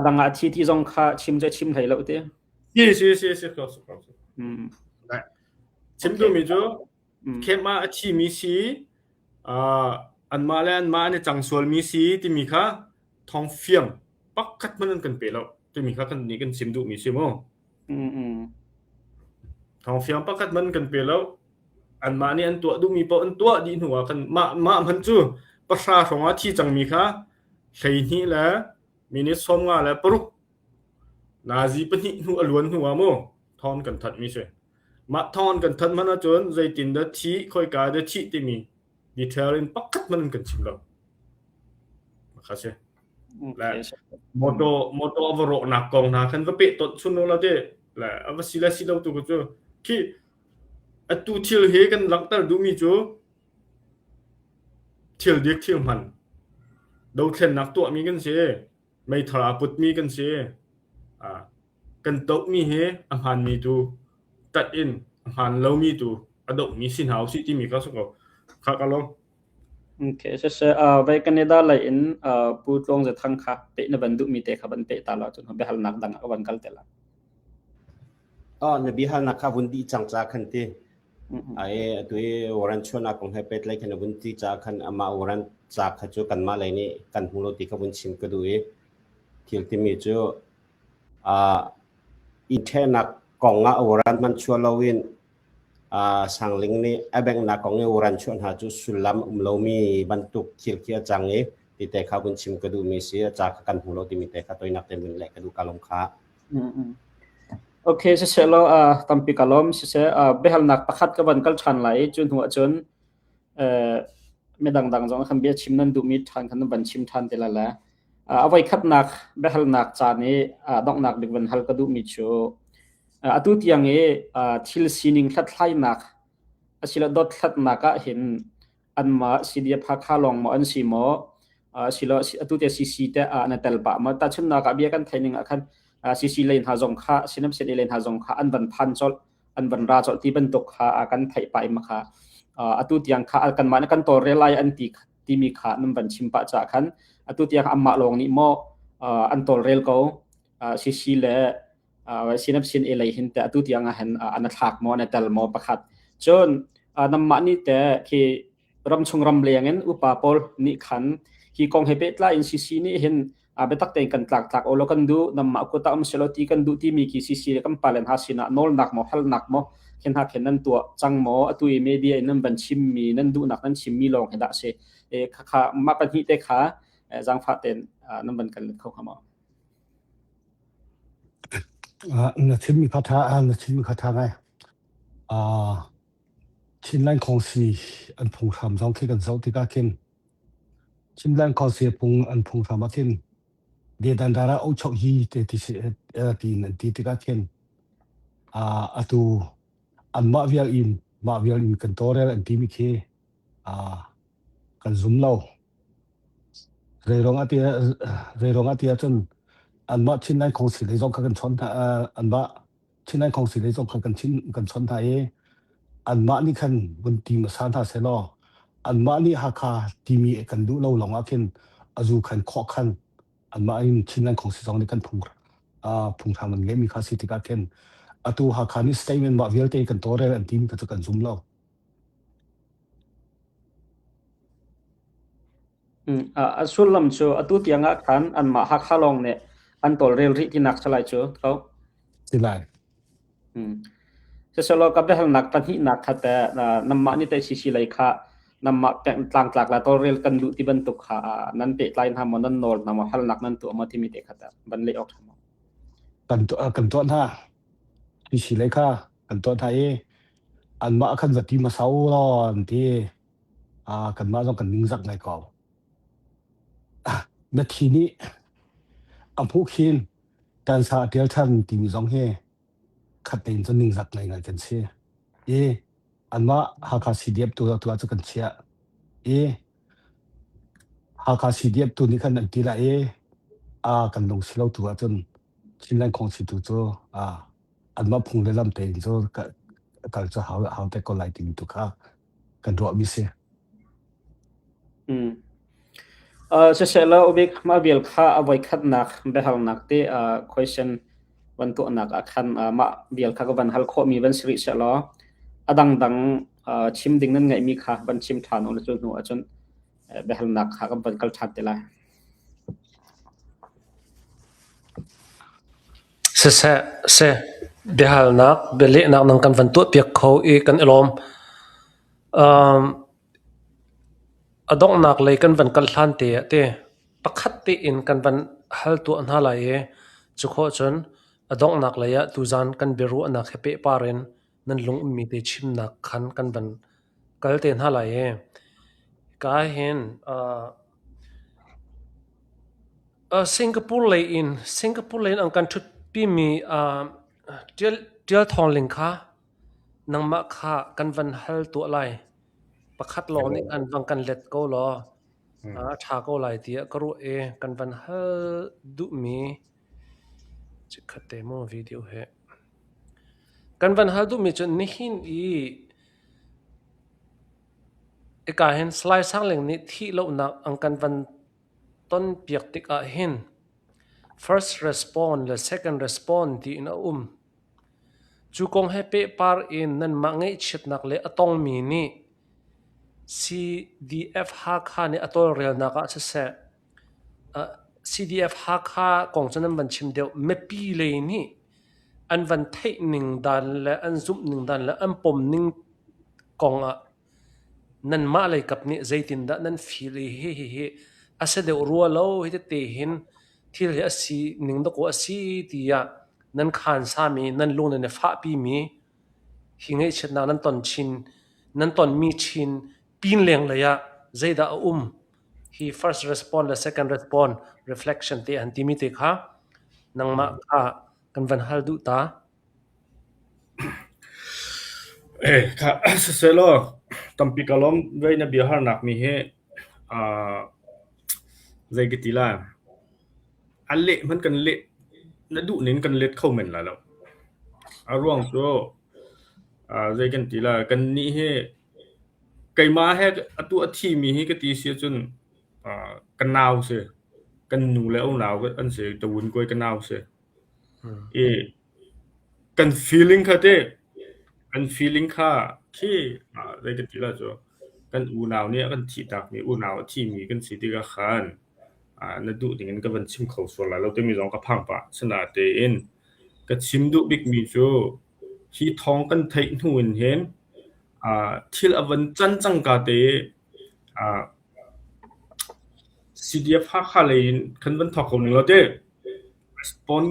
ดังที่สองค่าชิมจะชิมให้แล้วเต是ครับได้ชิมดูมีจูแค่มาที่มีสีอันมาแล้วอันมาเนี่ยจังสวนมีสีที่มีค่ะทองเฟียงปักกัดมันกันไปแล้วที่มีค่ะกันนี่กันชิมดูมีสิมั้งทองเฟียงปักกัดมันกันไปแล้วอันมาเนี่ยอันตัวดูมีปออันตัวดีหัวกันมามันจูประชาชนที่จังมีค่ะใช่นี่แหละมีนิสมงาแล้วปรุกนาซีปนิหัวล้วนหัวโมทอนกันทัดมีสิมาทอนกันทันมันจนใจตินดที่ค่อยกาดที่ที่มีดีเทลปักกัดมันกันชิมแล้วนะครับสิและโมโตอวโรนักกองนาคันก็เปะตดชุนโนละเตและอวสิลาสิเราตุกจูที่อตุทิลเฮกันหลังตาดูมีจูทิลเด็กทิลมันดูเทนนักตัวมีกันสิไม่ทราปุดมีกันสิกันตกมีเฮอัมพันมีตูตัดอินหันเรามีตูอดมีสินหาวสิที่มีก็สกคักลงโอเคไปกันได้เลยพูดลงจะทั้งค่ะเปนบันดุมีเตะบันเปตาลอจนไปหัลนักดังวันกัลเตละนบีหัลนักบุญดีจังจากคันตีไอ้ตัววรันชวนนักของให้เป็ดเลยคันบุญดีจากคันอามาวรันจากขจูกันมาเลยนี่กันหูโลติขบุญชิมก็ดูที่ที่มีจูอินเทนักกองอวรันมันชวนเราวินสังลิงนี่แบงนักกองอวรันชวนหาจุสุลัมเรามีบรรทุกเขียวจัง ติแต่ข้าบุญชิมกระดูมีเสียจากกันหูเราที่มีแต่ข้าตัวนักเต็มเป็นแหลกกระดูกาลมค้าโอเคเสร็จแล้วตัมปิกาลมเสร็จเบลนักประคัดกับวันกัลชันไหลจนหัวจนไม่ดังๆจงคันเบียชิมนั้นดูมีทันคันบันชิมทันเตละละเอาไว้คัดนักเบลนักจานนี้ดอกนักดึกวันฮัลกระดูมีโชตุที่ยังทิลซีนิงทัดไล่นักสิละดอททัดนักเห็นอันมาสิเดียพักข้าลองมาอันสิโมสิละตุที่ซีซีแต่อันเตลปะมาตัดชนนักเบียกันไทยนึงคันซีซีเลนหาจงค่าสินับเสเลนหาจงค่าอันบันพันจอลอันบันราจอลที่บันตกค่ากันไทยไปมาค่าตุที่ยังค่ากันมากันตัวเรลัยอันที่มีค่านั้นบันชิมปะจากคันตุที่ยังอัมมาลงนี่โมอันตัวเรลเขาซีซีเลสินับสินเอเลยเห็นแต่ตุที่ยังเห็นอันทักโมในแต่ละโมประคัดจนน้ำมันนี่แต่ที่รำชงรำเลียงอุปาปอลนี่ขันที่กองเฮเปตไลน์ซีซีนี่เห็นเบตักเต็งกันตักโอโลกันดูน้ำมันก็ตามเชลตีกันดูที่มีกี่ซีซีกันปาเลนหาสินะโนลนักโมฮัลนักโมเห็นหักเห็นนั่นตัวจังโมตุยเมเดียนั่นบัญชิมมีนั่นดูนักนั่นชิมมีลองเห็นได้เสข้ามาปัญหิเตขาจังฟ้าเต็นนั่นบัญกันเข้าขมา那前面那前面ไงชิ้นแรกของสีอันพงทำสองที่กันเสาที่กาเข็นชิ้นแรกของสีพงอันพงทำมาเข็นเดียดันดาราเอาชกฮีที่นั่นที่กาเข็นตัวอันมาเวียอินกันตัวเรลอันที่มีเคกันซุ่มเล่าเรื่องอาทิตย์จนอันมาชิ้นแรกของสีเลยจงกันชนอันมาชิ้นแรกของสีเลยจงกันชนไทยอันมานี่คันบนทีมสานทาเซลออันมานี่ฮักคาทีมีกันดูเราลองอาเข็นอาจูคันข้อคันอันมาอินชิ้นแรกของสีจงนี่กันพุงทางมันเงี้ยมีค่าสิทธิการเข็นตัวฮักคานี่สเตย์มันมาเวลเตกันตัวเรอันทีมก็จะกันซุ่มเราส่วนลำโชตุที่ยังขันอันมาฮักข้าลองเนี่ยอันตัวเรลริที่นักสลายโชเขาสิไลเสร็จแล้วก็เบลนักปัญหินักขัดแต่น้ำมันนี่แต่ซีซีเลยค่ะน้ำมันเป็นต่างๆแล้วตัวเรลกันดูที่บันตุกค่ะนั่นเตะไลน์ทำมันนั่นโนลน้ำมันฮัลนักนั่นตัวมาที่มีเตะขัดแต่บันเลี้ยออกทำกันตัวท่าซีซีเลยค่ะกันตัวไทยอันมาขันวัดที่มาเสาร้อนที่กันมาต้องกันนิ่งสักไงก่อนเมื่อทีนี้อันผู้คินการสาเดียวท่านที่มีสองเฮขัดเต็นจนนิ่งสักไงกันเสียอันว่าหากสีเดียบตัวจะกันเสียหากสีเดียบตัวนี้กันอันที่ละกันลงสิเราตัวจนชิ้นแรกของสิตัวโจอันว่าพุงได้ลำเต็นโจกันจะหาแต่ก็ไหลติมตัวข้ากันรัวมิเสียเสร็จแล้วอุบิกมาเบียลค่าเอาไว้คัดนักเบลนักที่question วันตัวนักคันมาเบียลค่ากับวันฮัลโคมีวันสิริเสร็จแล้วดังชิมดิ่งนั่นไงมีค่าวันชิมทานอุลจุนหัวจนเบลนักค่ากับวันกัลชัดเตล่าเสเบลนักเบลนักนั่งกันวันตัวเปียกเขาอีกันอารมณ์ดอกนักเลยกันวันกัลชันเตะปักขัดเตอินกันวันฮัลตัวนั่นเลยจุโคจนดอกนักเลยตุจานกันเบรูนักเฮเปปารินนั่นลงมีเตชิมนักขันกันวันกัลเตนั่นเลยก็เห็นสิงคโปร์เลยอันกันชุดปีมีเดียวทองลิงค่ะนังมาค่ะกันวันฮัลตัวไรประคัดลอนี่กันวังกันเล็ดก็รอชาก็ไหลเดียก็รู้กันวันฮัลดูมีจะขัดเดโมวิดีโอเหกันวันฮัลดูมีจนนี่หินการเห็นสไลด์สร้างเรื่องนี้ที่เราหนักอังกันวันต้นเปียกติกเห็น first response และ second response ที่น่าจูกงให้เปปาร์อินนั่นมังเงยชิดนักเลยตองมีนี่ CDF ฮักฮานี่ตัวเรียนนักเสCDF ฮักฮากองจะนั้นบัญชิมเดียวไม่ปีเลยนี่อันวันเทหนึ่งดันและอันซุปหนึ่งดันและอันปมหนึ่งกองนั่นมาเลยกับนี่ใจตินดะนั่นฟีเลยเฮ้ ase de ruwa lo hite te hin thil he asi ning do ko asi tia nan khan sa mi nan lung ne fa pi mi hingai chetna nan ton mi chin pin leng la ya zaida he first respond the second respond reflection te antimi te kha nangma kha kan van hal du ta kha selo tampi kalom ve na bihar nak mi he zai gitila alle man kan le na du nin kan let khau men la lo arwang so zai kan tila kan ni he kai ma he atu athi mi hi ka ti sia chun kan naw se kan nu le au naw an se tawun koi kan naw se kan feeling kha te kan feeling kha ki zai kan tila so kan u naw ne kan thi tak mi u naw thi mi kan si ti ga khan na du ding kan ban chim khau so la lo te mi jong ka phang pa sna te in ka chim du big mi so hi thong kan thai nuin hen thil avan chan chang ka te CDF ha khalein kan ban thok ning lo te respond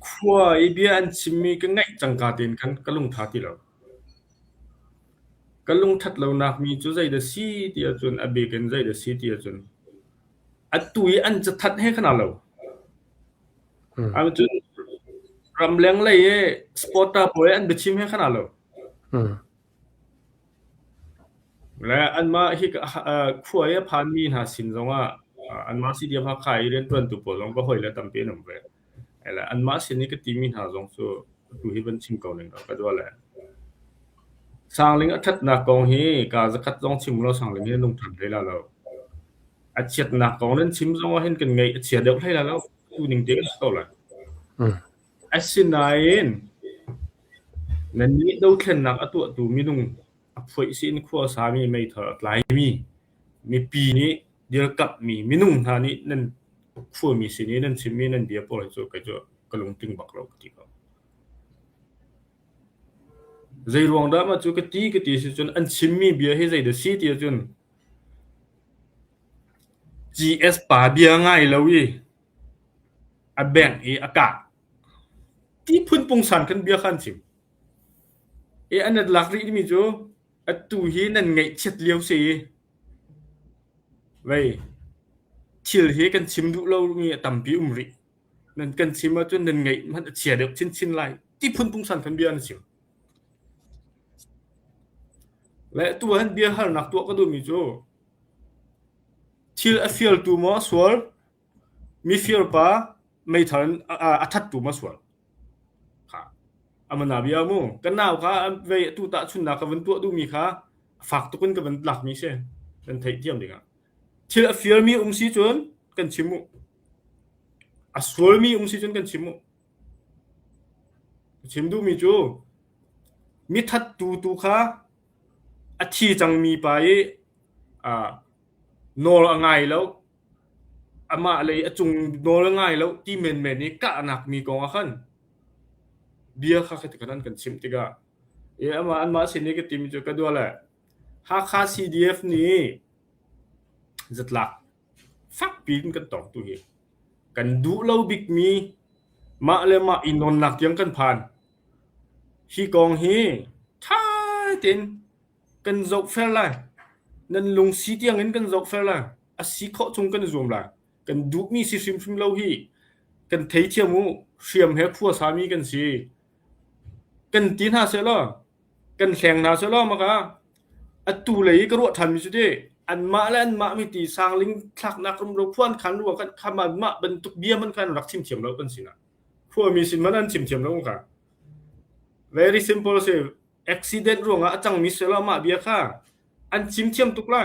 khwa bia an chimmi ka ngai chang ka ten kan kalung tha ti lo kalung that lo nak mi chu zai da si ti chun abe kan zai da si ti chun atui an cha that he khana lo am chun ram leng lai spotter boy an bichim he khana lo la an ma hi khwa ya phan mi ha sin zonga an ma si dia pha khai ren twan tu po long ko hoi la tam pe nam ve ala an ma sin ni ka ti min ha zong so tu hi ban chim ko ning ka do la sang ling a that na kong hi ka za khat zong chim lo sang ling ni nong tham le la lo a chet na kong nen chim zong hen kan ngai a chia deu lai la lo tu ning te ko la a sin nain nan ni do thlen nak atu tu mi nung a phoi sin khwa sa mi mai tha tlai mi pi ni dir kap mi nung tha ni nan khwa mi sin ni nan chim mi nan dia pol cho ka jo kalung ting bak lo ti ko zai ruang da ma chu ka ti si chun an chim mi bia he zai da si ti chun GS pa bia ngai lo wi a bank aka ti phun pung san kan bia khan chim anat lakri mi jo atu hi nan ngai chet liao se vai chil he kan chim du lo mi tampi umri nan kan chim ma chun nan ngai man chia deu chin lai ti phun pung san kan bia an chim le tu han bia har nak tu ka du mi jo chil a feel tu mo swal mi feel pa mai than athat tu ma swal amana bia mo kan naw kha ve tu ta chun na ka van tu du mi kha fak tu kun ka van lak mi se kan thai tiam dinga thil a fear mi si chun kan chimu a swal mi si chun kan chimu chim du mi chu mi that tu kha a thi chang mi pa nol angai lo ama le achung nol angai lo ti men ni ka nak mi ko khan bia kha khat kanan kan chim tiga ama an ma sin ni ka tim chu ka do la ha kha CDF ni zatlak fak pin kan tong tu hi kan du lo big mi ma le ma inon nak yang kan phan hi kong hi thai tin kan zok fel la nan lung si tiang en kan zok fel la a si kho chung kan zoom la kan du mi si sim lo hi kan thei thiamu siam he khua sa mi kan si kan tin ha se lo kan kheng na se lo ma ka atu lei ka ro than mi chu de an ma la an ma mi ti sang ling thak nak rum ro phwan khan ro kan khama ma ban tuk bia man kan rak chim thiam lo kan sina khua mi sin man an chim thiam lo ka very simple se accident ro nga achang mi se lo ma bia kha an chim thiam tuk la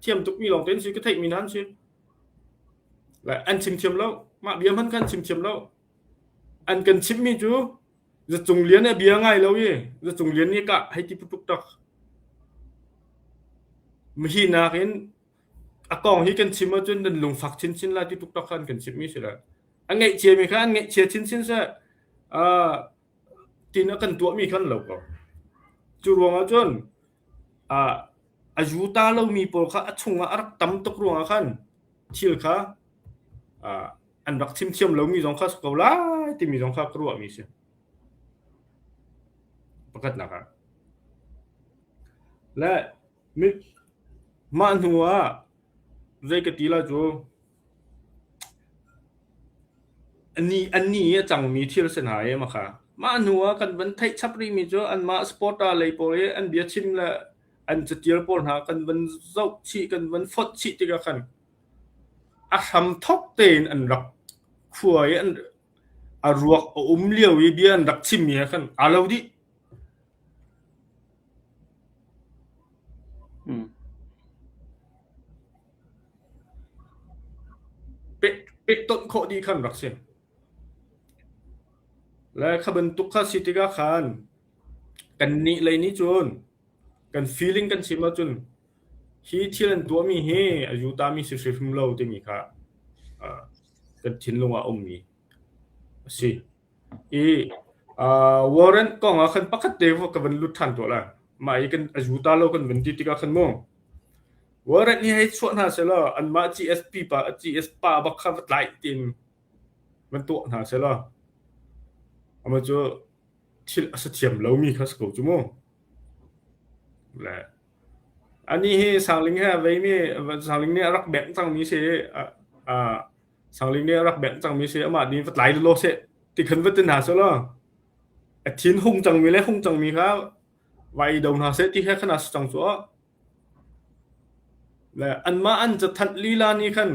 thiam tuk mi long ten si ka thai mi nan si la an chim thiam lo ma bia man kan chim thiam lo an kan chim mi chu za chung lian bia ngai lo ye za chung lian ni ka hai ti putuk tak mi hi na ken akong hi kan chim ma chun dan lung fak chin la ti tuk tak khan kan chim mi sila an ngai che mi khan ngai che chin sa tin kan tu mi khan lo ko chu ruang a chun ajuta lo mi por kha achunga arak tam tok ruanga khan thil kha an rak chim lo mi jong kha skola ti mi jong kha kruwa mi se pakat na ka la mi ma nuwa zai ka tila joอันนี้จังมีที่ลักษณะเอมาค่ะมาหนัวกันวันไทยชับรีมีจ้อันมาสปอร์ตอะไรปอยอันเบียชิมละอันจะเจียปอนหากันวันเจ้าชีกันวันฟดชีติกะกันอะทำทอกเตนอันรักขวยอันอรวกเลี้ยวเบียนรักชิมเมียกันอาลาวดิเป็ดต้นโคดีคันรักเสียและขบันตุกขสิติกาคานกันนี่เลยนี่จุนกัน feeling กันชิมาจุนฮีที่ลันตัวมีเฮอายุตามีสิฟิมโลติมีค่ะกันทินลงว่าอมมีสิวอร์เรนก็งาคันปักเตวกับบันลุทันตัวละมาอีกันอายุตาโลกันบันติติกาคันมงวอร์เรนนี่ให้ชวนหาเสละอันมา GSP ป่ะ GS ป่ะบักขับไล่ติมมันตัวหาเสละอามาจะที่สเทียมเรามีคัสโกจุโมและอันนี้ให้สังลิงให้ไว้มีสังลิงเนี่ยรักแบงจังมีเสสังลิงเนี่ยรักแบงจังมีเสมาดีไล่โลเสติคันวัฒนาเสละทิ้นหงจังมีและหงจังมีครับไว้ดาวนาเสที่แค่ขนาดจังสัวและอันมาอันจะทัดลีลานี้คัน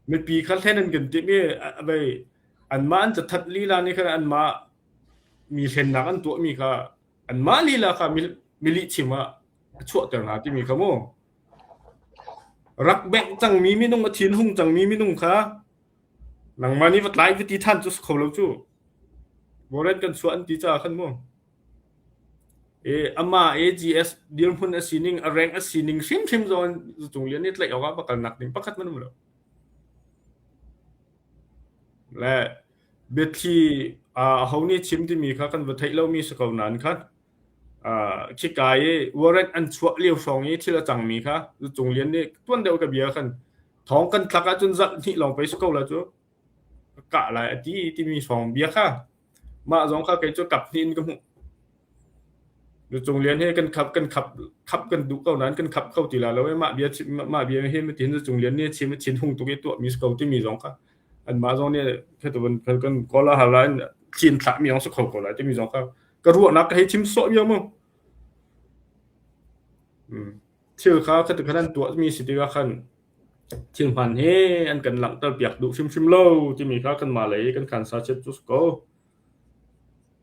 ไม่ปีคันแค่นั้นกันที่มีไปอันมาอันจะทัดลีลานี้คันอันมามีเห็นนักอันตัวมีค่ะอันมาลีลาค่ะมีลิชิมาชั่วแต่หาที่มีค่ะโมรักแบงจังมีไม่นุ่งมาทิ้นหงจังมีไม่นุ่งค่ะหลังมานี้วัดไล่วิธีท่านจุดเขาแล้วจู่โบราณกันส่วนที่จะขันโมอามา AGS เดียร์พุ่นสินิงแรงสินิงชิมจนจงเรียนนี่เลยเอาว่าประกันหนักนิ่งประคัดมันหมดแล้วและเบทีเขานี่ชิมที่มีค่ะกันวัดไทยเรามีสกาวนั้นค่ะคิดกายวอร์เรนอันชัวเลี้ยวสองนี้ที่เราจังมีค่ะจงเรียนนี่ต้นเดียวกับเบียร์กันท้องกันทักจนจัดที่ลองไปสกาวแล้วจู่กะอะไรที่มีสองเบียร์ค่ะมาสองค่ะใครจะกลับนี่ก็จงเรียนให้กันขับกันดุเก่านั้นกันขับเข้าตีละแล้วไม่มาเบียให้มาตีนจงเรียนนี่ชินหงตัวมีสกาวที่มีสองค่ะอันมาสองเนี่ยแค่ตัวมันกันก็ละหาร้านชินสามมีสองสกาวก็ละที่มีสองค่ะก็รู้นักให้ชิมโซเยอะมั้งชื่อเขาแค่ตัวนั้นตัวมีสิทธิ์ก็คันชิงพันเฮอันกันหลังตะเปียกดุชิมโลที่มีเขากันมาเลยกันขันซาเชตจุสโก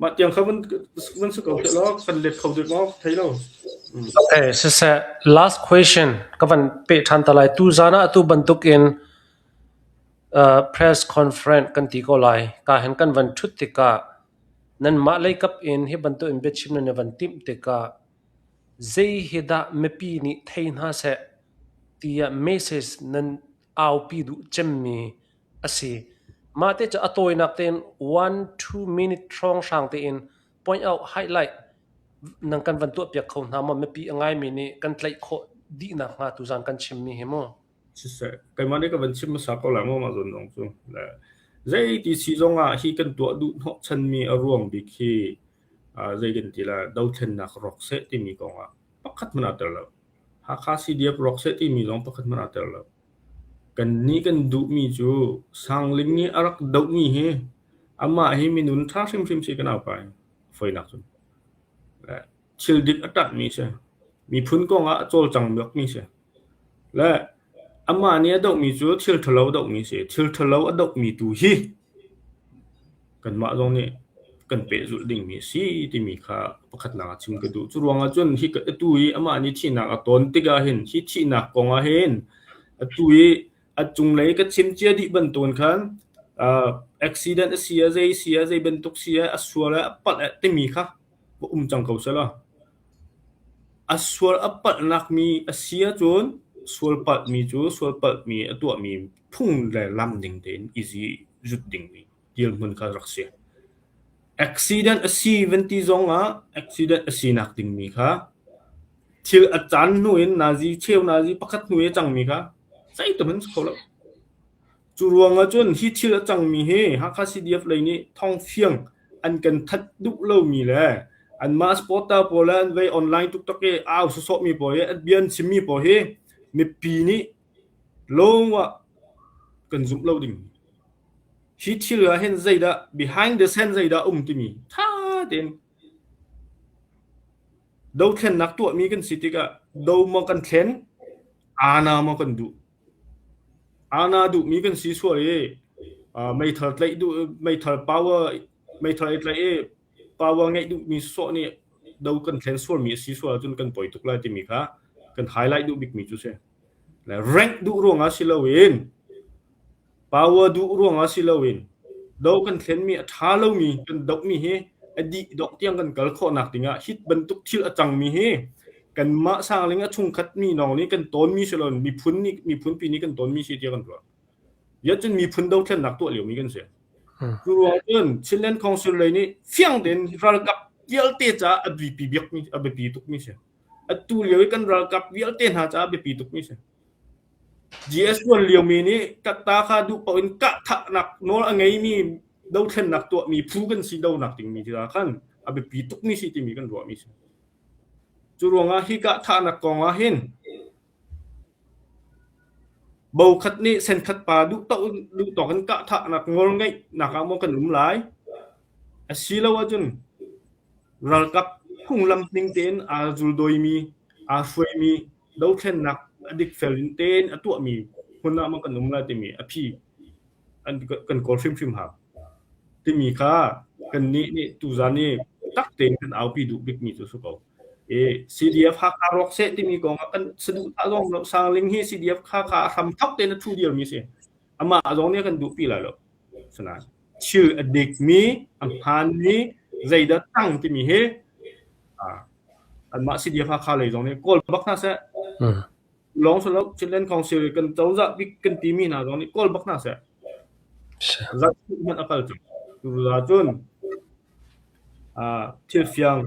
มาเตียงเขามันสกอตแล้วกันเล็บเขาดึกมากไทยแล้วOkay, so last question. Kavan pe thantalai tu zana tu bantuk in press conference kan ti ko lai ka hen kan van thut tika nan ma lai kap in he bantu in bet chim na van tim tika zei hida mepi ni thein ha se tia message nan au pi du chemmi asi ma te cha atoi nak ten 1-2 minute trong sang te in point out highlight nang kan van tu piak khon na ma mepi angai mi ni kan tlai kho di na nga tu zan kan chim mi hemo se kai ma ne ka van chim ma sa ko la mo ma zon dong chu la zai ti si zonga hi kan tu du no chan mi a ruang bi khi zai gen ti la dau then nak rok se ti mi ko nga pakhat mana tar la ha kha si dia rok se ti mi zong pakhat mana tar la kan ni kan du mi chu sang ling ni arak dau mi he ama hi mi nun tha sim si kan au pai foi nak chu la chil dik atat mi se mi phun ko nga chol chang mek mi se la ama ni adok mi chu thil thalo dok mi se thil thalo adok mi tu hi kan ma zong ni kan pe zu ding mi si ti mi kha pakhat na chim ka du chu ruanga chun hi ka tu hi ama ni thi na a ton tiga hin hi thi na ko nga hen tu hi a chung lei ka chim chia di ban ton khan accident sia zai ban tuk sia aswala pat ti mi kha chang kau sala aswal apat nak mi asia chun swal pat mi chu swal pat mi atua mi phung le lam ding ten easy jut ding mi dil mun kha rakse accident asi 20 zonga accident asi nak ding mi kha thil achan nuin nazi cheu nazi pakhat nuye changmi kha sai to man khola churuanga chun hi thil changmi he ha kha CDF leini thong fiang an kan that du lo mi le an mas pota polan ve online tuk tok ke aw so mi po he bian simi po he mi pi ni longwa kan zum lo ding hi thil a hen zaida behind the scene zaida ti mi tha den do thlen nak tu mi kan sitika do mo kan thlen ana mo kan du ana du mi kan si so e mai thar tlai du mai thar power mai thar tlai e power ngai du mi so ni do kan thlen so mi si so chun kan poi tuk la ti mi kha kan highlight du big mi chu se la rank du ronga silawin power du ronga silawin do kan thlen mi tha lo mi kan dok mi he adi dok tiang kan kal kho nak tinga hit bantuk thil achang mi he kan ma sang linga chung khat mi nong ni kan ton mi selon mi phun pi ni kan ton mi si tia kan ro ya chun mi phun do thlen nak to liu mi kan se ru ro chen chilen council le ni fiang den ral kap yel te cha abi pi biak mi abi pi tuk mi se atu liu kan ral kap yel te ha cha abi pi tuk mi se GS1 liu mi ni kata kha du pa in ka tha nak nol angai mi do thlen nak to mi phu kan si do nak ting mi ti khan abi pi tuk mi si ti mi kan ro mi se churonga hi ka tha nak konga hin bau khat ni sen khat pa du to kan ka tha nak ngol ngai nak mo kan lai asilo ajun ral kap khung lam ning ten a jul doi mi a foi mi do thlen nak adik felin ten atu mi hunna mo kan lai ti mi a phi an kan kol film ha ti mi kha kan ni tu zani tak ten kan au pi du big mi tu so ko CDF kha ka rok se ti mi ko kan sedu azong lo sang ling hi CDF kha tham thak ten thu dial mi se ama azong ne kan du pi la lo sanaชื่อ adik mi amhan ni zaida tang ti mi he an ma CDF kha le jong ne kol bak na se long so lo chilen council kan chau za big kan ti mi na jong ni kol bak na se za man akal tu la chun thil fiang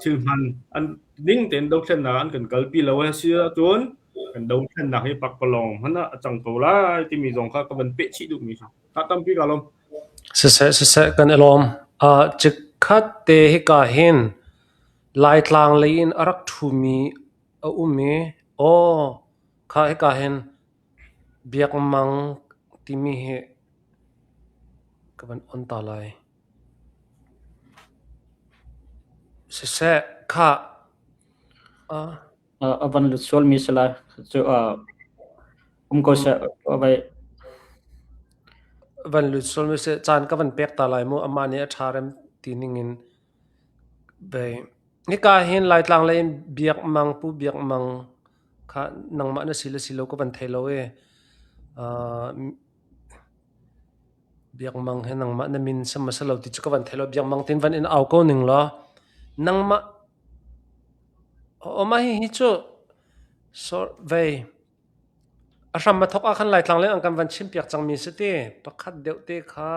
thil man an ding ten do thlen na an kan kalpi lo ha sia chun kan do thlen na he pak palong hana chang to la ti mi jong kha ka ban pe chi du mi ta tam pi ka lom se kan elom chik khat te hi ka hin lai tlang lein arak thu mi a umi o kha hi ka hin biak mang ti mi he ka ban on ta lai se kha avan lu sol mi sala so ko sa vai van lu sol mi se chan ka van pek ta lai mo amani atharem tiningin be ni ka hin lai tlang lein biak mang pu biak mang kha nangma na silo ko van thelo e biak mang he nangma na min sam masalo ti ka van thelo biak mang tin van in au ko ning lo nangma o ma hi chu so ve asam ma thok a khan lai tlang le ang kan van chim piak chang mi se te pakhat deu te kha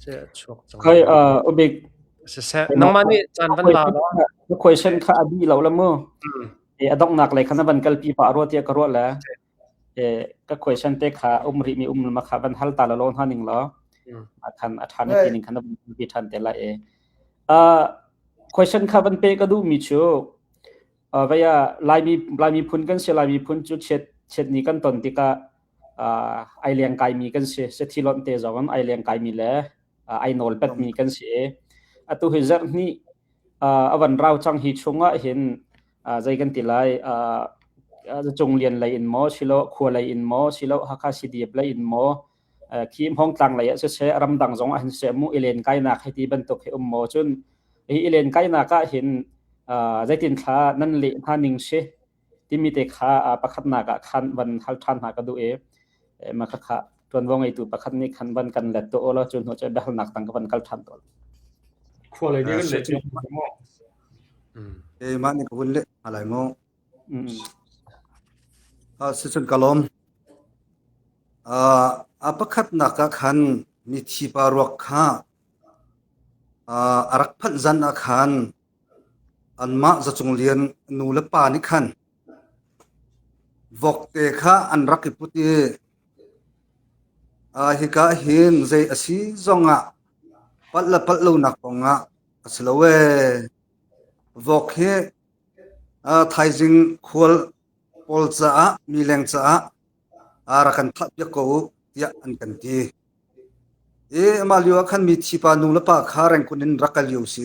se chok chang kai obek se nangma ni chan van la the question kha abi lo la mo adok nak lai khana ban kalpi pa ro tia ka ro la ka question te kha umri mi ma kha ban hal ta la lon haning lo athan ni tin khana bi than te la question kha ban pe ka du mi chu vaya lai mi phun kan se lai mi phun chu chet ni kan ton tika ai leng kai mi kan se thilon te zawon ai leng kai mi le ai nol pet mi kan se atu hizar ni awan raw chang hi chunga hin zai kan tilai chung lian lai in mo silo khua lai in mo silo hakha CDF lai in mo kim hong tlang lai se ram dang zong an se mu ilen kai na khati ban tok he mo chun hi ilen kai na ka hin zai tin kha nan le haning se timi te kha pakhat na ka khan ban hal than ha ka du ma kha ton wong ai tu pakhat ni khan ban kan let to ola chun ho che behal nak tang ka ban kal than to khwa le ni kan le chi mo ma ni ko le alai mo sichun kalom apakhat na ka khan ni thi parok kha arak phat zan a khan อันมาจะจงเรียนนูและป่านิคันวกเตคะอันรักพุติฮิกาเห็นใจอสีจงะปัดลูนักปงะสลเววกเฮไทยจิงควลปอลจ้ามีแรงจ้ารักันทับยะกูยะอันกันทีมาลิวคันมีทิปานูและป่าขาแรงคนนั้นรักกันอยู่สิ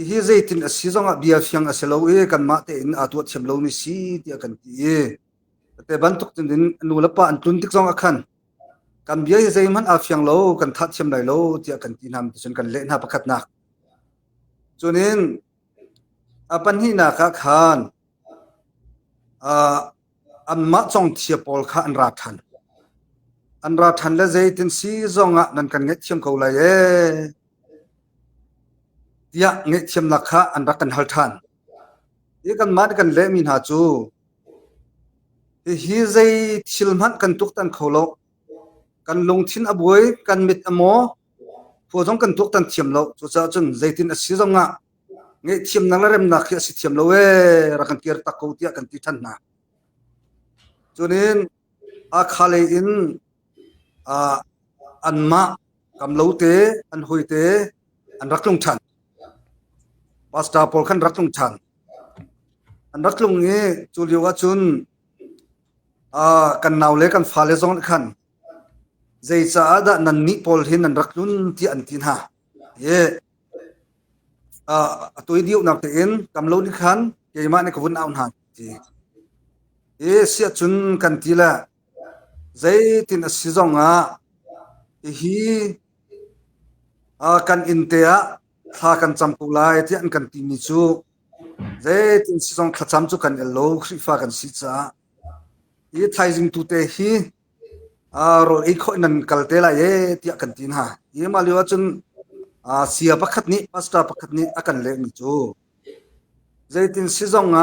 ฮิเจตินอสีจงะเบียฟยังอสลเวกันมาเตอินอาตัวเชมโลนิสีที่กันทีแต่บันทุกตินนูและป่าอันตุนติกจงะคันกันเบียฮิเจมันอาฟยังโลกันทัดเชมไลโลที่กันทีนำจนกันเล่นหาประคัดนักจนนี้ปัญหาหนักขานอันมาจงเทียบอลข้าอันราทันและใจตินซีจงะนั่นกันเงเทียมเขาเลยยะเงเทียมนักข้าอันรักกันฮัลทันยี่กันมากันเล่มินหาจูฮิใจชิลมันกันตุกตันเขาโลกันลงทิ้นอบวยกันมิดอโมผู้จงกันตุกตันเทียมโลจุดจ้าจนใจตินซีจงะเงเทียมนักละเรมนักสิเทียมโลรักกันเกียร์ตะกูที่กันติทันนะจนนี้คาเลอินอันมากำลูเตอันหุยเตอันรักลงทันปัสตาพอลขันรักลงทันอันรักลงนี้จูเลียวว่าจุนกันนาวเลกันฟาเลซองขันใจจ้าดะนันนิพอลเห็นอันรักลุนที่อันตินหาตัวเดียวนับเต็นกำลูนี่ขันเกี่ยมาในกวนเอาหนักทีเสียจุนกันทีละใจตินสิจงฮีกันอินเตียถ้ากันจำปุลายที่อันกันตีมิจูใจตินสิจงถ้าจำจูกันเอโลคริฟ้ากันสิจ้าไทยจิงตุเตฮีรออีกคนนั้นกัลเตล่าที่กันตีนหามาเลียวจุนเสียประคัดนี้ปัสตาประคัดนี้อากันเล่มิจูใจตินสิจง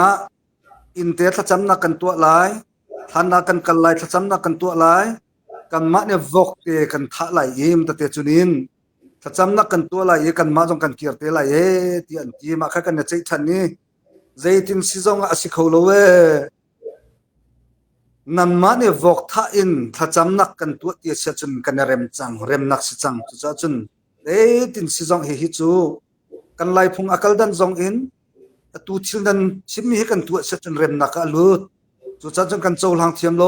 อินเตียถ้าจำนักกันตัวลายท่านนักกันกัลไลถ้าจำนักกันตัวลายกันมาเนี่ยวกเตกันท่าไหลแต่เตจุนินถ้าจำนักกันตัวลายกันมาจงกันเกียรติลายที่อันที่มาแค่กันเนี่ยใจทันนี้ใจตินสิจงอาศิเขาโลเวนั่นมาเนี่ยวกท่าอินถ้าจำนักกันตัวเตียเสียจนกันเรมจังเรมนักสิจังจุดจนตินสิจงเฮฮิจูกันไลพงอักลดันจงอินตัวชิลดันชิมีให้กันตัวเสียจนเรมนักลุดจุดจนกันโจลางเทียมโล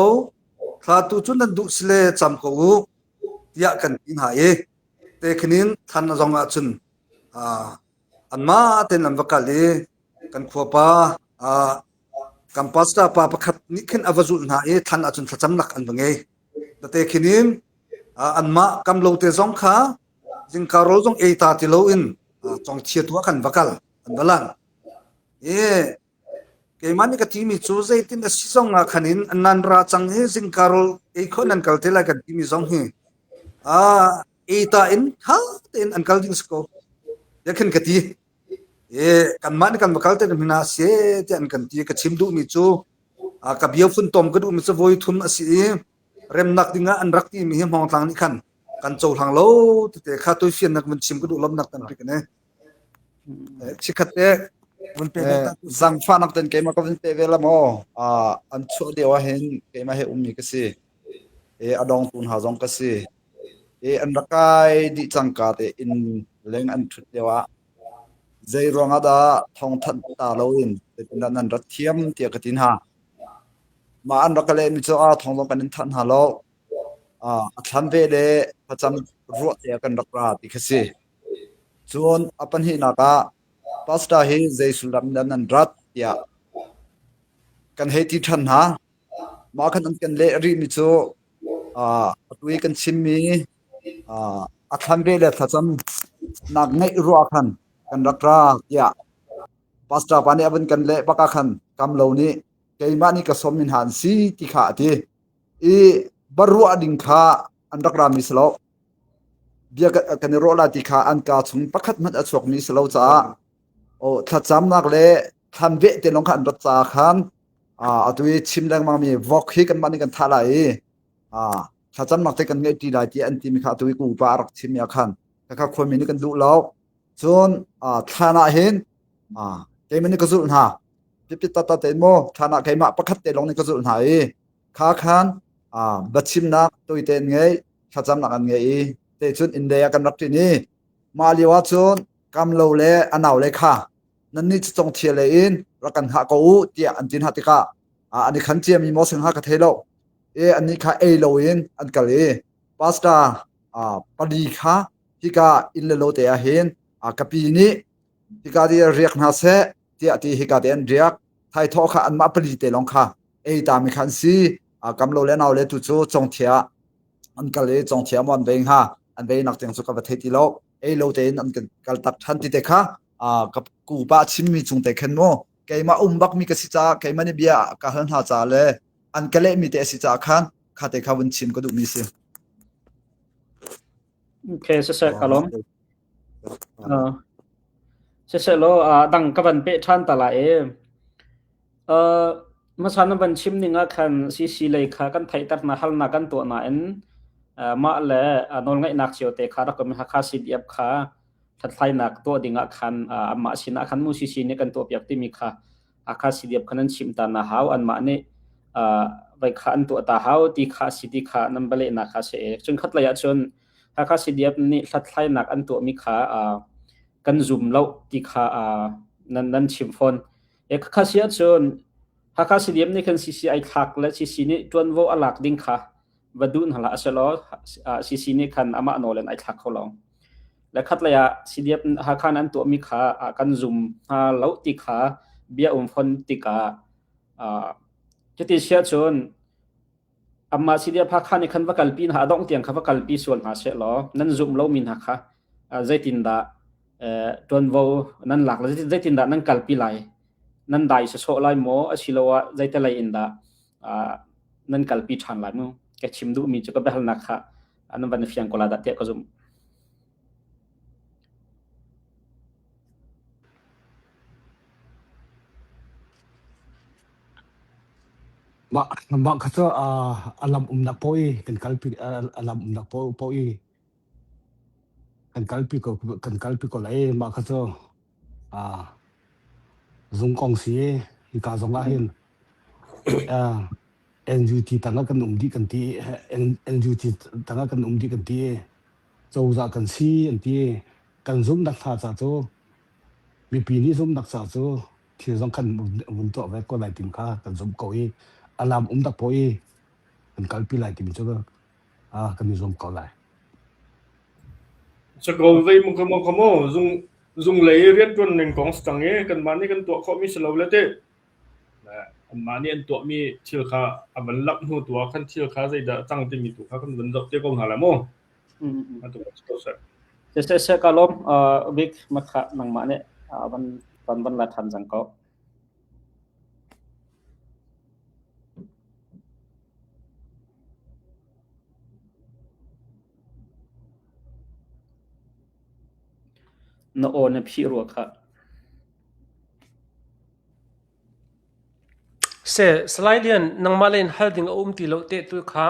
ถ้าตัวจุนนั้นดุสเลจำเขาอยากกันอินหายแต่ขณินท่านจงอาจุนอันมาเต็นอันวักลีกันขวบกันปัสตาปาประคัดนิขึ้นอวจุนหายท่านอาจุนจำนักอันบังเงแต่ขณินอันมากำโลเตจงขาจึงการจงเอตาติโลอินจงเทียตัวกันวักลอันบัลันเกมันนี่ก็ที่มีจูเซตินสิจงขันินอันนันราจังเฮจิงการ์ลคนนั้นกัลเทลากันที่มีจงเฮเอตาอินฮะเต็นอันกัลดิสโกอยากเห็นกันที่กันมันกันมากัลเทนมินาเสียที่อันกันที่ก็ชิมดูมีจูกับเบียวฟุนตอมก็ดูมีสวอยทุนอสิเริ่มนักดิ่งอันรักที่มีมองทางนี้กันโจทางโลแต่ข้าตัวเฟียนนักมันชิมก็ดูล้มนักตันริกันเนี่ยชิคัดมันเป็นสังฟ้านักเต้นเกมก็เป็นเวลาโมอันช่วเดียวเห็นเกมให้มีก็สิอดองตุนหาจงก็สิอันรักไอ้ดิจังกาเตอินเล่งอันชุดเดียวใจรองอาดาทองทันตาเราอินเป็นนั้นรักเทียมเตียกตินหามาอันรักเลยมิจฉาทองลงกันทันหาเราทันเวเลประจำรัวเตียกันรักราติกสิส่วนอปันหินากาปัสตาเฮใจสุดำนันรัตยากันเฮติทันหามาขันกันเลรีมิโซตุยกันชิมีทันเวเลทัศน์นักเงยรัวขันกันรักรายาปัสตาปานีอันกันเลปากขันกำเหล่านี้เกี่ยมานี่ก็สมินหันสีติขาทีบรัวดิ่งขาอันรักรามิสโลเบียกันโรลาติขาอันกาชุงปักขัดมันอสวกมิสโลจ้าถ้าจำนักเลยทันเวทเตลงขันรักษาขันตัวชิมแรงมามีวอกให้กันมาในกันท่าไหลถ้าจำนักเตกันเงยตีได้ที่อันที่มีข้าตัวกูปารักชิมยาขันถ้าข้าคนมีนี่กันดูแล้วส่วนท่านาเห็น ke mani ka zul ha pipi tata te mo thana ke ma pakhat te long ni ka zul ha e kha khan bachim nak toiten ngei khacham nak an ngei te chun india kan rak ti ni maliwa chun kam lo le anaw le kha nan ni chong thia le in rakan ha ko u tia an tin hatika ani khan che mi mo sing ha ka thelo e ani kha e lo in an kal e pasta padi kha hika in le lo te a hen kapi ni hika dia riak na se tia ti hika den riak thai tho kha an ma pali te long kha e ta mi khan si kam lo le naw le tu chu chong thia an kal e chong thia mon beng ha an be nak teng chu ka ba thei ti lo e lo te an kal tak than ti te kha kap ku ba chim mi chung te khen mo keima bak mi ka si cha keima ni bia ka han ha cha le an kale mi te si cha khan kha te kha win chim ko du mi se okay se kalom se lo dang ka ban pe than ta la e ma san ban chim ni nga khan cc le kha kan thai tar na hal na kan to na en ma le nol ngai nak chio te kha ra ko mi ha kha cdf kha that thai nak to dinga khan ma sina khan mu cc ni kan to piak ti mi kha akha cdf khanan chim ta na haw an ma ne vai kha an to ta haw ti kha cd kha nambale na kha se chung khat la ya chon akha cdf ni that thai nak an to mi kha kan zoom lo ti kha nan chim phone e kha sia chon hakha cdf ni kan cci thak la cc ni tuan vo alak ding kha vadun hala asalo cc ni kan ama nolen ai thak kholong la khat la ya cdf hakhan an to mi kha kan zoom ha lo ti kha bia phone ti ka cheti sia chon amma cdf hakhan ni khan vakal pin ha dong tiang kha vakal pi son ha se lo nan zoom lo min ha kha zaitin da tuan vo nan lak la zaitin da nan kal pi lai nan dai se so lai mo asilowa zaita lai inda nan kalpi than lai mo ke chimdu mi chu ka behal na kha an ban fiang kola da te ko zum ma kha alam na poi kan kalpi alam na poi kan kalpi ko lai ma kha zung kong si hi ka zong a hin NUT tanga kan di kan ti NUT tanga kan di kan ti chou za kan si an ti kan zum dak tha cha chu mi pi ni zum dak cha chu thi zong kan mun to ve ko lai tim kha kan zum ko i alam dak poi kan kalpi lai tim chu kan ni zum ko lai sa ko ve mo ko zung lei rian tuan ning kong stang e kan mani kan to kho mi selo le te an mani an to mi thil kha aban lak hu to khan thil kha zai da chang ti mi tu kha kan ban dok te ko hala mo atu ko sa se kalom big makha nang ma ne ban la than jang ko no on phi ro kha se slidean nang malen holding ti lo te tu kha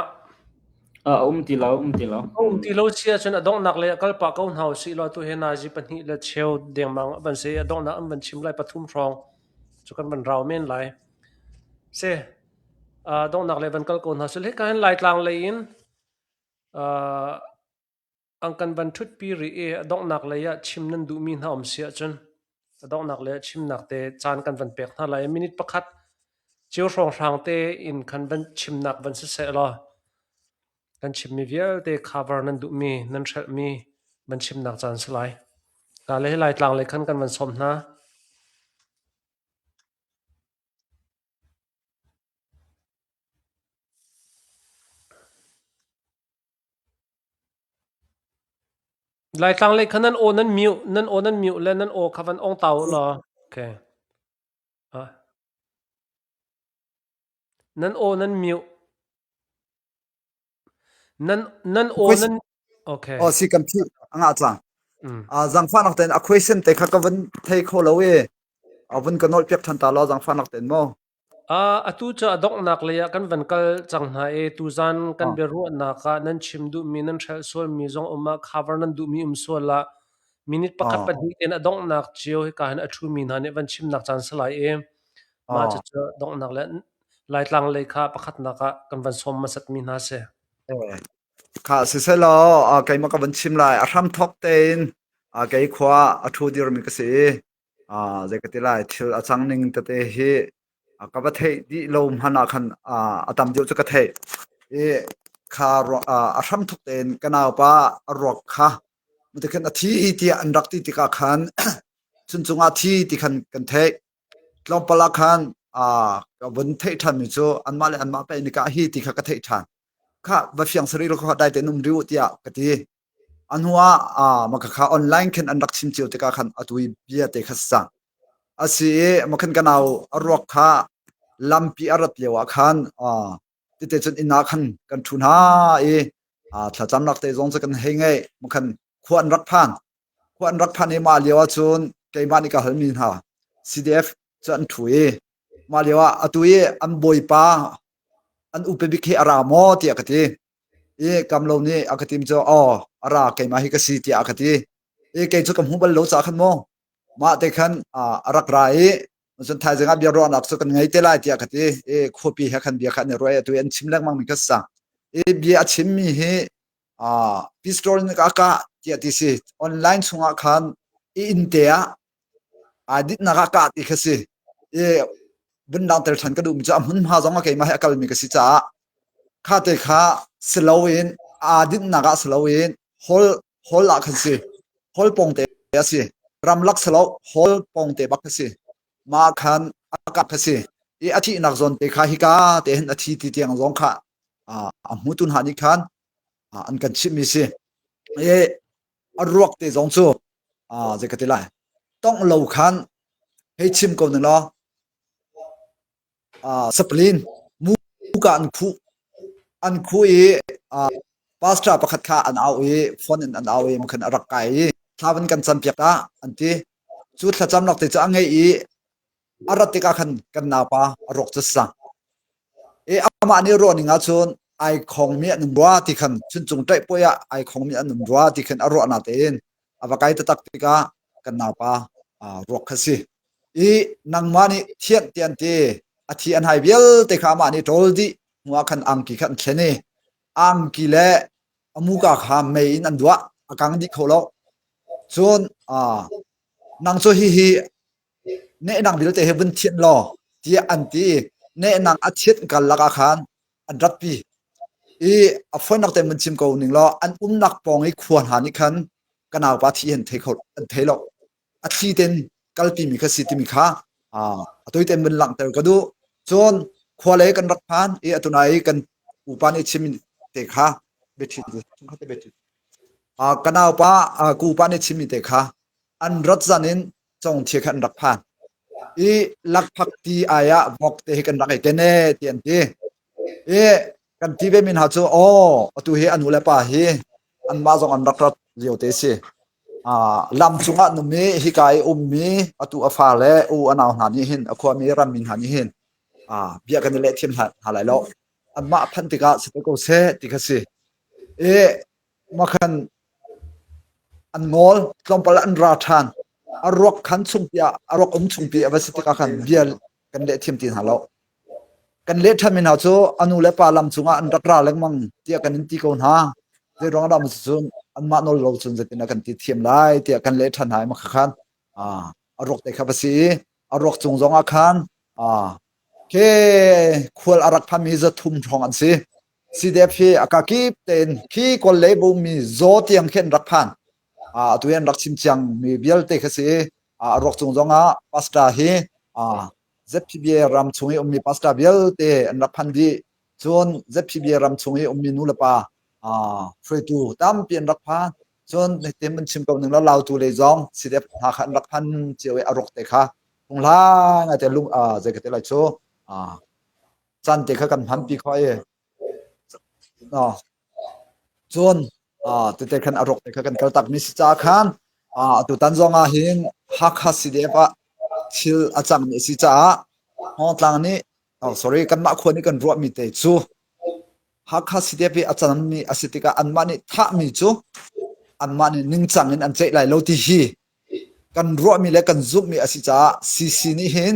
ti lo sia chon adong nak le kal pa ko hau si lo tu hena ji pani le cheu deng mang ban se adong na am ban chim lai pathum rong chu kan ban raw men lai se adong nak le ban kal ko na se le kan lai tlang le in ang kan ban thut pi ri e adong nak le ya chim nan du mi na om sia chon adong nak le chim nak te chan kan ban pek na lai minute pakhat chiu rong rang te in kan ban chim nak ban se lo kan chim mi vial te cover nan du mi nan thal mi ban chim nak chan slai ka le lai tlang le khan kan ban som na lai tlang le khan nan o nan mute le nan o khavan ong tau lo okay nan o nan mute nan o nan okay si kan phi anga chang jang fa nak ten a question te kha ka van thei kho lo e avun ka nol pek than ta lo jang fa nak ten mo atu cha adok nak le ya kan van kal chang na e tu zan kan beru na ka nan chim du mi nan thal sol mi zong oma cover nan du mi so la minute pakhat padi ten adong nak chiu hi ka han athu min han evan chim nak chan salai em ma cha cha dong nak le lai tlang le kha pakhat naka kan van som ma sat min ha se kha se se lo kai ma ka ban chim lai a ram thok ten kai khwa athu dir mi ka se je ka ti lai thil a chang ning ta te hi ka ba thei di lom hana khan atam dio chu ka thei e kha a ram thok ten kana pa rok kha mute khan a thi ti an rak ti ka khan chun chunga thi ti khan kan thei tlom pala khan ka ban thei than mi chu an ma le an ma pe ni ka hi ti kha ka thei than kha ba fiang sari ro kha dai te num riu tia ka ti anhuwa ma kha online khan an rak chim chiu te ka khan atui bia te kha sa asi ma khan kanau arok kha lampi arat lewa khan ti te chun ina khan kan thun ha thla cham nak te zong cha kan hei ngai ma khan khuan rak phan e ma lewa chun ke mani ka halmin ha CDF chan thui ma lewa atui an boi pa an upebi khe aramo ti akati kamlo ni akatim cho ara ke ma hi ka si ti akati ke chu kam hubal lo cha khan mo ma te khan arak rai chun thai janga bia ro nak chu kan ngai te lai ti akati khopi ha khan bia khan ne roi tu en chimlak mang mi ka sa bia achim mi he pistol ni ka ti ati si online chunga khan india adit na ka ti khasi bun dang tel than ka dum cha hun ha zonga ke ma ha kal mi ka si cha kha te kha slowin adit na ga slowin hol la khan si hol pong te si ram lak slow hol pong te bak si ma khan aka khasi athi nak zon te kha hi ka te hen athi ti tiang zong kha mutun ha ni khan an kan chim mi si arok te zong chu je ka te lai tong lo khan hei chim ko na saplin mu ka an khu pastra pakhat kha an au phone an au ma khan arak kai thawan kan champia ta anti chu thla cham lak te cha ngai arati ka khan kan na pa arok cha sa ama ni ro ni nga chun ai khong mi an bwa ti khan chun chung tai poya ai khong mi an bwa ti khan aro na ten awakai ta tak ti ka kan na pa rok khasi nangmani thian tian te athi an hai bial te kha ma ni toldi wa khan angki khan thlene angki le amuka kha mei in an dwa akang di kholo chon nang cho hi ne nang bil te heaven thian lo ti anti ne nang athiat kal laka khan an rat pi a phone nak te mun chim ko ning lo an nak pong i khwan ha ni khan kanaw pa thi hen thei khol an thei lo athi ten kalpi mi kha siti mi kha atoi ten mun lang ter ka du chon khwale kan rak phan atunai kan upan e chim te kha bethi chung kha te bethi kanaw pa ku upan e chim te kha an rat zanin chong thia khan rak phan lak phak ti aya vok te kan rak ke ne tian ti kan ti be min ha chu atu he anu le pa hi an ma jong an rak rat riu te si lam chunga nu me hi kai ummi atu afa le anaw na ni hin akhwa mi ram min ha ni hin bia kan le thim ha lai lo an ma phan ti ka se ko se ti kha si ma khan an ngol tlompal an ra than arok khan chung pia arok chung pi avasiti ka khan bial kan le thim tin ha lo kan le thamin ha chu anu le pa lam chunga an rak ra leng mang tia kan ti ko na de rong dam chun an ma nol lo chun zetina kan ti thiam lai tia kan le than hai ma khan arok te kha basi arok chung zonga khan ke khol arak phami za thum thong an si CDF akaki ten ki kol le bu mi zo tiang khen rak phan tuyen rak chim chang mi bial te khasi arok chung zonga pasta hi ZPB ram chungi ummi pasta bial te an rak phan di chon ZPB ram chungi ummi nu la pa free to tam pian rak phan chon te mun chim ko ning la lau tu le zong CDF ha khan rak phan chewe arok te kha pungla na te lung je ke te lai cho chan te kha kan han pi khoi chon te khan arok te kha kan kal tak mi si cha khan tu tan zonga hin ha kha CDF thil achang mi si cha tlang ni sorry kan ma khoni kan ro mi te chu ha kha CDF achang mi asitika anmani tha mi chu อันมานี่นิ่งจังอันใจไหลโลติฮีกันรัวมีและกันซุบมีอสิจาซีนี่เห็น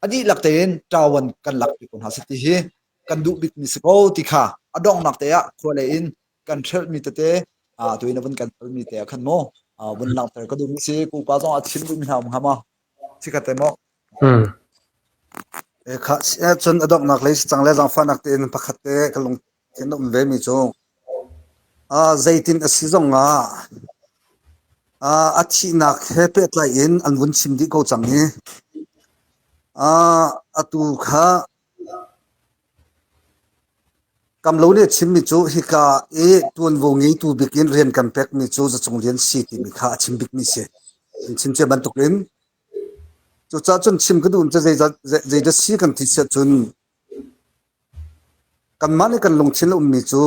อดีหลักเตนจาวันกันหลักปีคนหาสิติฮีกันดุบิกมิสโกติค่ะอดองนักเตะควเลอินกันเชิดมีเตตัวนี้วันกันมีเตะขันโมวันหลังแต่ก็ดูมิสิกูป้าต้องอาชิมดูมีหามมาสิกันเตโมค่ะจนอดองนักเลยจังเลยจังฟันนักเตนพักเตะกันลงเห็นต้องเวมิจงใจตินอสิจงอาชีนักเฮเปตไลอินอันวุ่นชิมดีกูจังนี้อตุค่ะกำลังเนี่ยชิมมิจูฮิกาตัววงงี้ตัวบิกินเรียนกันเป็กมิจูจะจงเรียนสิที่มิค่ะชิมบิกมิเสชิมเจ็บบันทุกเรื่องจุดจ้าจนชิมก็ดูจะจะสีกันที่เสียจนกันมาเนี่ยกันลงชินแล้วมิจู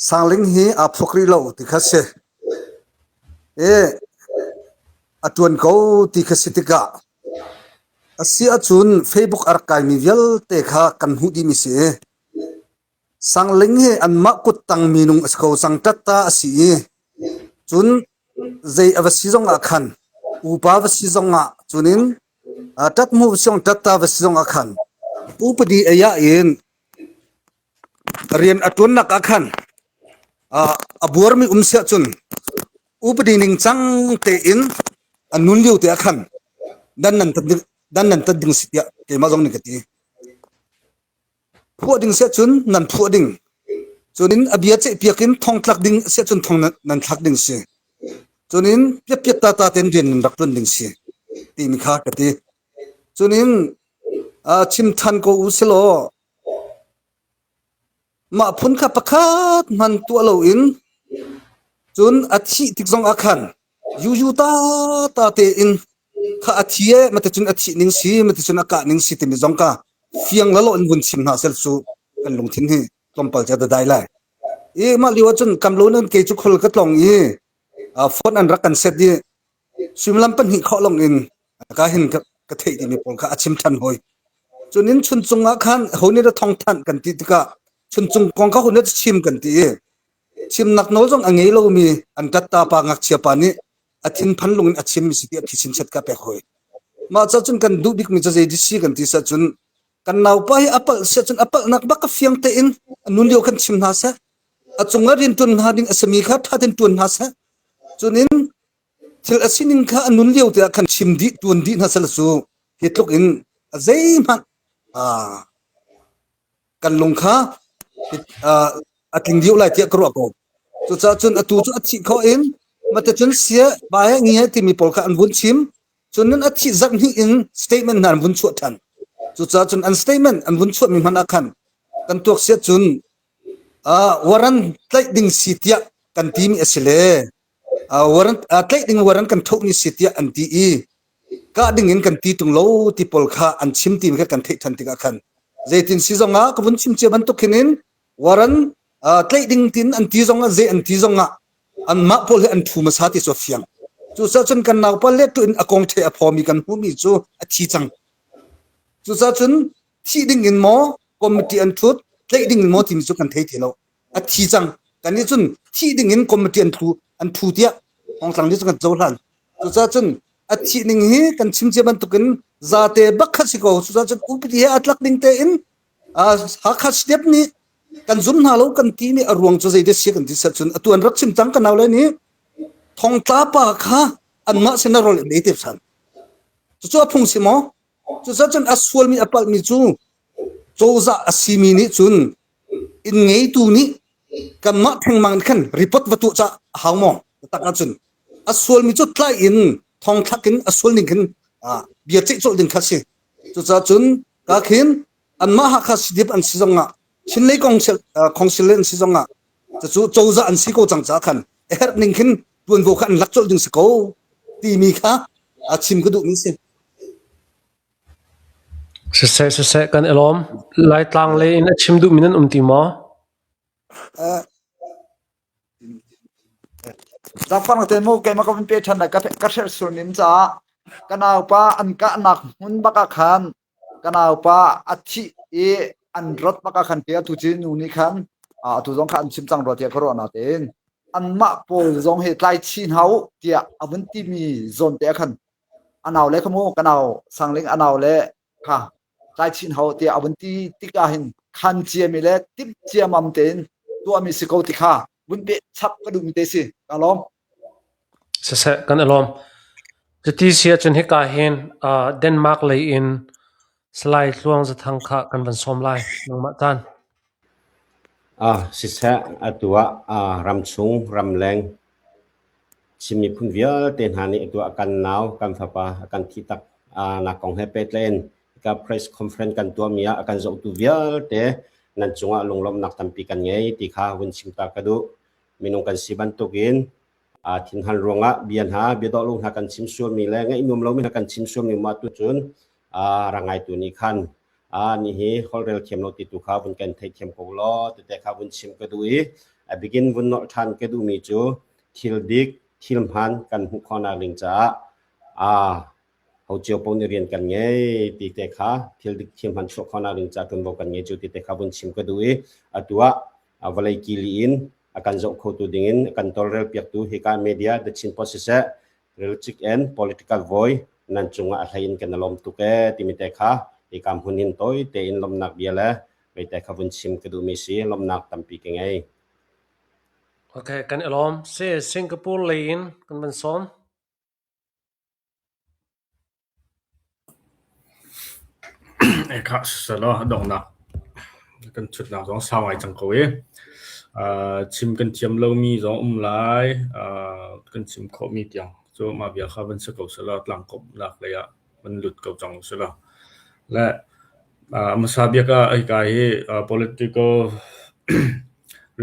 สังลิงฮีพวกรีโลที่เขาเสตัวเขาที่เขาสิติกาเสียจนเฟซบุ๊กอาร์ไกมีเวลเตะค่ะกันหูดีมิเสสังลิงฮีอันมากุดตังมีนุงสกาวสังตัตตาสีจุนใจอวสิจงอาคันอุปาวสิจงอาจุนินตัดมูสิจงตัตตาวสิจงอาคันอุปดีอายะอินเรียนอตุนนักอาคันบัวมีเสียจุนอุปดีนิงจังเตอินอันนุนเลียวเตอาคันดันนันตัดดึงสิเดียเกมาจงนิกตีพวกดิ่งเสียจุนนั่นพวกดิ่งจนินอภิยาเจเปียกินทองทักดิ่งเสียจุนทองนั่นทักดิ่งเสียจนินเปียตาเต็นเรียนรักตุนดิ่งเสียตีมิคากตีจนินชิมทันก็อุสโลมาพุนข้าประคัดมันตัวเราอินจนอาทิติกซองอาคันยูตาเตอินข้าอาทิมาแต่จนอาทินิ่งสีมาแต่จนอากาศนิ่งสีติมิจงกาเฟียงแล้วอันบุญชิมหาเซลซูกันลงทิ้งให้ต้มปลาจะได้ไล่มาลิวจนกำลังนั้นเกจุกคนก็ลงฟอนอันรักกันเสร็จดีชิมลำปันหิข้อลงอินก็เห็นก็เทดีมีปนก็อาชิมทันหอยจนนี้ชุนจงอาคันเขาเนี่ยทองทันกันตีติกะชุนจงกองเขาคนนี้ชิมกันตีชิมนักโน้ตจงอังเงเรามีอันตัดตาปางักเชียปานี่อาทินพันลงอาชิมมีสิทธิ์ที่ชิมเสร็จก็ไปหอยมาจะจนกันดูดิกมีจะใจดิสีกันตีซะจนกันนาวไปapalเสียจนapalนักบักเฟียงเตอินนุนเดียวกันชิมนาซะจงอารินตุนหาดิ่งสมีครับถ้าดินตุนนาซะจนนี้ที่อสินิงค่ะนุนเดียวเตะกันชิมดิตุนดินาซะละสูเหตุลุกอินใจมันกันลงค่ะกินเดียวไล่เตะกรัวกบจนตูจนชิเขาอินมาแต่จนเสียบายงี้ที่มีปอลค่ะอันบุญชิมจนนั้นชิจักนี่อินสเตทเมนต์นั้นบุญชวดทันจนอันสเตทเมนต์อันบุญชวดมีมันอาคันกันตัวเสียจนวารันไล่ดิ่งสิทธิ์กันทีมีเสเลวารันไล่ดิ่งวารันกันทุกนี่สิทธิ์อันทีก็ดิ่งเงินกันทีตรงโลที่ปอลค่ะอันชิมทีมีกันเททันติกาคันใจตินซีจงก็บุญชิมเจ็บันตุกินินวารันไล่ดิ่งตินอันทีจงใจอันทีจงอันมาพอลอันทูมาสาธิโซฟียงจนกันนาวพอลตัวอินอากงเทอพอมีกันหูมีจูอธิจังจนที่ดิ่งเงินหมอคอมมิตี้อันทุดไล่ดิ่งเงินหมอที่มีจูกันเททีเราอธิจังกันนี้จนที่ดิ่งเงินคอมมิตี้อันทูเดียของสังนี้จนโจลันจนอธิดิ่งเฮกันชิมเจบันตุกันซาเตบักขัดสิโก้จนอุปนิอัตลักดิ่งเตอินหักขัดสเต็ปนี้กันซุ่มหาเรากันทีนี่อรวงจะใจเดียสิกันที่สัจจนตัวรักชิมจังกันเอาเลยนี่ทองตาปากค่ะอันมาเสนอเราเลยไม่เทียบสันจู่ๆพุ่งสิมอจู่ๆจนอัศวลมีอปัลมีจู่จู่จะอัศมีนี่จุนอินไงตัวนี้กันมาแทงมังกันรีพอร์ตวัตถุจะหาวมอตักนั่นจุนอัศวลมีจู่ทลายอินทองทักกินอัศวลนี่กันเบียดจิตจู่ดึงขัดสิจู่ๆจุนก็ขินอันมาหักขัดสิเดียบอันสิจงชินเล่กองเซเลนสิจงจะจู่จะอันสิโกจังจ้าคันนิ่งขึ้นตัวโวกันลักจดดึงสกูตีมีค่ะชิมก็ดูมีสิเสกันอารมณ์ไล่ตังเลยอินชิมดูมินันติมาจากฟังเต็มโมเกมาก็เป็นเปชันได้กับเชอร์สุนินจ้ากันเอาป้าอันกะหนักหุ่นบักขันกันเอาป้าอัฐิอันรถบักขันเปียทุจินูนี่ขันทุจงขันชิมจังรถเทียครอนาเต็น อันมาโปจงเฮตไลชินเฮาเตียอวันติมีโซนเตคันอันเอาเลขโมกันเอาสังเลงอันเอาเลค่ะไลชินเฮาเตียอวันติติกาหินคันเจียมีเลติบเจียมัมเตนตัวมีสิโกติค่ะบุญเปชับกระดุมเตสิกะลอม se kan alom jati sia chen heka hen Denmark lei in slide luang za thang kha kan van som lai nangma tan sisa atua ramchung ramleng chimi phun vial ten hani atua akan naw kan thapa akan thitak na kong he petlen ka press conference kan tua mia akan zo tu vial te nan chunga lunglom nak tampi kan ngei ti kha win chimta kadu minung kan siban tukin thin han ronga bian ha bido lung ha kan chimsuam mi le ngai num lo mi kan chimsuam ni ma tu chun rangai tu ni khan ni hi holrel khem lo ti tu kha bun kan thai khem ko lo te kha bun chim ka dui begin bun no than ke du mi chu thil dik thil man kan hu khona ling cha ho chiao pon ni rian kan nge ti te kha thil dik thil man chu khona ling cha tun bo kan nge chu ti te kha bun chim ka dui atua valai ki li in akan zo kho tu dingin akan tolrel piak tu hika media the chin process religious and political voice nan chunga athain kan lom tu ke timite kha ikam hunin toy te in lom nak biala be te khavun chim ke du mi si lom nak tampi ke ngai okay kan alom se Singapore lei in kan van som kha sala dong nak kan chut na jong sawai chang ko chim kan thiam lo mi jong lai kan chim kho mi tiang so ma bia kha van sa ko sala tlang kop lak le ya man lut ko chang sala la masabia ka ai ka he political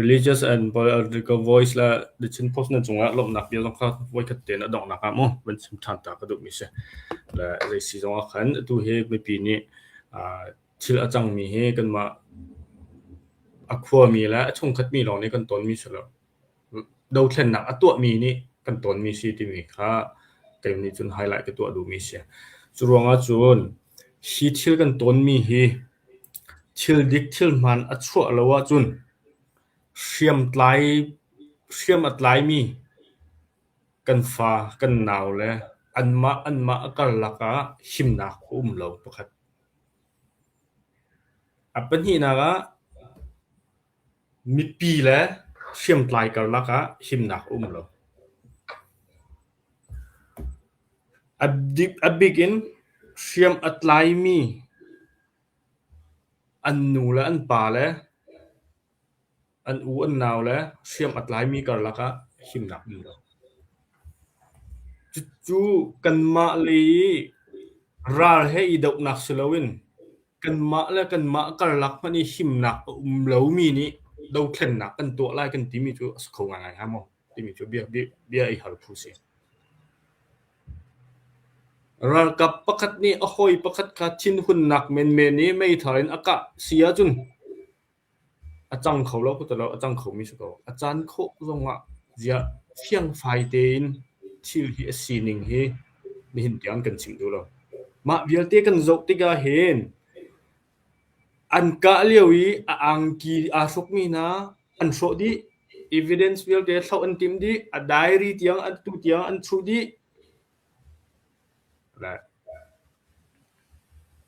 religious and political voice la the chin post na chunga lom nak bia jong kha voi khat te na dong na ka mo ban chim than ta ka du mi se la re si jong khan tu he me pi ni chil achang mi he kan ma akhwa mi la chung khat mi lo ni kan ton mi sala do thlen nak atua mi ni kan ton mi si ti mi kha kai ni chun highlight ke tu du mi se churonga chun hi thil kan ton mi hi thil dik thil man achwa lawa chun siam atlai mi kan fa kan naw le anma akal laka himna lo pakhat apan hi na ga mi pi le siam tlai kar laka himna lo abigin siam atlai mi an nu la an pa le an u an naw le siam atlai mi kar laka himna lo chu kan ma li ral he i dok nak silawin kan ma kar lak mani himna lo mi ni do thlen nak kan to lai kan ti mi chu skho ngai ha mo ti mi chu bia I har phu se ral kap pakhat ni ahoi pakhat kha thin hun nak men ni mei thain aka sia chun achang kho lo ku to lo achang kho mi su ko achan kho zonga zia fiang phai tein thil hi asining hi mi hin tiang kan ching du lo ma bialte kan zok tiga hen an ka lewi ang ki a sok mi na an so di evidence will de thau an tim di a diary tiang an tu tiang an thu di la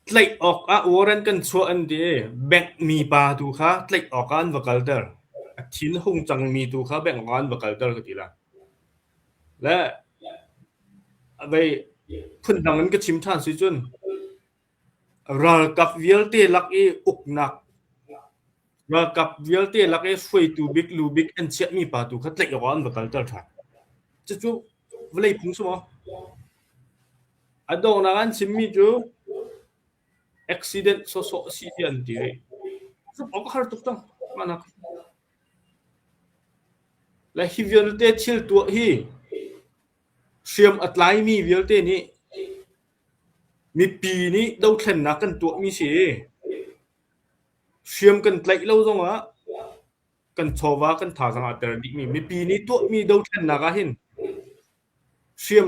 tlai ok a warren kan chua an de bank mi pa tu kha tlai ok an vakal ter a thin hung chang mi tu kha bank an vakal ter ka ti la la abai phun dang an ka chim than si chun ral kap vialte lak e uknak ral kap vialte lak e foi tu big lu big an chia mi pa tu kha tlai ok an vakal ter tha chu vlei phung so adong na an chimmi chu accident so si dian ti re so ok har tuk tang mana la hi vialte chil tu hi siam atlai mi vialte ni mi pi ni do thlen na kan tu mi si siam kan tlai lo zong a kan chowa kan tha sang ater di mi pi ni tu mi do thlen na ga hin siam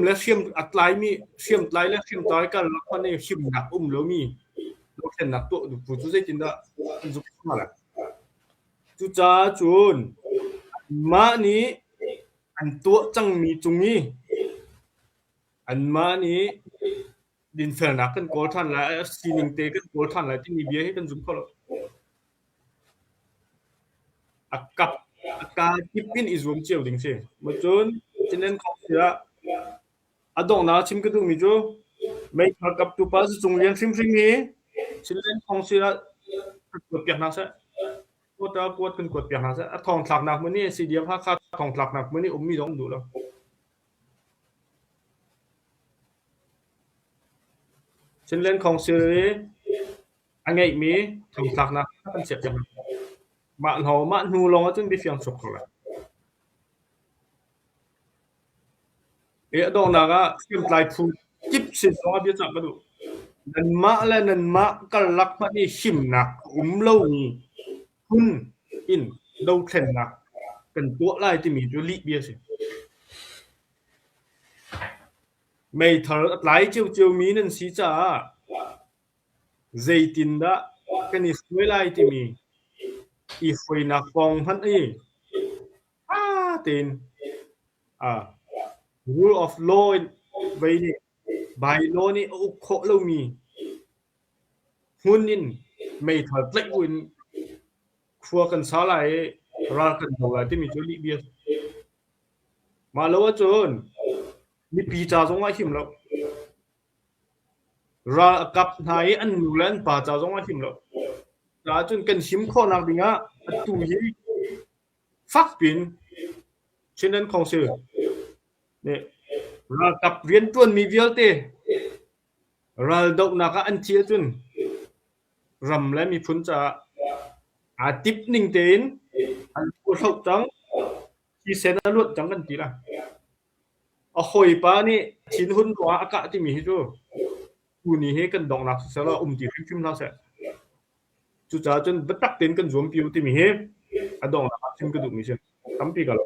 atlai mi siam tlai le siam tai kan la khan ni him na lo mi do thlen na tu du pu chu sei tin da an zu ma la chu cha chun ma ni อันตัวจังมีจุงนี้อันมานี้ดินเฟลนักกันโกลทันแล้วซีนิงเตกันโกลทันแล้วที่มีเบียให้กันซุมเขาอักกับอาการที่ปินอิซุมเจียวดิงเซ่มาจนฉะนั้นเขาเสียอดองนาชิมกระดูมีจูไม่ทักกับตัวป้าจุงเลี้ยงซิมนี้ฉะนั้นของเสียกดเปียกนักซะกดกดกันกดเปียกนักซะทองหลักหนักมื้อนี้สิเดียบค่าทองหลักหนักมื้อนี้มีต้องดูแล้วฉะนั้นของเสียอันไงมีทองหลักหนักกันเสียจังมาเฮามานูลงจนดิเฟียงสุกละดองนาก็ฟิมไลพูจิบสิสอเบียจักกระดูนันมาและนันมาก็ลักมานี่หิมนักโลนี่หุ่นอินดาวเทนนักกันตัวไล่ที่มีตัวลิเบียสิไม่เท่าไหลเจียวมีนั่นสิจ้าใจตินดะกันนี่สวยไล่ที่มีอีฟวยนักฟองพันอีตินrule of law ไว้นี่ by law นี่อุโคเรามีหุ่นนินไม่ถัดเล็กอุ่นครัวกันสาหร่ายรากันดอกที่มีจุลิเบียมาแล้วว่าจนมีปีจ่าจงไว้หิมแล้วรากับนายอันนูแลนป่าจ่าจงไว้หิมแล้วจ่าจนกันหิมข้อนักดิงะตุยฟักปินเช่นนั้นของเสือเนี่ยรากับเวียนต้นมีเวียลเตราดอกนักอันเชียจนรำและมีพุนจะอาทิบนิ่งเตนอันผู้เท่าจังที่เซนลวดจังกันทีละหอยปานี่ชินหุ่นตัวอากาศที่มีให้ดูกูนี่ให้กันดอกนักเสร็จแล้วที่ฟิมๆแล้วเสร็จจุจ่าจนบัดตักเต็นกันรวมปิวที่มีให้ดอกนักชิมกระดูกมีเช่นทำปีกัน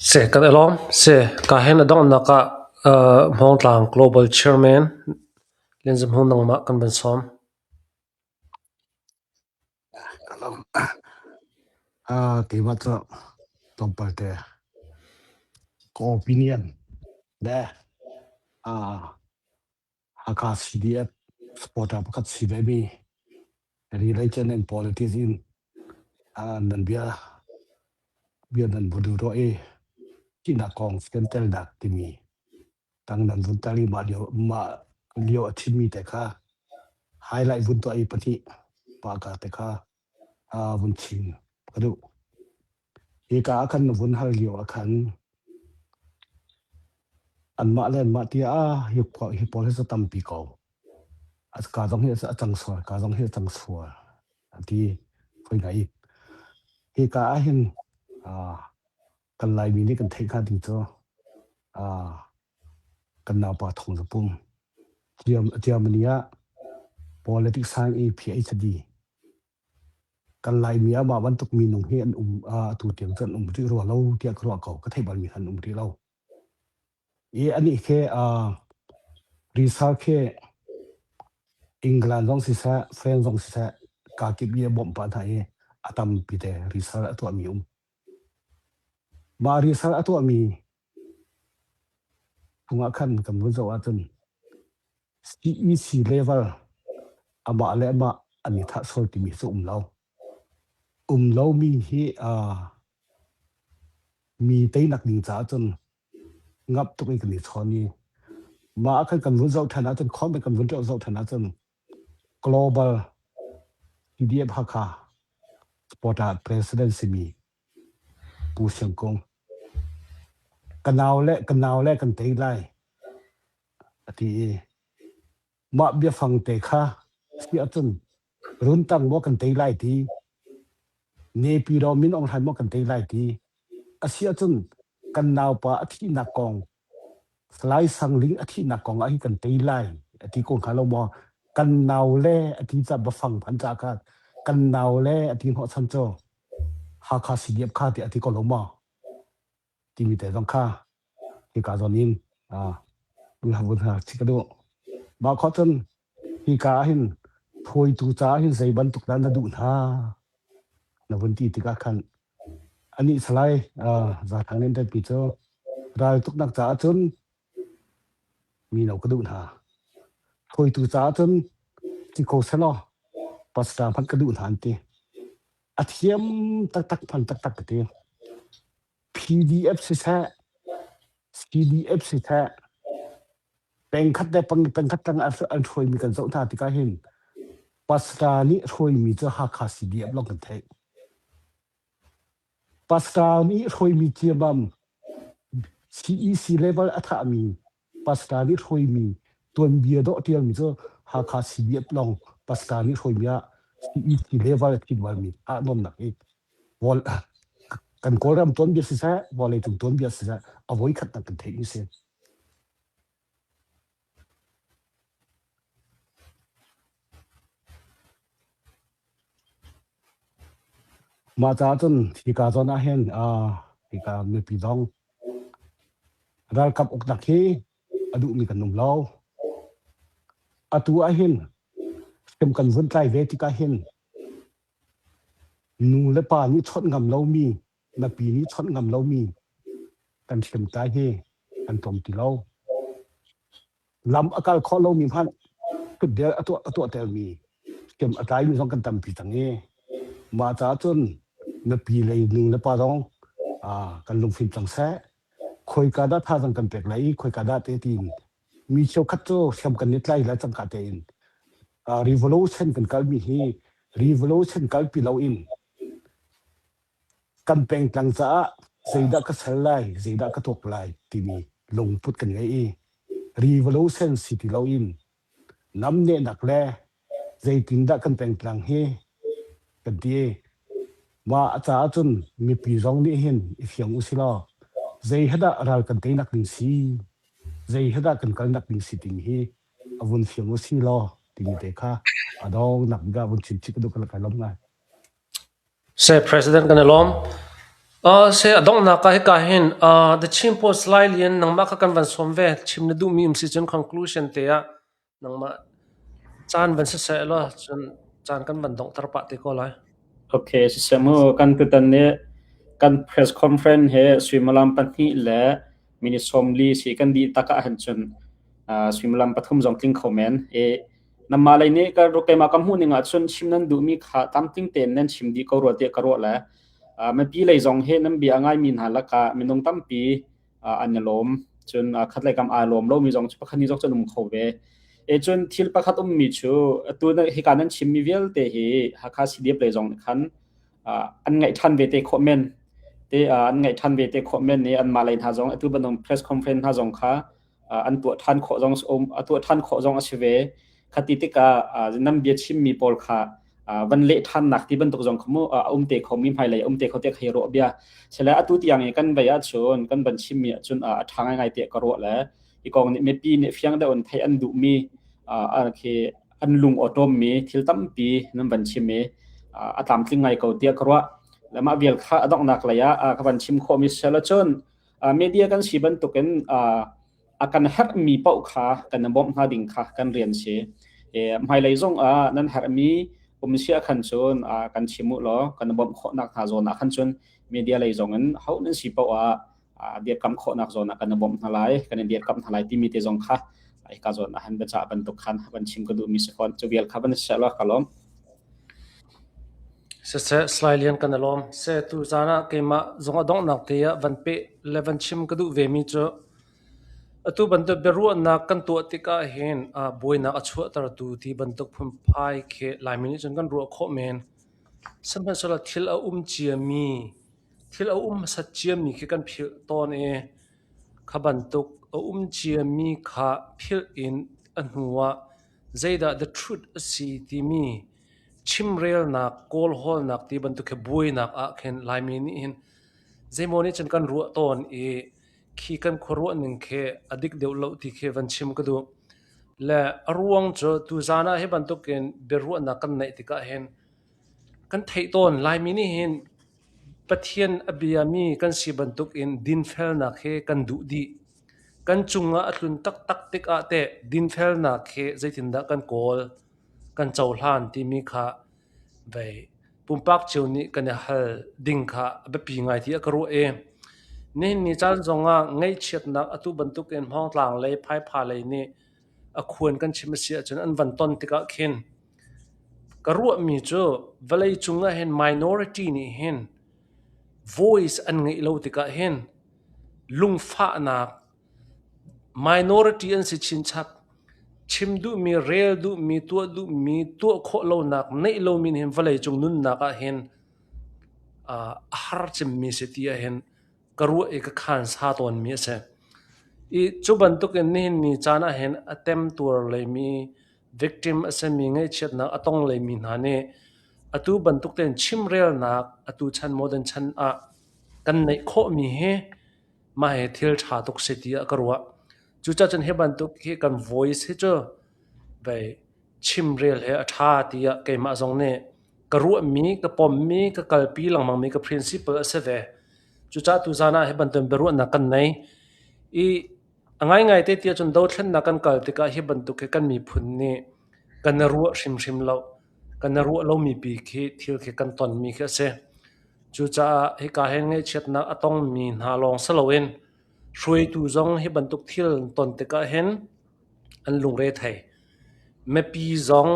เสกันอลอมเสกาเห็นดอกนักมองทาง global chairman เล่นจำพงนังมากันเป็นซ้อมที่ว่าจะต้องไปแต่ก็ opinion ได้อากาศสีเดียดสปอร์ตประกาศสีแบบนี้ relation and politics in นั่นเบียนั่นบุดูตัวที่นักกองสแกนเตลดักที่มีตั้งนั้นวุ้นตาลีมาเลี้ยวที่มีแต่ค่ะไฮไลท์วุ้นตัวปฏิปากาแต่ค่ะวุ้นชิงกระดูกอาคันวุ้นหาเลี้ยวอาคันอันมาเล่นมาที่ฮิปโปเลสตัมปีกเอาการต้องเห็นจังสวยการต้องเห็นจังสวยที่คุยไงเห็นกันไล่มีนี่กันเทค่าดิ้งจ้อกันนาปาทงสปุ่มเจียมนี้politics science PhD กันไล่มีมาวันตุกมีหนุ่มเฮียนตัวเตียงจันที่รัวเราเที่ยงรัวเก่าก็เทบันมีทันที่เราอันนี้แค่รีซาร์แค่อังกฤษต้องศึกษาฝรั่งต้องศึกษากาเก็บเบี้ยบ่มปานไทยอาตมปีเตรีซาร์ตัวมีมารีซาร์ตัวมีพงขันกำลังจะว่าจน CEC level มาเลมาอันนี้ถ้าส่วนที่มีสุเรามีมีเตนักดิงจ้าจนงับตัวเองกันนี่ชอนี่มาขันกำลังจะฐานะจนข้อเป็นกำลังจะฐานะจน global PDF ฮักค่ะ sport presidency มีผู้เชี่ยวชาญกันเอาและกันเตะไล่ที่มาเบียฟังเตะค่ะเสียจนรุ่นตั้งว่ากันเตะไล่ที่เนปีเรามินองไทยว่ากันเตะไล่ที่เสียจนกันเอาปะที่นักกองสไลด์สังลิงที่นักกองกันเตะไล่ที่กองขาเราบอกกันเอาและที่จะมาฟังพันจากกันเอาและที่หัวสันโจหาคาสิเดียบค่าที่ก็ลงมาที่มีแต่ต้องค่าที่การตอนนี้บุญหาชิกระโดบางข้อจนที่การเห็นถอยตูจ้าเห็นใส่บรรทุกนั้นดูนะวันที่ที่การขัน อันนี้สไลด์จากทางนั้นได้ปีเจอรายทุกนักจ่าจนมีเรากระดูหาถอยตูจ่าจนที่โคเซลอปัสตาพันกระดูหานตีอาเทียมตักพันตักกระเตีย PDF สิแท้ CDF สิแท้เป็นคัดได้ปังเป็นคัดตั้งอันถอยมีกันเจ้าท่าที่ก็เห็นปัสตานี้ถอยมีเจ้าหาคา CDF ลองกันเทปัสตานี้ถอยมีเจียบัม CEC level อัฐามีปัสตานี้ถอยมีตัวเบียดเตียงมีเจ้าหาคา CDF ลองปัสตานี้ถอยมี CEC level คิดว่ามีนมหนักอีกวอลกันโกรำต้นเบียสิแท้วอลเลยถึงต้นเบียสิแท้เอาไว้ขัดนักกันเทนิเซียมาจากจนที่กาจนอาเห็นที่กามีปีดองรัลกับอกนักเฮอดุมีกันนุ่มเล่าตัวอาเห็นเต็มกันวนใจเวทีกาเห็นนูและป่านี้ชดงำเล่ามีนาปีนี้ชดงำเล่ามีกันเต็มใจเฮกันตรมตีเล่าลำอากาศข้อเล่ามีพันก็เดี๋ยวตัวเตลมีเต็มอากาศมีสองกันตำปีต่างเฮมาจากจนนาปีเลยนูและป่าร้องกันลงฟิล์มจังแซ่คอยกาดาท่าจังกันเป็กไหลคอยกาดาเตตินมีเชียวคัดโจเชื่อมกันนิดไล่และจังกาเตนrevolution กันกัลมีฮี revolution กัลปีเราอินกันเป็นกลางจ้าเสียดก็สลายเสียดก็ตกลายที่มีลงพุทธกันไงrevolution สิที่เราอินน้ำเนี่ยหนักแร่เสียตินดักกันเป็นกลางเฮกันที่ว่าจ้าจนมีปีรองนี่เห็นอีเสียงอุศิลาเสียดอะไรกันเตนักลิงซีเสียดกันกันนักลิงซีติงเฮอวุนเสียงอุศิลาติงเตค่ะดองนักกาบุญชินชิกดูกันละกันล้มไงเซ president กันล้มเซดองนักให้การเห็นthe chimpo slide เลียนนังมากันวันสมเวชิมนดูมีมสิจน conclusion เตียนังมาจานวันเสร็จแล้วจนจานกันวันดองตระปะติโกไลโอเคสมมุกันตุตันเนี่ยกัน press conference เฮสวิมลัมปันนี่และมินิสอมลีสิกันดีตะกะหันจนสวิมลัมปฐุมจงติงคอมเมนต์นำมาเลยเนี่ยก็รู้แก่มากำหูนึงอ่ะจนชิมนั้นดูมีขาตามติ้งเต็นนั้นชิมดีก็รัวเตะก็รัวแล้วมันปีเลยจงเฮนั้นบีง่ายมีนหาละกะมีนงตั้มปีอันยลมจนคัดเลยกำอารมณ์เรามีจงปะคันนี้จงจะนุ่มเขาเวจนทิลปะคัดมีชูตัวนั้นเหตุการณ์นั้นชิมมีเวลเตะฮักคาสิเดียบเลยจงคันอันไงทันเวเตะคอมเมนต์อันไงทันเวเตะคอมเมนต์นี่อันมาเลยท่าจงตัวบันดง press conference ท่าจงค่ะอันตัวทันขอจงตัวทันขอจงอาชีวะคติติกาน้ำเบียชิมมีปอลค่ะวันเละทันนักที่บรรทุกจงขโมเตะเขามีภายเลยเตะเขาเตะเฮโร่เบียเสร็จแล้วตัวที่ยังกันไปชนกันบัญชีมีจนทางไงเตะกระโดดแล้วอีกองนี่ไม่ปีนี่เพียงแต่วันไทยอันดุมีอันลุงออโตมีทิลตั้มปีนั่นบัญชีมีตามที่ไงเขาเตะกระโดดแล้วมาเบียข้าต้องนักเลยกับบัญชีคอมิสเซลจนเมเดียกันสีบรรทุกกันakan her mi pau kha kan bom ha ding kha kan rian se mai lai zong nan her mi sia khan chon kan chimu lo kan bom kho nak ha zona khan chon media lai zong an hau nan si pau dia kam kho nak zona kan bom halai kan dia kam halai ti mi te zong kha ai ka zona han ba cha ban tok khan ban chim ko du mi se kon chubial kha ban se la kalom se slide lian kan alom se tu zana ke ma zonga dong nak te ya van pe 11 chim ka du ve mi cho atu bantu beru na kan tu tika hen boina achua tar tu ti bantuk phum phai khe laimini chon kan ro kho men samhan sala thil a chiami thil a sa chiami khe kan phil ton kha bantuk a chiami kha phil in anhuwa zaida the truth si ti mi chimrel na kol hol nak ti bantuk khe boina a khen laimini hin zemoni chon kan ro ton khi kan khoro ning khe adik deu lo ti khe van chim ka du la arwang cho tu zana he ban to ken beru na kan nei tika hen kan thei ton lai mini hen pathian abiami kan si ban tuk in din fel na khe kan du di kan chunga atlun tak tak tik a te din fel na khe zaitin da kan kol kan chawhlan ti mi kha vai ปุ่มปักเจียวนี้กันเนี่ยฮัลดิ่งค่ะแบบปีไงที่ก็รู้นี่นี่จานจงอ่ะไงเช็ดนักอตุบรรทุกเอ็นห้องต่างเลยพายพาเลยนี่ควรกันชิมเสียจนอันวันต้นติกะเข็นก็รู้มีจ้ะเวลาจุงอ่ะเห็น minority นี่เห็น voice อันไงเราติกะเห็นลุงฟ้านัก minority อันสิชินชักชิมดูมีเรียดูมีตัวโคโลนักในเรามีเห็นเวลาจุงนุนนักเห็นฮาร์จิมมีสติเห็นก็รู้เอกขันสาตอนมีเสอีจุบันตุกันนี่นี่จานะเห็นattemptตัวเลยมี victim เสมีไงเช็ดนักต้องเลยมีนานี่ตุบันตุกเต็นชิมเรียลนักตุชันโมเดิร์นชันกันในโคมีเฮมาเหตุชาตุกสติก็รู้จุดจันเฮบันตุกเฮกัน voice เฮจ้ะไปชิมเรียลเฮชาติเกมาจงเนี่ยก็รู้มีก็ปมมีก็กัลปีหลังมังมีก็ principle เสวจุดจัตุจานะเฮบันตุเบรุนักกันในง่ายๆเตี้ยจนดาวเช่นนักกันกัลติกาเฮบันตุกกันมีพุนนี่กันรู้ชิมเรากันรู้เรามีปีกที่กันตอนมีแค่เสจุดจะให้การเห็นไงเช็ดนักต้องมีหาลองสโลเอนช่วยตูจงให้บรรทุกที่ตอนติกาเห็นอันลุงเรไทยไม่ปีจง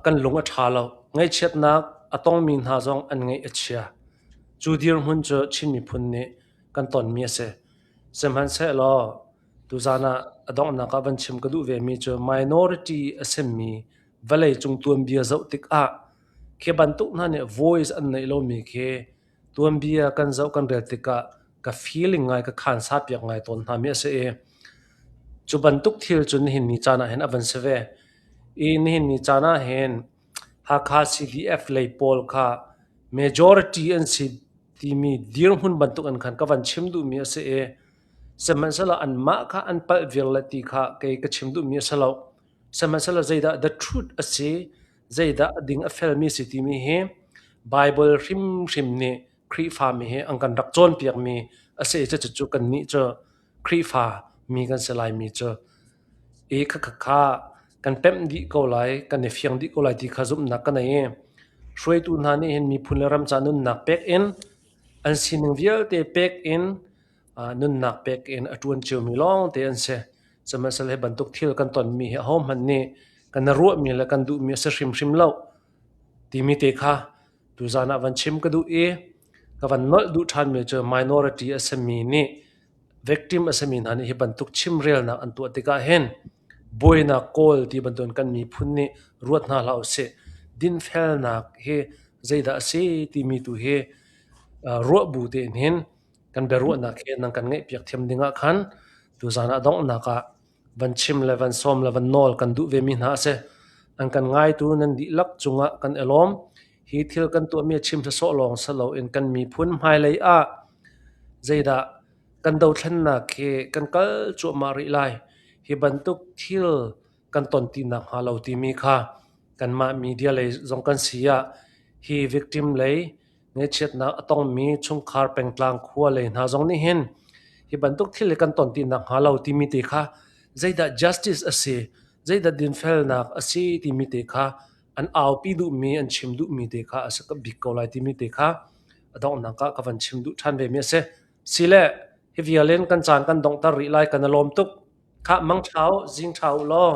กันลุงอัฐาเราไงเช็ดนักต้องมีหาจงอันไงเอเชียจุดเดียวหุ่นจะชิมีพุนนี่กันตอนมีเสสมันเสลอตูจานะต้องนักบัญชิมกระดูเวมีจะ minority เสมีเวลาจงตัวเบียเจ้าติกเคบันตุกนั่นเนี่ย voice อันไหนเรามีเคตัวเบียกันเจ้ากันเรติกะกับ feeling ไงกับขันสับอย่างไงตอนทำเนี่ยเสียจุบันตุกที่จนเห็นนิจานะเห็นอวันเสวนี่เห็นนิจานะเห็นหากา CDF เลยพอลค่ะ majority อันสิที่มีดีร์หุ่นบันตุกอันขันกับวันชิมดูมีเสียสมัยนั้นอันมาค่ะอันปัลวิลติค่ะเกี่ยกับชิมดูมีเสียแล้วสมัยนั้นใจได้ the truth เสียใจได้ดิ่งอัฟเฟลมีสิที่มีเฮ Bible ริมนี่ครีฟ้ามีเฮอังกันรักจนเปียกมีเสียจะจุกันนี้จะครีฟ้ามีกันสลายมีจะค่ะกันเป็มดีก็ไหลกันเนฟียงดีก็ไหลที่ขจุมนักกันเองช่วยตุนหานี่เห็นมีพูนรำจานุนนักเป็กอินอันสินวิลเตเป็กอินนุนนักเป็กอินอจวนเจียวมีลองเตอันเสสมัยนั้นบรรทุกเที่ยวกันตอนมีห้องมันนี่กันรัวมีและกันดูมีเสริมเล่าที่มีเตค่ะดูจานะวันชิมก็ดูกับวันนอดูทันมีเจอ minority เสมีนี่ victim เสมีนั่นนี่บรรทุกชิมเรียลนักอันตัวติกาเห็นบอยนักโกลที่บรรทุกกันมีพุ่นนี่รวดน่าเล่าเสดินเฟลนักเฮใจด่าเสที่มีตัวเฮรัวบูเตนเห็นกันเบรัวนักเฮนังกันไงเปียกเทียมดิ่งขันดูจานะดงนักวันชิมและวันซ้อมและวันนอลกันดูเวมินหาเสอันกันง่ายตัวนั้นดิลักจุงะกันอารมณ์ฮีเที่ยวกันตัวมีชิมจะโซลองสโลอินกันมีพุ่นไฮเลยใจด่ากันดาวทันนักเฮกันก็จัวมาริไลฮีบรรทุกเที่ยวกันตอนตีนักหาเราที่มีค่ะกันมามีเดียเลยจงกันเสียฮีวิกติมเลยเงี้ยเช็ดนักต้องมีช่วงคาร์เป็นกลางขั้วเลยน่าจงนี่เห็นฮีบรรทุกเที่ยวกันตอนตีนักหาเราที่มีตีค่ะใจด่า justice ใจด่าดินเฟลนักที่มีตีค่ะอันเอาปีดูมีอันชิมดูมีตีค่ะสักบิกเอาไลที่มีตีค่ะต้องนักกับวันชิมดูทันเวมีเสสิเล่ฮิวิเอเลนกันจานกันดงตาริไลกันอารมณ์ตุกข้ามังเช้าจิงเช้าล้อ